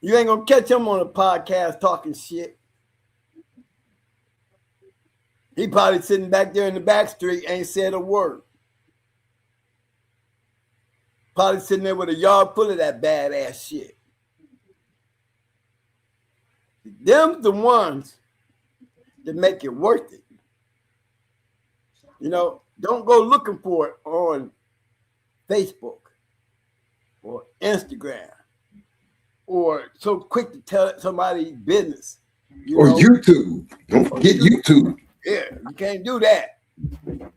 Speaker 4: You ain't going to catch him on a podcast talking shit. He probably sitting back there in the back street, ain't said a word. Probably sitting there with a yard full of that badass shit. Them's the ones that make it worth it. You know, don't go looking for it on Facebook or Instagram or so quick to tell somebody's business.
Speaker 3: Or know? YouTube. Don't forget YouTube.
Speaker 4: Yeah, you can't do that. You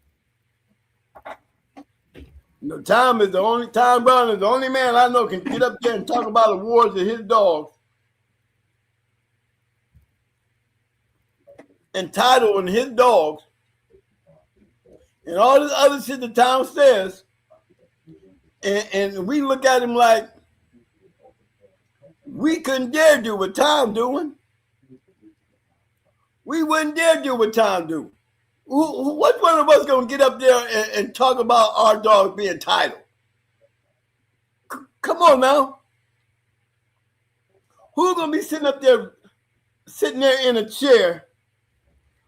Speaker 4: know, Tom Brown is the only man I know can get up there and talk about awards of his dogs. Entitling his dogs. And all this other shit that Tom says. And we look at him like we couldn't dare do what Tom doing. We wouldn't dare do what Tom do. What one of us gonna get up there and talk about our dogs being titled? Come on now. Who's gonna be sitting there in a chair,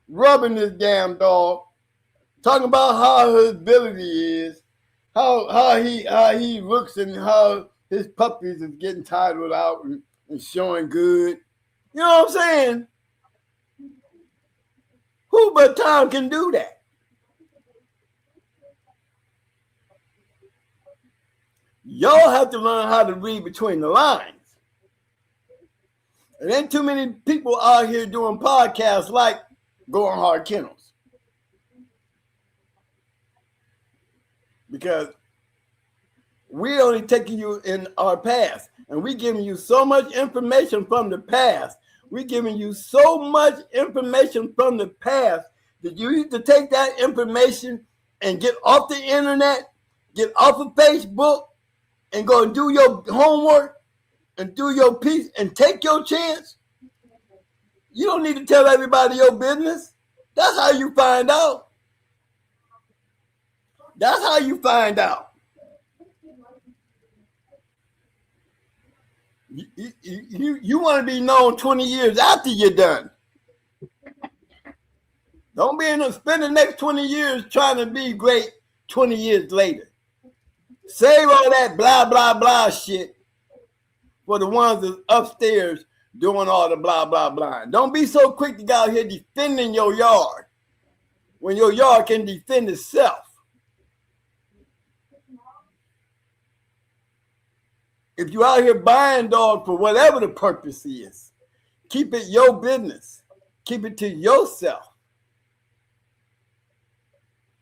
Speaker 4: rubbing this damn dog, talking about how his ability is, how he looks, and how his puppies is getting titled out and showing good. You know what I'm saying? Who but Tom can do that? Y'all have to learn how to read between the lines. There ain't too many people out here doing podcasts like Going Hard Kennels. Because we're only taking you in our past, and we're giving you so much information from the past. We're giving you so much information from the past that you need to take that information and get off the internet, get off of Facebook, and go and do your homework and do your piece and take your chance You don't need to tell everybody your business. That's how you find out. That's how you find out. You want to be known 20 years after you're done. Don't be spend the next 20 years trying to be great 20 years later. Save all that blah, blah, blah shit for the ones that's upstairs doing all the blah, blah, blah. Don't be so quick to go out here defending your yard when your yard can defend itself. If you're out here buying dogs for whatever the purpose is, keep it your business. Keep it to yourself.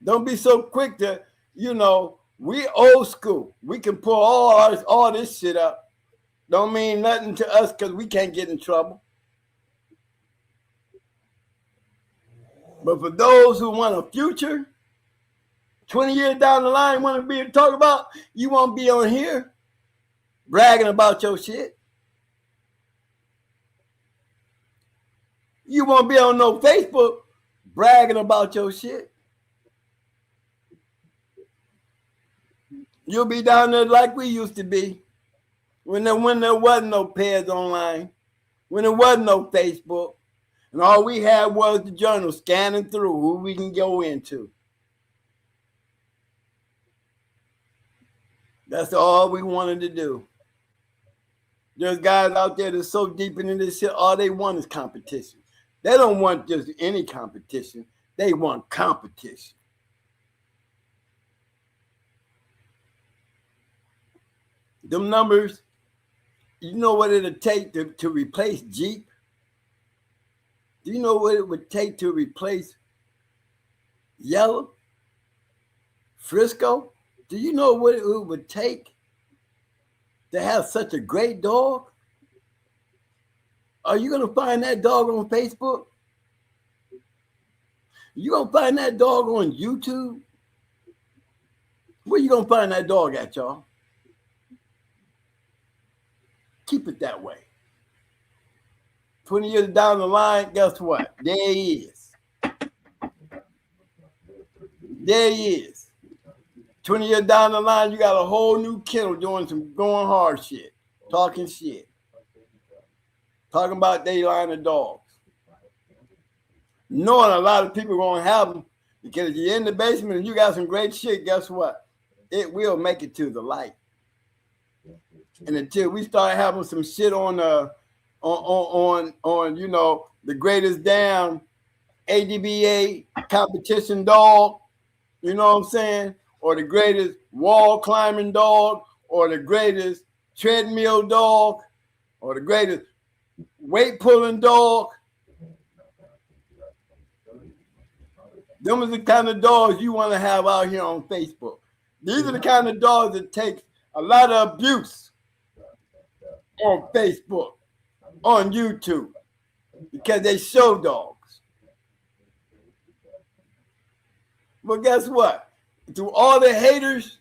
Speaker 4: Don't be so quick to, we old school. We can pull all this shit up. Don't mean nothing to us because we can't get in trouble. But for those who want a future, 20 years down the line, want to be talk about, you won't be on here bragging about your shit. You won't be on no Facebook bragging about your shit. You'll be down there like we used to be when there wasn't no pairs online, when there wasn't no Facebook, and all we had was the journal scanning through who we can go into. That's all we wanted to do. There's guys out there that's so deep into this shit, all they want is competition. They don't want just any competition. They want competition. Them numbers, you know what it'll take to replace Jeep? Do you know what it would take to replace Yellow? Frisco? Do you know what it would take to have such a great dog? Are you going to find that dog on Facebook? You going to find that dog on YouTube? Where you going to find that dog at, y'all? Keep it that way. 20 years down the line, guess what? There he is. There he is. 20 years down the line, you got a whole new kennel doing some going hard shit, talking shit, talking about their line of dogs. Knowing a lot of people are going to have them because if you're in the basement and you got some great shit, guess what? It will make it to the light. And until we start having some shit on the greatest damn ADBA competition dog, you know what I'm saying? Or the greatest wall climbing dog, or the greatest treadmill dog, or the greatest weight pulling dog. Them are the kind of dogs you want to have out here on Facebook. These are the kind of dogs that take a lot of abuse on Facebook, on YouTube, because they show dogs. But guess what? To all the haters,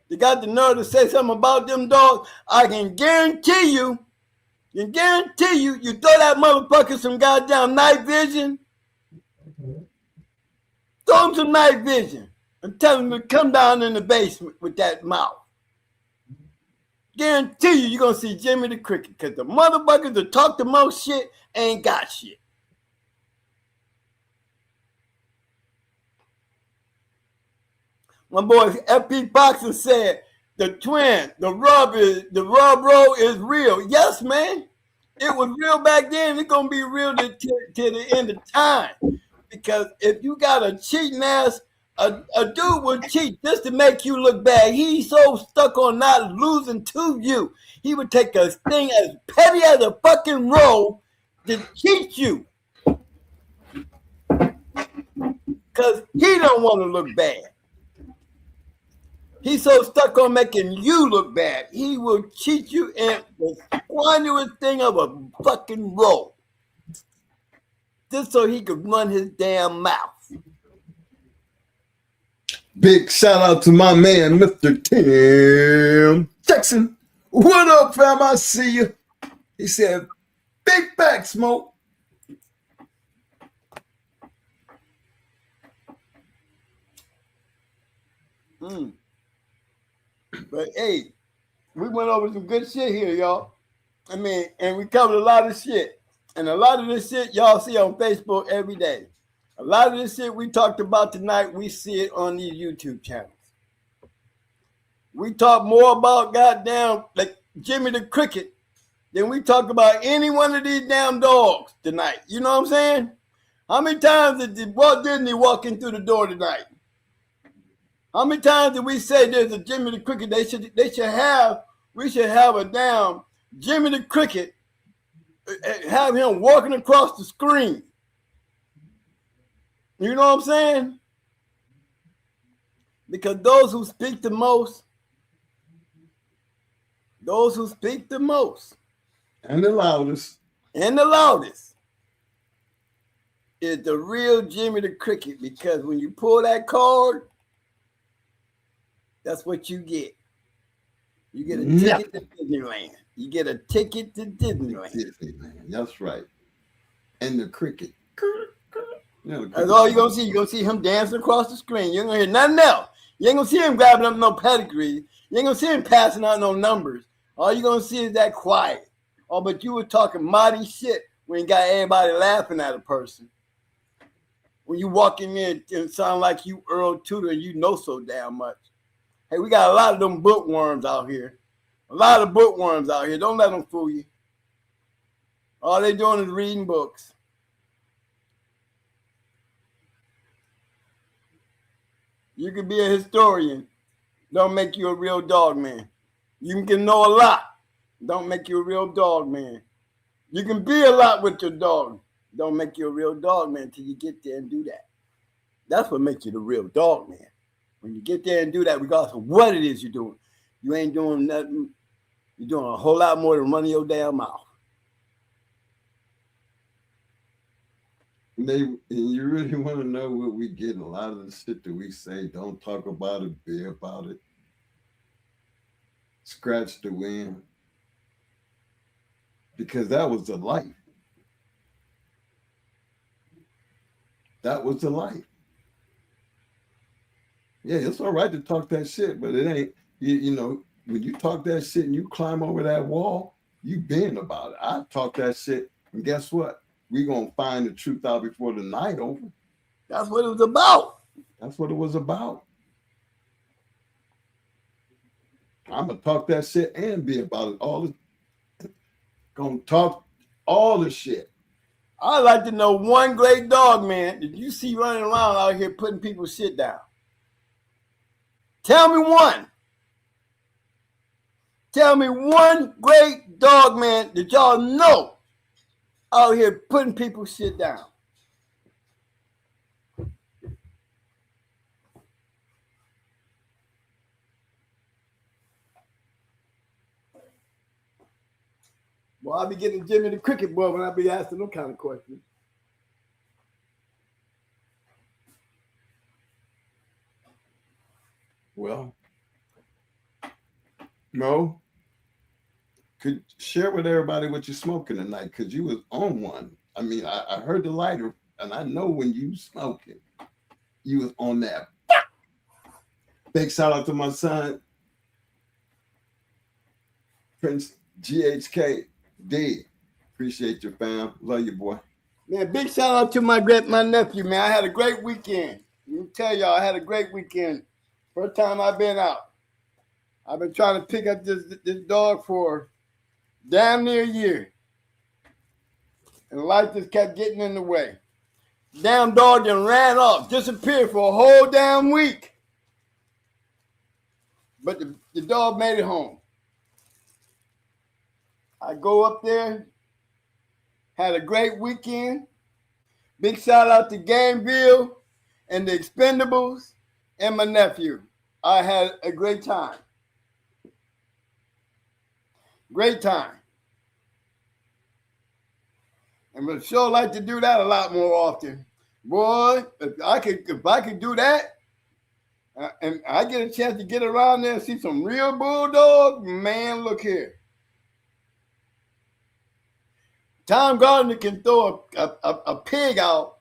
Speaker 4: they got the nerve to say something about them dogs. I can guarantee you, you throw that motherfucker some goddamn night vision. Throw him some night vision and tell him to come down in the basement with that mouth. Guarantee you're going to see Jimmy the Cricket, because the motherfuckers that talk the most shit ain't got shit. My boy FP Boxer said the rub roll is real. Yes, man. It was real back then. It's going to be real till the end of time. Because if you got a cheating ass, a dude would cheat just to make you look bad. He's so stuck on not losing to you. He would take a thing as petty as a fucking roll to cheat you. Because he don't want to look bad. He's so stuck on making you look bad. He will cheat you in the squanderous thing of a fucking roll. Just so he could run his damn mouth.
Speaker 3: Big shout out to my man, Mr. Tim Jackson. What up, fam? I see you. He said, big back smoke.
Speaker 4: But hey, we went over some good shit here, y'all. I mean, and we covered a lot of shit. And a lot of this shit y'all see on Facebook every day. A lot of this shit we talked about tonight, we see it on these YouTube channels. We talk more about goddamn like Jimmy the Cricket than we talk about any one of these damn dogs tonight. You know what I'm saying? How many times did Walt Disney walk in through the door tonight? How many times did we say there's a Jimmy the Cricket? We should have a damn Jimmy the Cricket, have him walking across the screen. You know what I'm saying? Because those who speak the most,
Speaker 3: and the loudest,
Speaker 4: is the real Jimmy the Cricket. Because when you pull that card, that's what you get. You get a ticket to Disneyland. You get a ticket to Disneyland.
Speaker 3: That's right. And the cricket.
Speaker 4: That's all you're going to see. You're going to see him dancing across the screen. You ain't going to hear nothing else. You ain't going to see him grabbing up no pedigree. You ain't going to see him passing out no numbers. All you're going to see is that quiet. Oh, but you were talking mighty shit when you got everybody laughing at a person. When you walk in there and sound like you Earl Tudor and you know so damn much. Hey, we got a lot of them bookworms out here. Don't let them fool you. All they doing is reading books. You can be a historian. Don't make you a real dog man. You can know a lot. Don't make you a real dog man. You can be a lot with your dog. Don't make you a real dog man until you get there and do that. That's what makes you the real dog man. When you get there and do that, regardless of what it is you're doing, you ain't doing nothing. You're doing a whole lot more than running your damn mouth.
Speaker 3: And you really want to know what we get? A lot of the shit that we say, don't talk about it, be about it. Scratch the wind. Because that was the life. That was the life. Yeah, it's all right to talk that shit, but it ain't, you know, when you talk that shit and you climb over that wall, you been about it. I talk that shit, and guess what? We're going to find the truth out before the night over.
Speaker 4: That's what it was about.
Speaker 3: That's what it was about. I'm going to talk that shit and be about it. Going to talk all the shit.
Speaker 4: I'd like to know one great dog, man, that you see running around out here putting people's shit down. Tell me one. Tell me one great dog, man, that y'all know out here putting people's shit down. Well, I'll be getting Jimmy the Cricket boy when I be asking them kind of questions.
Speaker 3: Well, Mo, could share with everybody what you're smoking tonight, because you was on one. I mean, I heard the lighter, and I know when you smoking, you was on that. Big shout out to my son, Prince GHK D. Appreciate your fam. Love you, boy.
Speaker 4: Man, big shout out to my nephew, man. I had a great weekend. Let me tell y'all, I had a great weekend. First time I've been out. I've been trying to pick up this dog for damn near a year. And life just kept getting in the way. Damn dog just ran off, disappeared for a whole damn week. But the dog made it home. I go up there, had a great weekend. Big shout out to Gameville and the Expendables and my nephew. I had a great time. Great time. And would sure like to do that a lot more often. Boy, if I could do that, and I get a chance to get around there and see some real bulldog, man, look here. Tom Gardner can throw a pig out,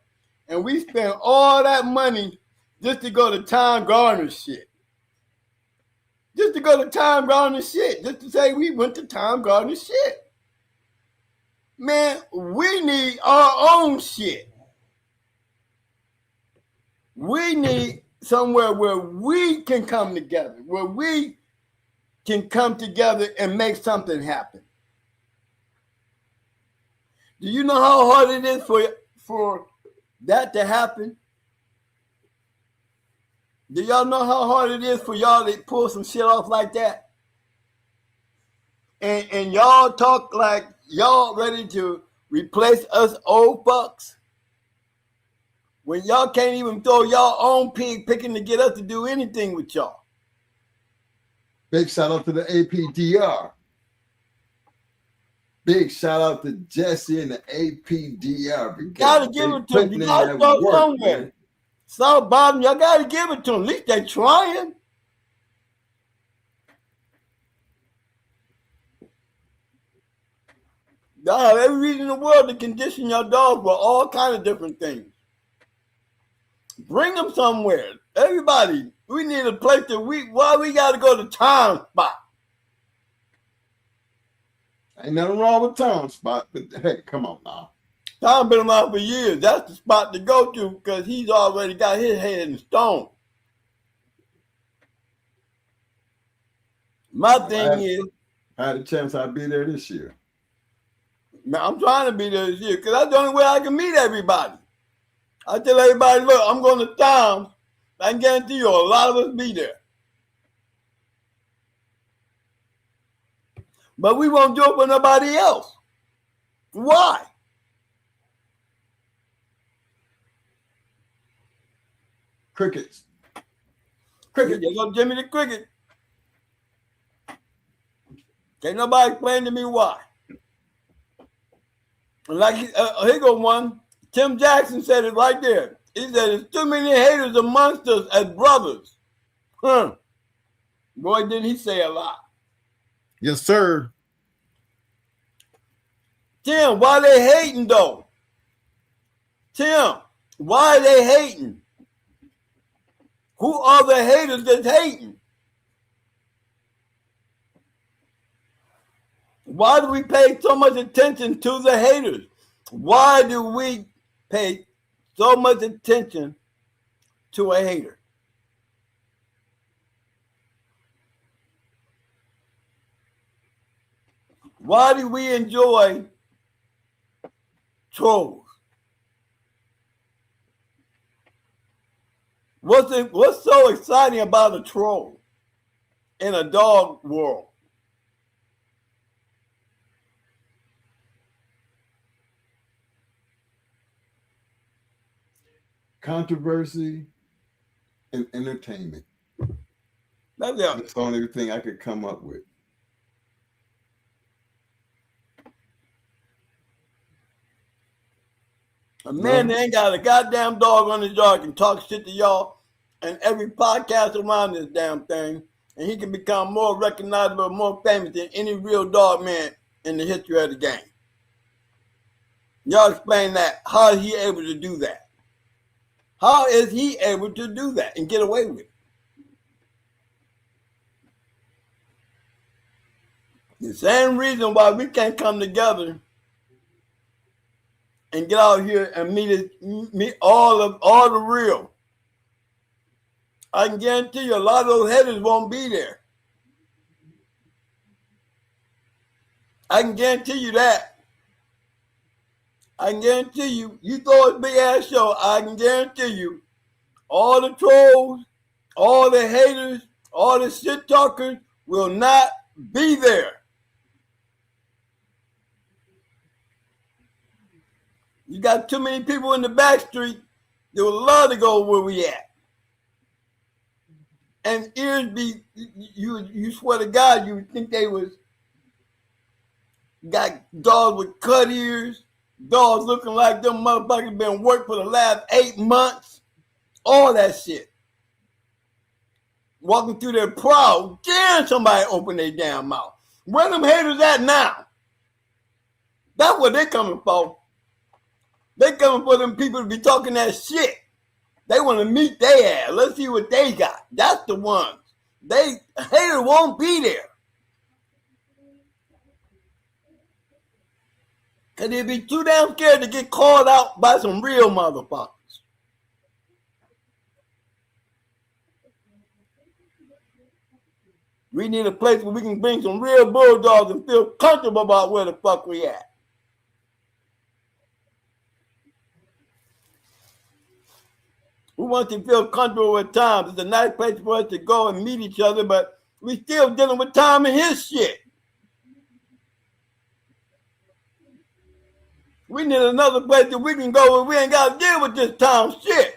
Speaker 4: and we spend all that money just to go to Tom Gardner's shit. Just to go to Time Garden shit. Just to say we went to Time Garden shit. Man, we need our own shit. We need somewhere where we can come together, where we can come together and make something happen. Do you know how hard it is for that to happen? Do y'all know how hard it is for y'all to pull some shit off like that? And y'all talk like y'all ready to replace us old fucks? When y'all can't even throw y'all own pig picking to get us to do anything with y'all.
Speaker 3: Big shout out to the APDR. Big shout out to Jesse and the APDR.
Speaker 4: You gotta give it to them. You gotta start somewhere. Man. South Bottom, y'all gotta give it to them. At least they're trying. Y'all have every reason in the world to condition your dog for all kinds of different things. Bring them somewhere. Everybody, we need a place that why we got to go to Time Spot?
Speaker 3: Ain't nothing wrong with Time Spot, but hey, come on now.
Speaker 4: Tom been around for years. That's the spot to go to because he's already got his head in stone. My thing is,
Speaker 3: I had a chance I'd be there this year.
Speaker 4: Man, I'm trying to be there this year because that's the only way I can meet everybody. I tell everybody, look, I'm going to town. I can guarantee you a lot of us be there. But we won't do it for nobody else. Why?
Speaker 3: Crickets.
Speaker 4: Cricket. There go Jimmy the Cricket. Can't nobody explain to me why. Like, here go one. Tim Jackson said it right there. He said, there's too many haters amongst us as brothers. Boy, didn't he say a lot.
Speaker 3: Yes, sir.
Speaker 4: Tim, why they hating though? Tim, why are they hating? Who are the haters that's hating? Why do we pay so much attention to the haters? Why do we pay so much attention to a hater? Why do we enjoy trolls? What's so exciting about a troll in a dog world?
Speaker 3: Controversy and entertainment. That's the only thing I could come up with.
Speaker 4: A man that ain't got a goddamn dog on his yard can talk shit to y'all and every podcast around this damn thing, and he can become more recognizable, more famous than any real dog man in the history of the game. Y'all explain that. How is he able to do that? How is he able to do that and get away with it? The same reason why we can't come together and get out here and meet all the real. I can guarantee you a lot of those haters won't be there. I can guarantee you that. I can guarantee you, you throw a big ass show, I can guarantee you, all the trolls, all the haters, all the shit talkers will not be there. You got too many people in the back street that would love to go where we at. And ears be, you swear to God, you would think they was, got dogs with cut ears, dogs looking like them motherfuckers been worked for the last 8 months, all that shit. Walking through their proud, damn, somebody open their damn mouth. Where them haters at now? That's what they coming for. They coming for them people to be talking that shit. They want to meet their ass. Let's see what they got. That's the ones. haters won't be there. Because they'd be too damn scared to get called out by some real motherfuckers. We need a place where we can bring some real bulldogs and feel comfortable about where the fuck we at. We want to feel comfortable with Tom. It's a nice place for us to go and meet each other, but we still dealing with Tom and his shit. We need another place that we can go where we ain't got to deal with this Tom shit.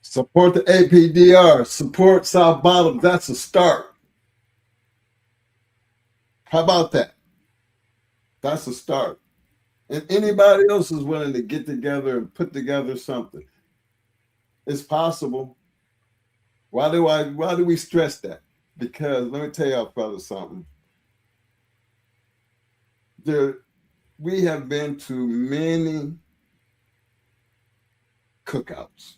Speaker 3: Support the APDR. Support South Bottom. That's a start. How about that? That's a start. And anybody else is willing to get together and put together something. It's possible. Why do we stress that? Because let me tell y'all fellas something. We have been to many cookouts.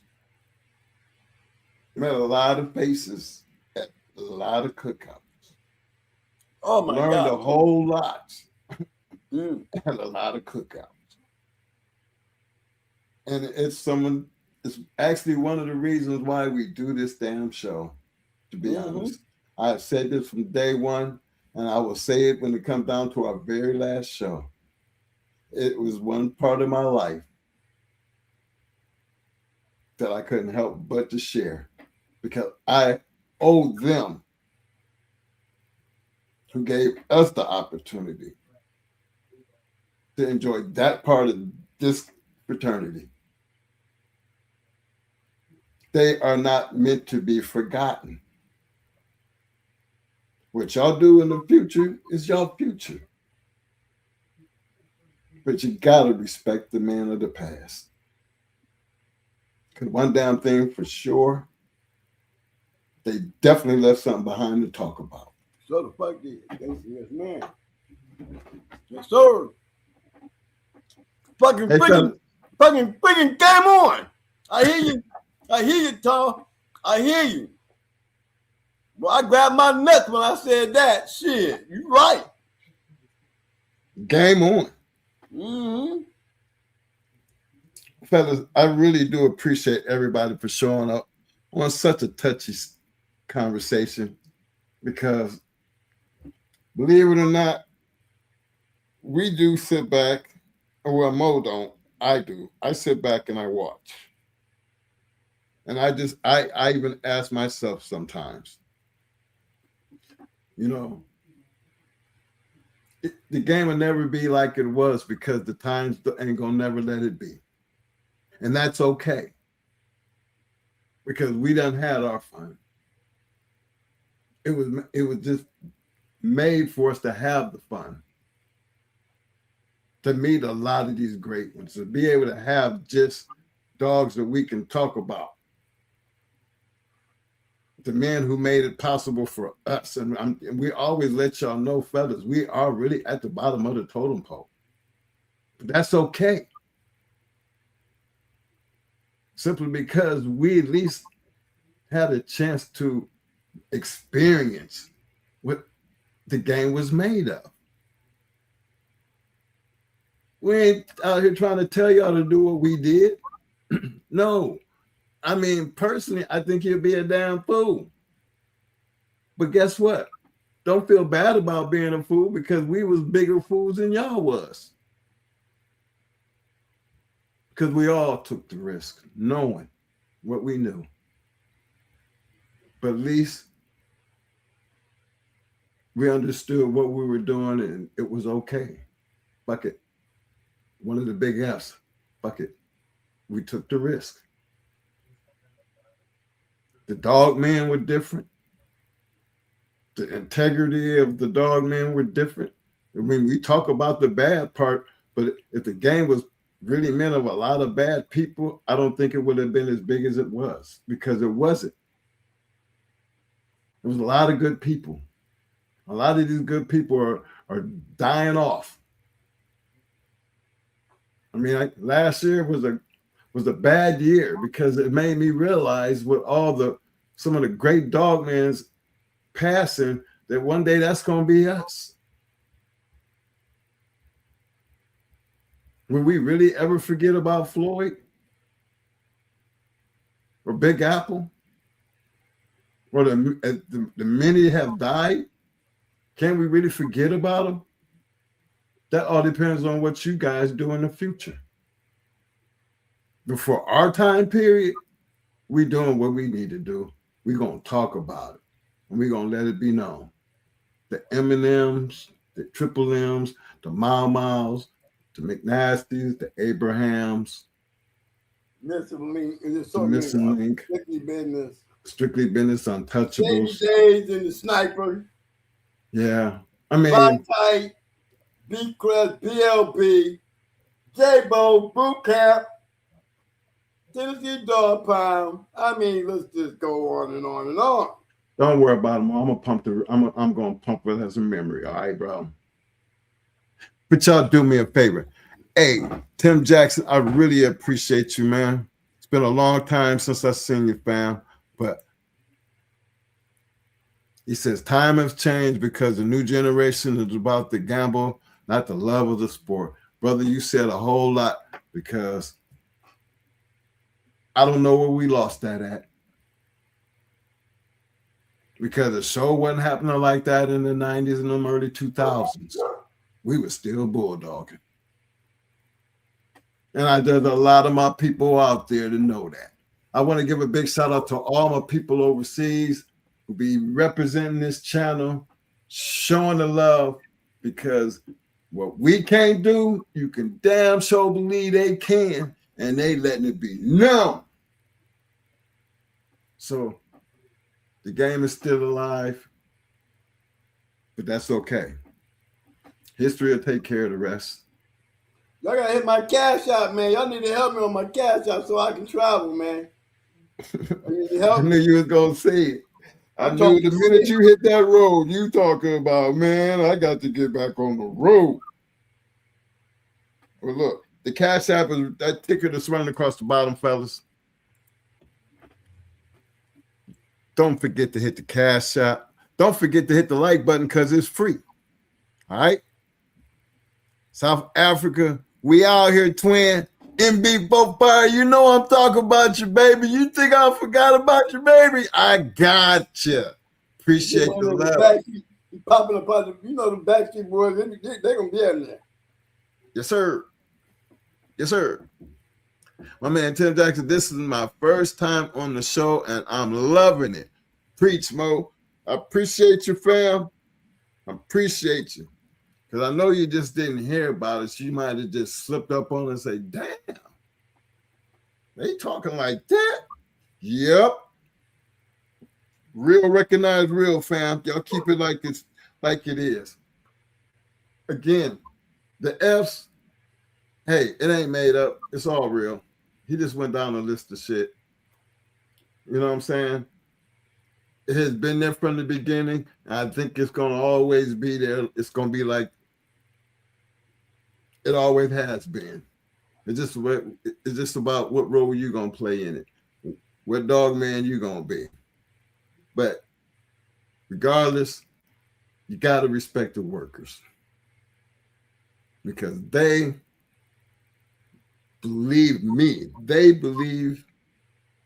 Speaker 3: Met a lot of faces at a lot of cookouts.
Speaker 4: Oh my God.
Speaker 3: Learned a whole lot at a lot of cookouts. And it's actually one of the reasons why we do this damn show, to be honest. I've said this from day one, and I will say it when it comes down to our very last show. It was one part of my life that I couldn't help but to share, because I owe them who gave us the opportunity to enjoy that part of this fraternity. They are not meant to be forgotten. What y'all do in the future is y'all future. But you gotta respect the man of the past. Because one damn thing for sure, they definitely left something behind to talk about.
Speaker 4: So the fuck did. Yes, man. Yes, sir. Fucking game on. I hear you, Tom. I hear you. Well, I grabbed my nuts when I said that. Shit, you right.
Speaker 3: Game on. Fellas, I really do appreciate everybody for showing up on such a touchy conversation, because believe it or not, we do sit back. Well, Mo don't. I do. I sit back and I watch. And I even ask myself sometimes, you know, the game will never be like it was, because the times ain't gonna never let it be. And that's okay, because we done had our fun. It was just made for us to have the fun, to meet a lot of these great ones, to be able to have just dogs that we can talk about. The men who made it possible for us. And we always let y'all know, fellas, we are really at the bottom of the totem pole. But that's okay. Simply because we at least had a chance to experience what the game was made of. We ain't out here trying to tell y'all to do what we did. No. I mean, personally, I think you'd be a damn fool. But guess what? Don't feel bad about being a fool, because we was bigger fools than y'all was. Because we all took the risk, knowing what we knew. But at least we understood what we were doing, and it was okay. Fuck it. One of the big F's. Fuck it. We took the risk. The dog men were different. The integrity of the dog men were different. I mean, we talk about the bad part, but if the game was really meant of a lot of bad people, I don't think it would have been as big as it was, because it wasn't. There was a lot of good people. A lot of these good people are dying off. I mean, last year was was a bad year because it made me realize with some of the great dogmen's passing that one day that's going to be us. Will we really ever forget about Floyd or Big Apple or the many have died? Can we really forget about them? That all depends on what you guys do in the future. But for our time period, we doing what we need to do. We're going to talk about it. And we're going to let it be known. The M&Ms, the Triple M's, the Mau Maus, the McNasties, the Abrahams.
Speaker 4: Missing link. There's
Speaker 3: The
Speaker 4: so
Speaker 3: missing
Speaker 4: many.
Speaker 3: link.
Speaker 4: Strictly business.
Speaker 3: Untouchables.
Speaker 4: Days in the sniper.
Speaker 3: Yeah. I mean,
Speaker 4: Tight, B-Crest, BLB, J-Bo, Boot Camp, Tennessee Dog Pound. I mean, let's just go on and on and on.
Speaker 3: Don't worry about them. I'm gonna pump it as a memory. All right, bro. But y'all do me a favor. Hey, Tim Jackson, I really appreciate you, man. It's been a long time since I seen you, fam. But he says time has changed because the new generation is about the gamble, not the love of the sport. Brother, you said a whole lot because I don't know where we lost that at. Because the show wasn't happening like that in the 90s and the early 2000s. We were still bulldogging. And there's a lot of my people out there to know that. I want to give a big shout out to all my people overseas who be representing this channel, showing the love, because what we can't do, you can damn sure believe they can, and they letting it be known. So the game is still alive, but that's okay. History will take care of the rest.
Speaker 4: Y'all gotta hit my cash out, man. Y'all need to help me on my cash out so I can travel, man. I need to help
Speaker 3: I knew you was gonna say it. I knew the minute you hit that road, you talking about, man, I got to get back on the road. Well, look, the cash app is that ticker that's running across the bottom, fellas. Don't forget to hit the cash app. Don't forget to hit the like button because it's free. All right? South Africa, we out here, twin. MB Fire, you know I'm talking about you, baby. You think I forgot about you, baby? I got you. Appreciate the love.
Speaker 4: Popping up, you know the Backstreet Boys, they're going to be in there.
Speaker 3: Yes, sir. Yes, sir. My man, Tim Jackson, this is my first time on the show, and I'm loving it. Preach, Mo. I appreciate you, fam. I appreciate you. Because I know you just didn't hear about it. So you might have just slipped up on it and say, damn, they talking like that? Yep. Real recognize real, fam. Y'all keep it like it is. Again, the F's, hey, it ain't made up. It's all real. He just went down a list of shit. You know what I'm saying? It has been there from the beginning. And I think it's going to always be there. It's going to be like it always has been. It's just about what role you going to play in it. What dog man you going to be. But regardless, you got to respect the workers. Because they believe me, they believe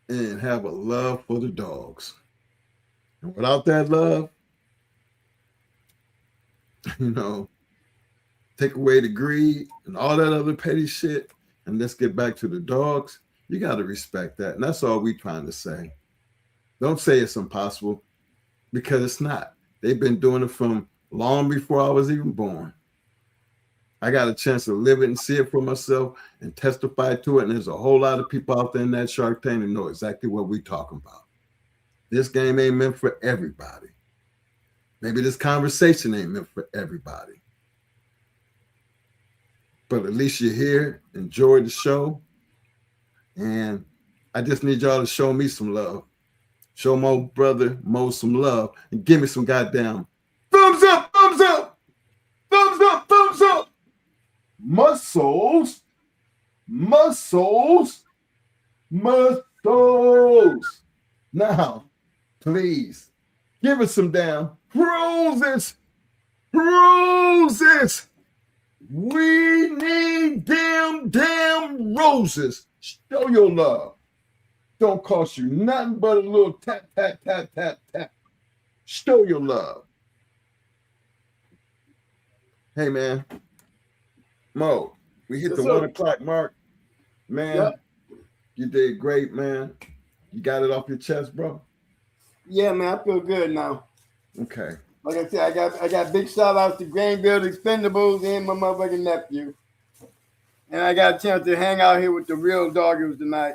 Speaker 3: and have a love for the dogs. And without that love, take away the greed and all that other petty shit, and let's get back to the dogs. You got to respect that. And that's all we trying to say. Don't say it's impossible, because it's not. They've been doing it from long before I was even born. I got a chance to live it and see it for myself and testify to it. And there's a whole lot of people out there in that Shark Tank that know exactly what we're talking about. This game ain't meant for everybody. Maybe this conversation ain't meant for everybody. But at least you're here. Enjoy the show. And I just need y'all to show me some love. Show my brother Mo some love and give me some goddamn thumbs up, thumbs up, thumbs up, thumbs up. Muscles, muscles. Now, please, give us some damn roses. Roses. We need damn roses. Show your love. Don't cost you nothing but a little tap, tap, tap, tap, tap. Show your love. Hey, man. Mo, we hit the 1 o'clock mark. Man, you did great, man. You got it off your chest, bro?
Speaker 4: Yeah, man, I feel good now.
Speaker 3: Okay.
Speaker 4: Like I said, I got big shout outs to Greenville Expendables and my motherfucking nephew. And I got a chance to hang out here with the real doggers tonight.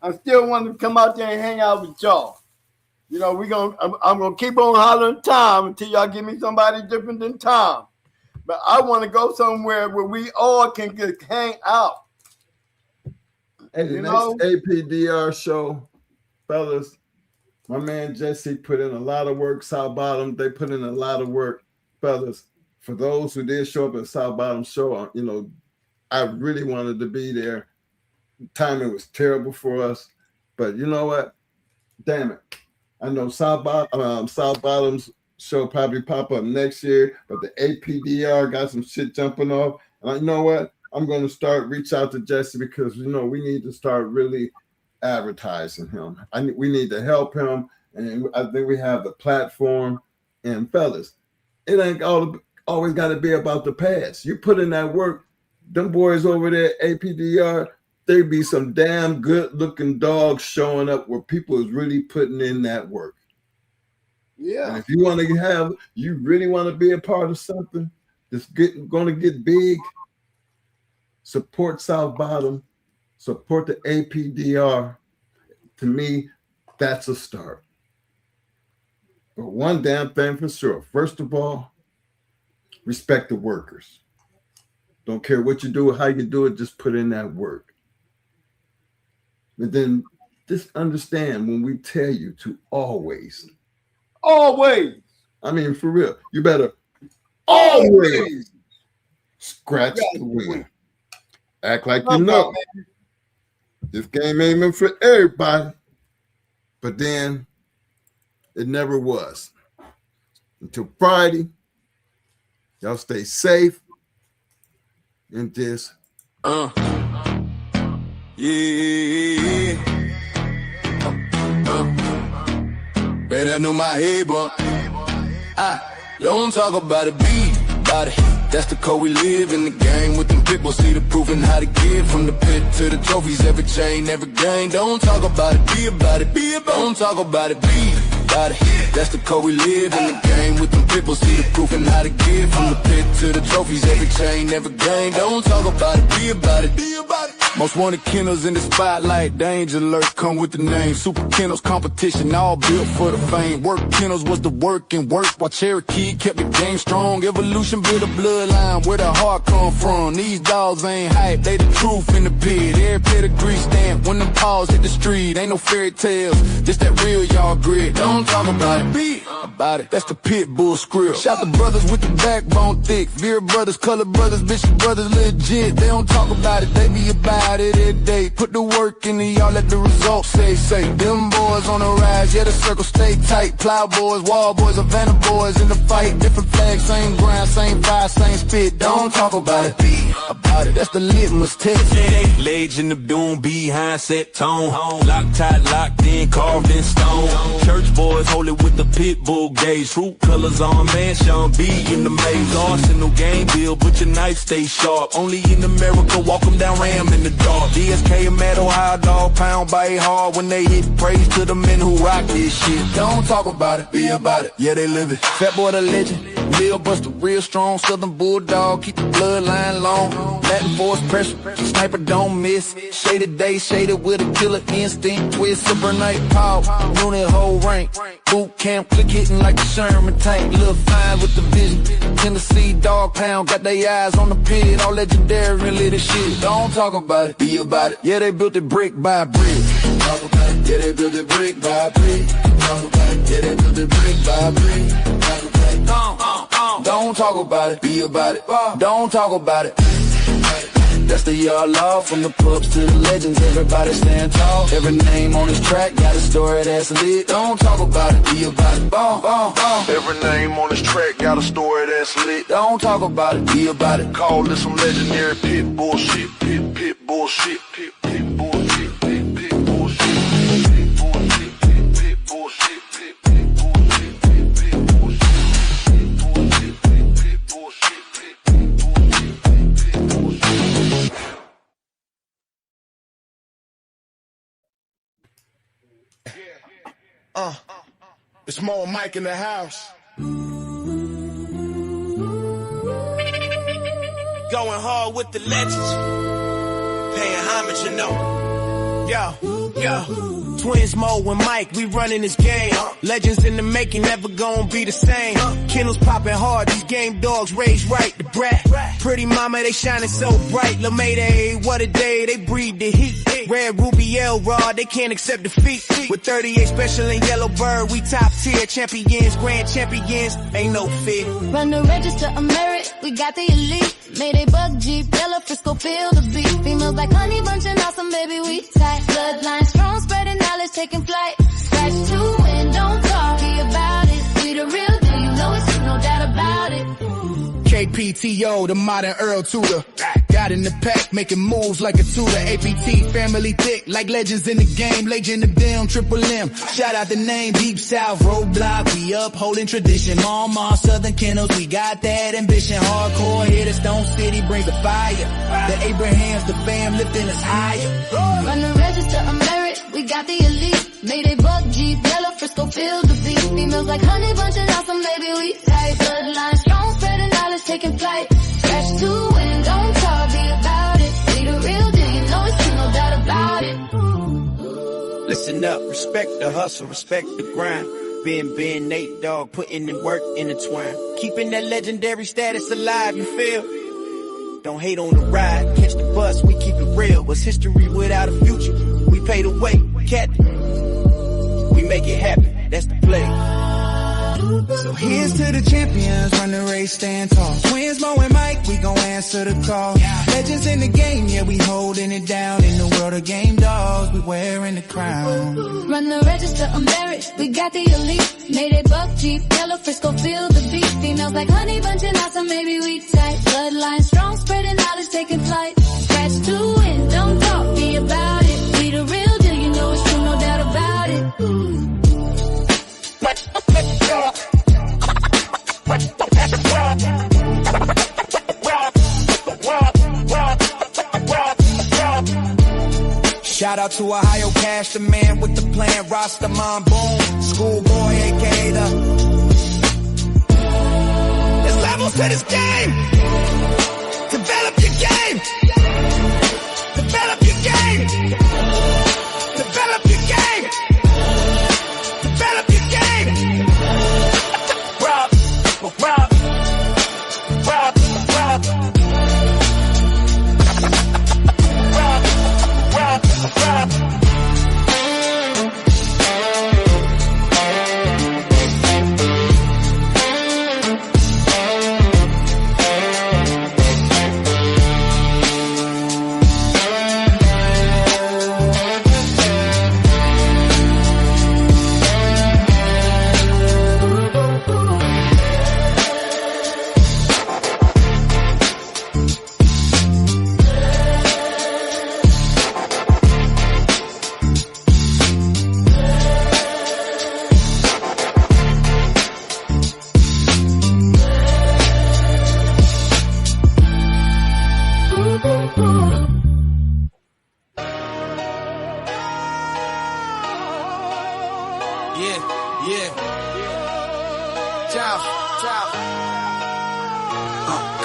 Speaker 4: I still want to come out there and hang out with y'all. You know, I'm gonna keep on hollering Tom until y'all give me somebody different than Tom. But I want to go somewhere where we all can just hang out.
Speaker 3: Hey, the next APDR show, fellas, my man Jesse put in a lot of work. South Bottom, they put in a lot of work, fellas. For those who did show up at South Bottom show, you know, I really wanted to be there. Timing was terrible for us, but you know what? Damn it! I know South Bottom's show probably pop up next year, but the APDR got some shit jumping off, and you know what? I'm going to reach out to Jesse because you know we need to start really advertising him. We need to help him, and I think we have the platform. And fellas, it ain't always got to be about the past. You put in that work. Them boys over there, APDR, they be some damn good-looking dogs showing up where people is really putting in that work. Yeah. And if you want to you really want to be a part of something that's going to get big, support South Bottom, support the APDR. To me, that's a start. But one damn thing for sure. First of all, respect the workers. Don't care what you do or how you do it, just put in that work. And then just understand when we tell you to always, I mean, for real, you better always scratch the win. Act like you know. This game ain't meant for everybody. But then it never was. Until Friday, y'all stay safe and just
Speaker 5: better know my head, but I don't talk about it, be about it. That's the code we live in the game with them people. See the proof and how to give from the pit to the trophies. Every chain, every game. Don't talk about it, be about it, be about it. Don't talk about it, be about it. That's the code we live in the game with them people. See the proof and how to give from the pit to the trophies. Every chain, every game. Don't talk about it, be about it, be about it. Most wanted Kennels in the spotlight. Danger alert come with the name. Super Kennels competition, all built for the fame. Work Kennels was the work and work, while Cherokee kept the game strong. Evolution built a bloodline where the heart come from. These dogs ain't hype, they the truth in the pit. Every pedigree stamp when them paws hit the street. Ain't no fairy tales, just that real y'all grit. Don't talk about it, be about it. That's the Pit Bull script. Shout the brothers with the backbone thick. Veer brothers, color brothers, Bishop brothers legit. They don't talk about it, they be about it every day. Put the work in y'all, let the results say. Them boys on the rise, yeah, the circle stay tight. Plow boys, wall boys, Havana boys in the fight. Different flags, same grind, same fire, same spit. Don't talk about it, be about it. That's the litmus test.
Speaker 6: Legs in the doom, behind set tone. Locked tight, locked in, carved in stone. Church boys hold it with the pit bull gauge. Fruit colors on, man, Sean B in the maze. Arsenal game bill, but your knife stay sharp. Only in America, walk them down, ram in the dark. DSK and Metal, high dog, pound by hard. When they hit, praise to the men who rock this shit. Don't talk about it, be about it. Yeah, they live it. Fat boy the legend, Lil Buster, real strong. Southern bulldog, keep the bloodline long. Latin force pressure, sniper don't miss. Shaded day, shaded with a killer instinct. Twist, super night power, unit whole rank. Boot camp, click hitting like the Sherman tank. Little fine with the vision. Tennessee dog pound, got their eyes on the pit. All legendary, really the shit. Don't talk about it, be about it. Yeah, they built it brick by brick. Talk about it. Yeah, they built it brick by brick. Talk about it. Yeah, they built it brick by brick. Talk about it. Don't talk about it, be about it. Don't talk about it.
Speaker 5: That's the yard law, from the pups to the legends, everybody stand tall. Every name on this track got a story that's lit. Don't talk about it, be about it. Boom, boom, boom. Every name on this track got a story that's lit. Don't talk about it, be about it. Call this some legendary pit bull shit, pit bull shit, pit bull shit, pit bull shit, pit bull shit, pit bull shit, pit bull shit, pit bull shit, pit bull shit, pit bull shit.
Speaker 7: It's Mo and Mike in the house.
Speaker 6: Going hard with the legends. Paying homage, you know. Yo. Twins Mo and Mike, we running this game. Legends in the making, never gonna be the same. Kennels popping hard, these game dogs raised right. The brat, pretty mama, they shining so bright. La Mayday, what a day, they breathe the heat. Red Ruby L-Rod, they can't accept defeat. With 38 special and yellow bird, we top tier. Champions, grand champions, ain't no fear.
Speaker 8: Run the register, I'm merit, we got the elite. Mayday bug Jeep, yellow Frisco, feel the beat. Females like honey bunch and awesome, baby, we tight. Bloodline strong, spreading knowledge, taking flight. Scratch to win, don't talk, be about it. We the real deal, you know it's no doubt about it.
Speaker 7: KPTO, the modern Earl Tudor. Got in the pack, making moves like a tutor. APT, family thick, like legends in the game. Legend of them, Triple M. Shout out the name, Deep South, Roadblock. We upholding tradition. Mama, Southern Kennels, we got that ambition. Hardcore hitters, Stone City brings the fire. The Abrahams, the fam lifting us higher.
Speaker 8: Run the register, I'm merit, we got the elite. Mayday bug Jeep, yellow Frisco, feel the beat. Females like honey bunch and awesome, baby, we tight. Bloodline strong, spreading knowledge, taking flight. Scratch to win, don't talk, be about it. We the real deal, you know it's true, no doubt about it.
Speaker 6: Listen up, respect the hustle, respect the grind. Ben, Nate Dogg, putting in work intertwined. Keeping that legendary status alive, you feel? Don't hate on the ride, catch the bus, we keep it real. What's history without a future? We pay the way, Captain. We make it happen, that's the play.
Speaker 7: So here's to the champions, run the race, stand tall. Twins Mo and Mike, we gon' answer the call. Legends in the game, yeah, we holding it down. In the world of game dogs, we wearing the crown.
Speaker 8: Run the register, I'm merit, we got the elite. Mayday bug Jeep, yellow Frisco, feel the beat. Females like honey bunch and awesome, maybe we tight. Bloodline strong, spreading knowledge, taking flight. Scratch to win, don't talk, be about it. We the real deal, you know it's true, no doubt about it.
Speaker 7: Shout out to Ohio Cash, the man with the plan, Rastaman Boom, Schoolboy, aka the. There's levels to this game. Develop your game. Develop your game. Develop your game. Develop your game. Rob.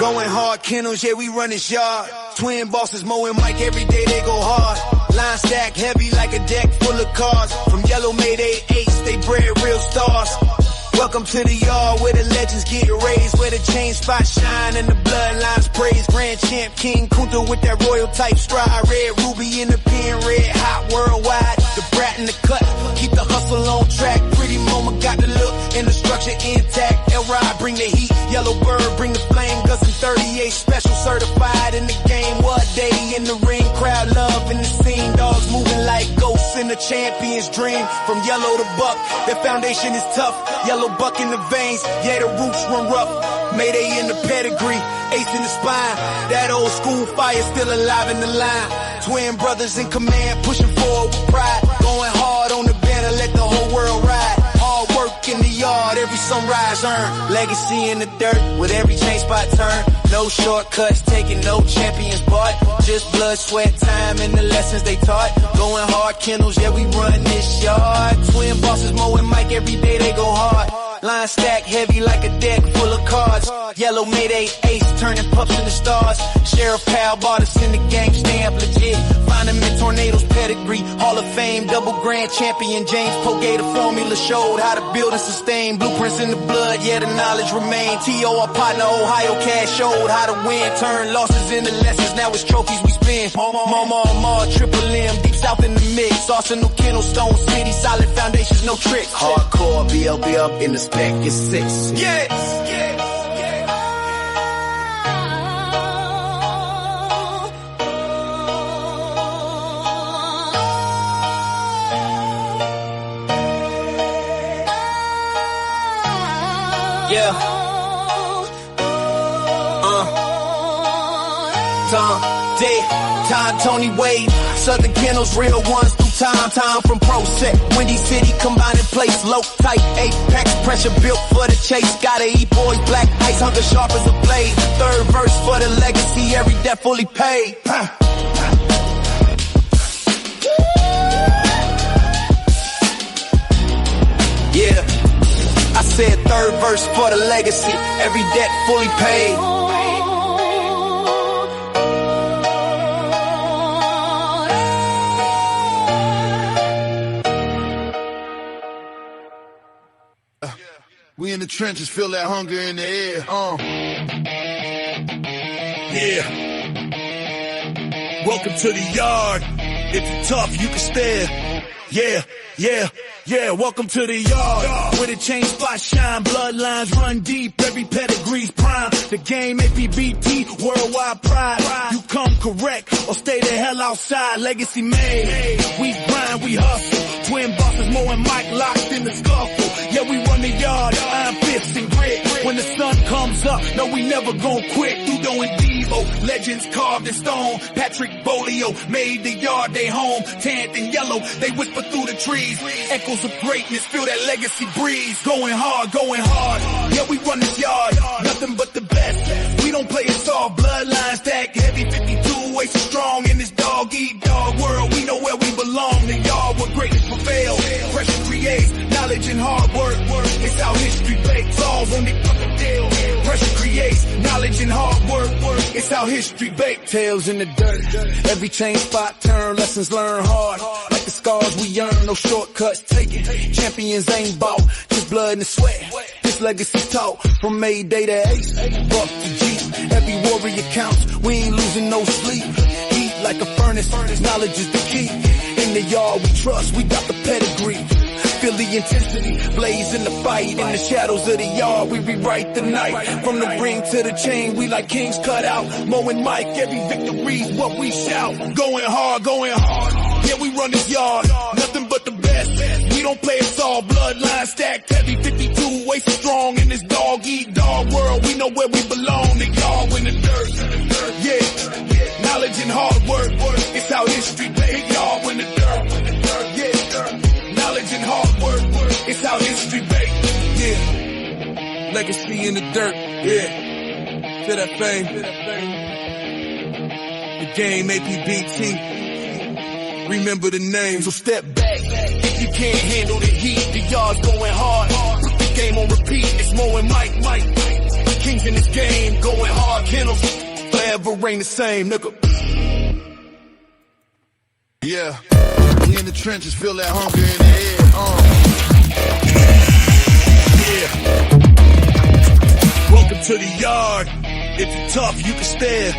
Speaker 6: Going hard, Kennels, yeah, we run this yard. Twin bosses, Mo and Mike, every day they go hard. Line stack heavy like a deck full of cards. From yellow Mayday 8s, they bred real stars. Welcome to the yard where the legends get raised, where the chain spots shine and the bloodlines praise. Grand champ King Kunta with that royal type stride. Red Ruby in the pen, red hot worldwide. The brat in the cut, keep the hustle on track. Pretty Mama got the look and the structure intact. El Ride bring the heat, Yellow Bird bring the flame, Gus and
Speaker 7: 38 special certified in the game. What day in the ring, crowd love in the scene. Dogs moving like ghosts in the champion's dream. From yellow to buck, their foundation is tough. Yellow buck in the veins, yeah, the roots run rough. Mayday in the pedigree, ace in the spine. That old school fire still alive in the line. Twin brothers in command, pushing forward with pride. Going hard on the banner, let the whole world ride. Hard work in the yard, every sunrise earned. Legacy in the dirt, with every chain spot turn. No shortcuts taken, no champions bought. Just blood, sweat, time, and the lessons they taught. Going hard, Kennels, yeah, we run this yard. Twin bosses, Mo and Mike, every day they go hard. Line stack heavy like a deck full of cards. Yellow Mayday ace turning pups into stars. Sheriff Pal bought us in the game, stamp legit. Find him in Tornadoes pedigree. Hall of Fame, double grand champion. James Pogay, the formula showed how to build and sustain. Blueprints in the blood, yeah, the knowledge remain. T.O. our partner, Ohio Cash showed how to win. Turn losses into lessons, now it's trophies we spin. Mama, Triple M, deep south in the mix. Arsenal, Kennel, Stone City, solid foundations, no tricks. Hardcore, BLB up in the spec, it's 6. Yes! Tom, Tony Wade, Southern Kennels, real ones through time. Time from Pro Set, Windy City, combined in place, low tight, apex, pressure built for the chase. Gotta eat boys, black ice, hunger sharp as a blade. Third verse for the legacy, every debt fully paid. Yeah, I said third verse for the legacy, every debt fully paid.
Speaker 5: We in the trenches, feel that hunger in the air.
Speaker 6: Yeah. Welcome to the yard. If you're tough, you can stare. Yeah, welcome to the yard. Where the chain spots shine, bloodlines run deep, every pedigree's prime. The game Apbt, worldwide pride. You come correct, or stay the hell outside, legacy made. We grind, we hustle. Twin bosses, Mo and Mike locked in the scuffle. Yeah, we run the yard, iron fists and grit. When the sun comes up, no, we never gon' quit. Udo and Devo, legends carved in stone. Patrick Bolio made the yard they home. Tanned and yellow, they whisper through the trees. Echoes of greatness, feel that legacy breeze. Going hard, yeah, we run this yard. Nothing but the best. We don't play it soft, bloodline stack heavy, 52 waist strong in this dog-eat-dog world. We know where we belong, the yard where greatness prevail. Pressure creates knowledge and hard work. It's how history bakes, all on the fucking deal. Pressure creates knowledge and hard work. It's how history bakes. Tails in the dirt, every chain spot turn, lessons learned hard. Like the scars we earn, no shortcuts taken. Champions ain't bought, just blood and sweat. This legacy taught from Mayday to Ace, Buck to G. Every warrior counts, we ain't losing no sleep. Heat like a furnace, knowledge is the key. In the yard we trust, we got the pedigree. Feel the intensity, blaze in the fight. In the shadows of the yard, we rewrite the night. From the ring to the chain, we like kings cut out. Mo and Mike, every victory's what we shout. Going hard, yeah, we run this yard. Nothing but the best. We don't play it all. Bloodline stacked heavy, 52 waist strong. In this dog-eat-dog world, we know where we belong. The yard in the dirt, yeah. Knowledge and hard work, it's how history made. Y'all in the dirt, yeah. Knowledge and hard work, it's how history made. Yeah. Legacy in the dirt, yeah. Feel that fame. The game Apbt. Remember the name, so step back. If you can't handle the heat, the yard's going hard. Put the game on repeat, it's Mo and Mike. Kings in this game, going hard. Kennels, forever reign the same, nigga.
Speaker 5: Yeah, we in the trenches, feel that hunger in the air.
Speaker 6: Yeah. Welcome to the yard. If you're tough, you can stare.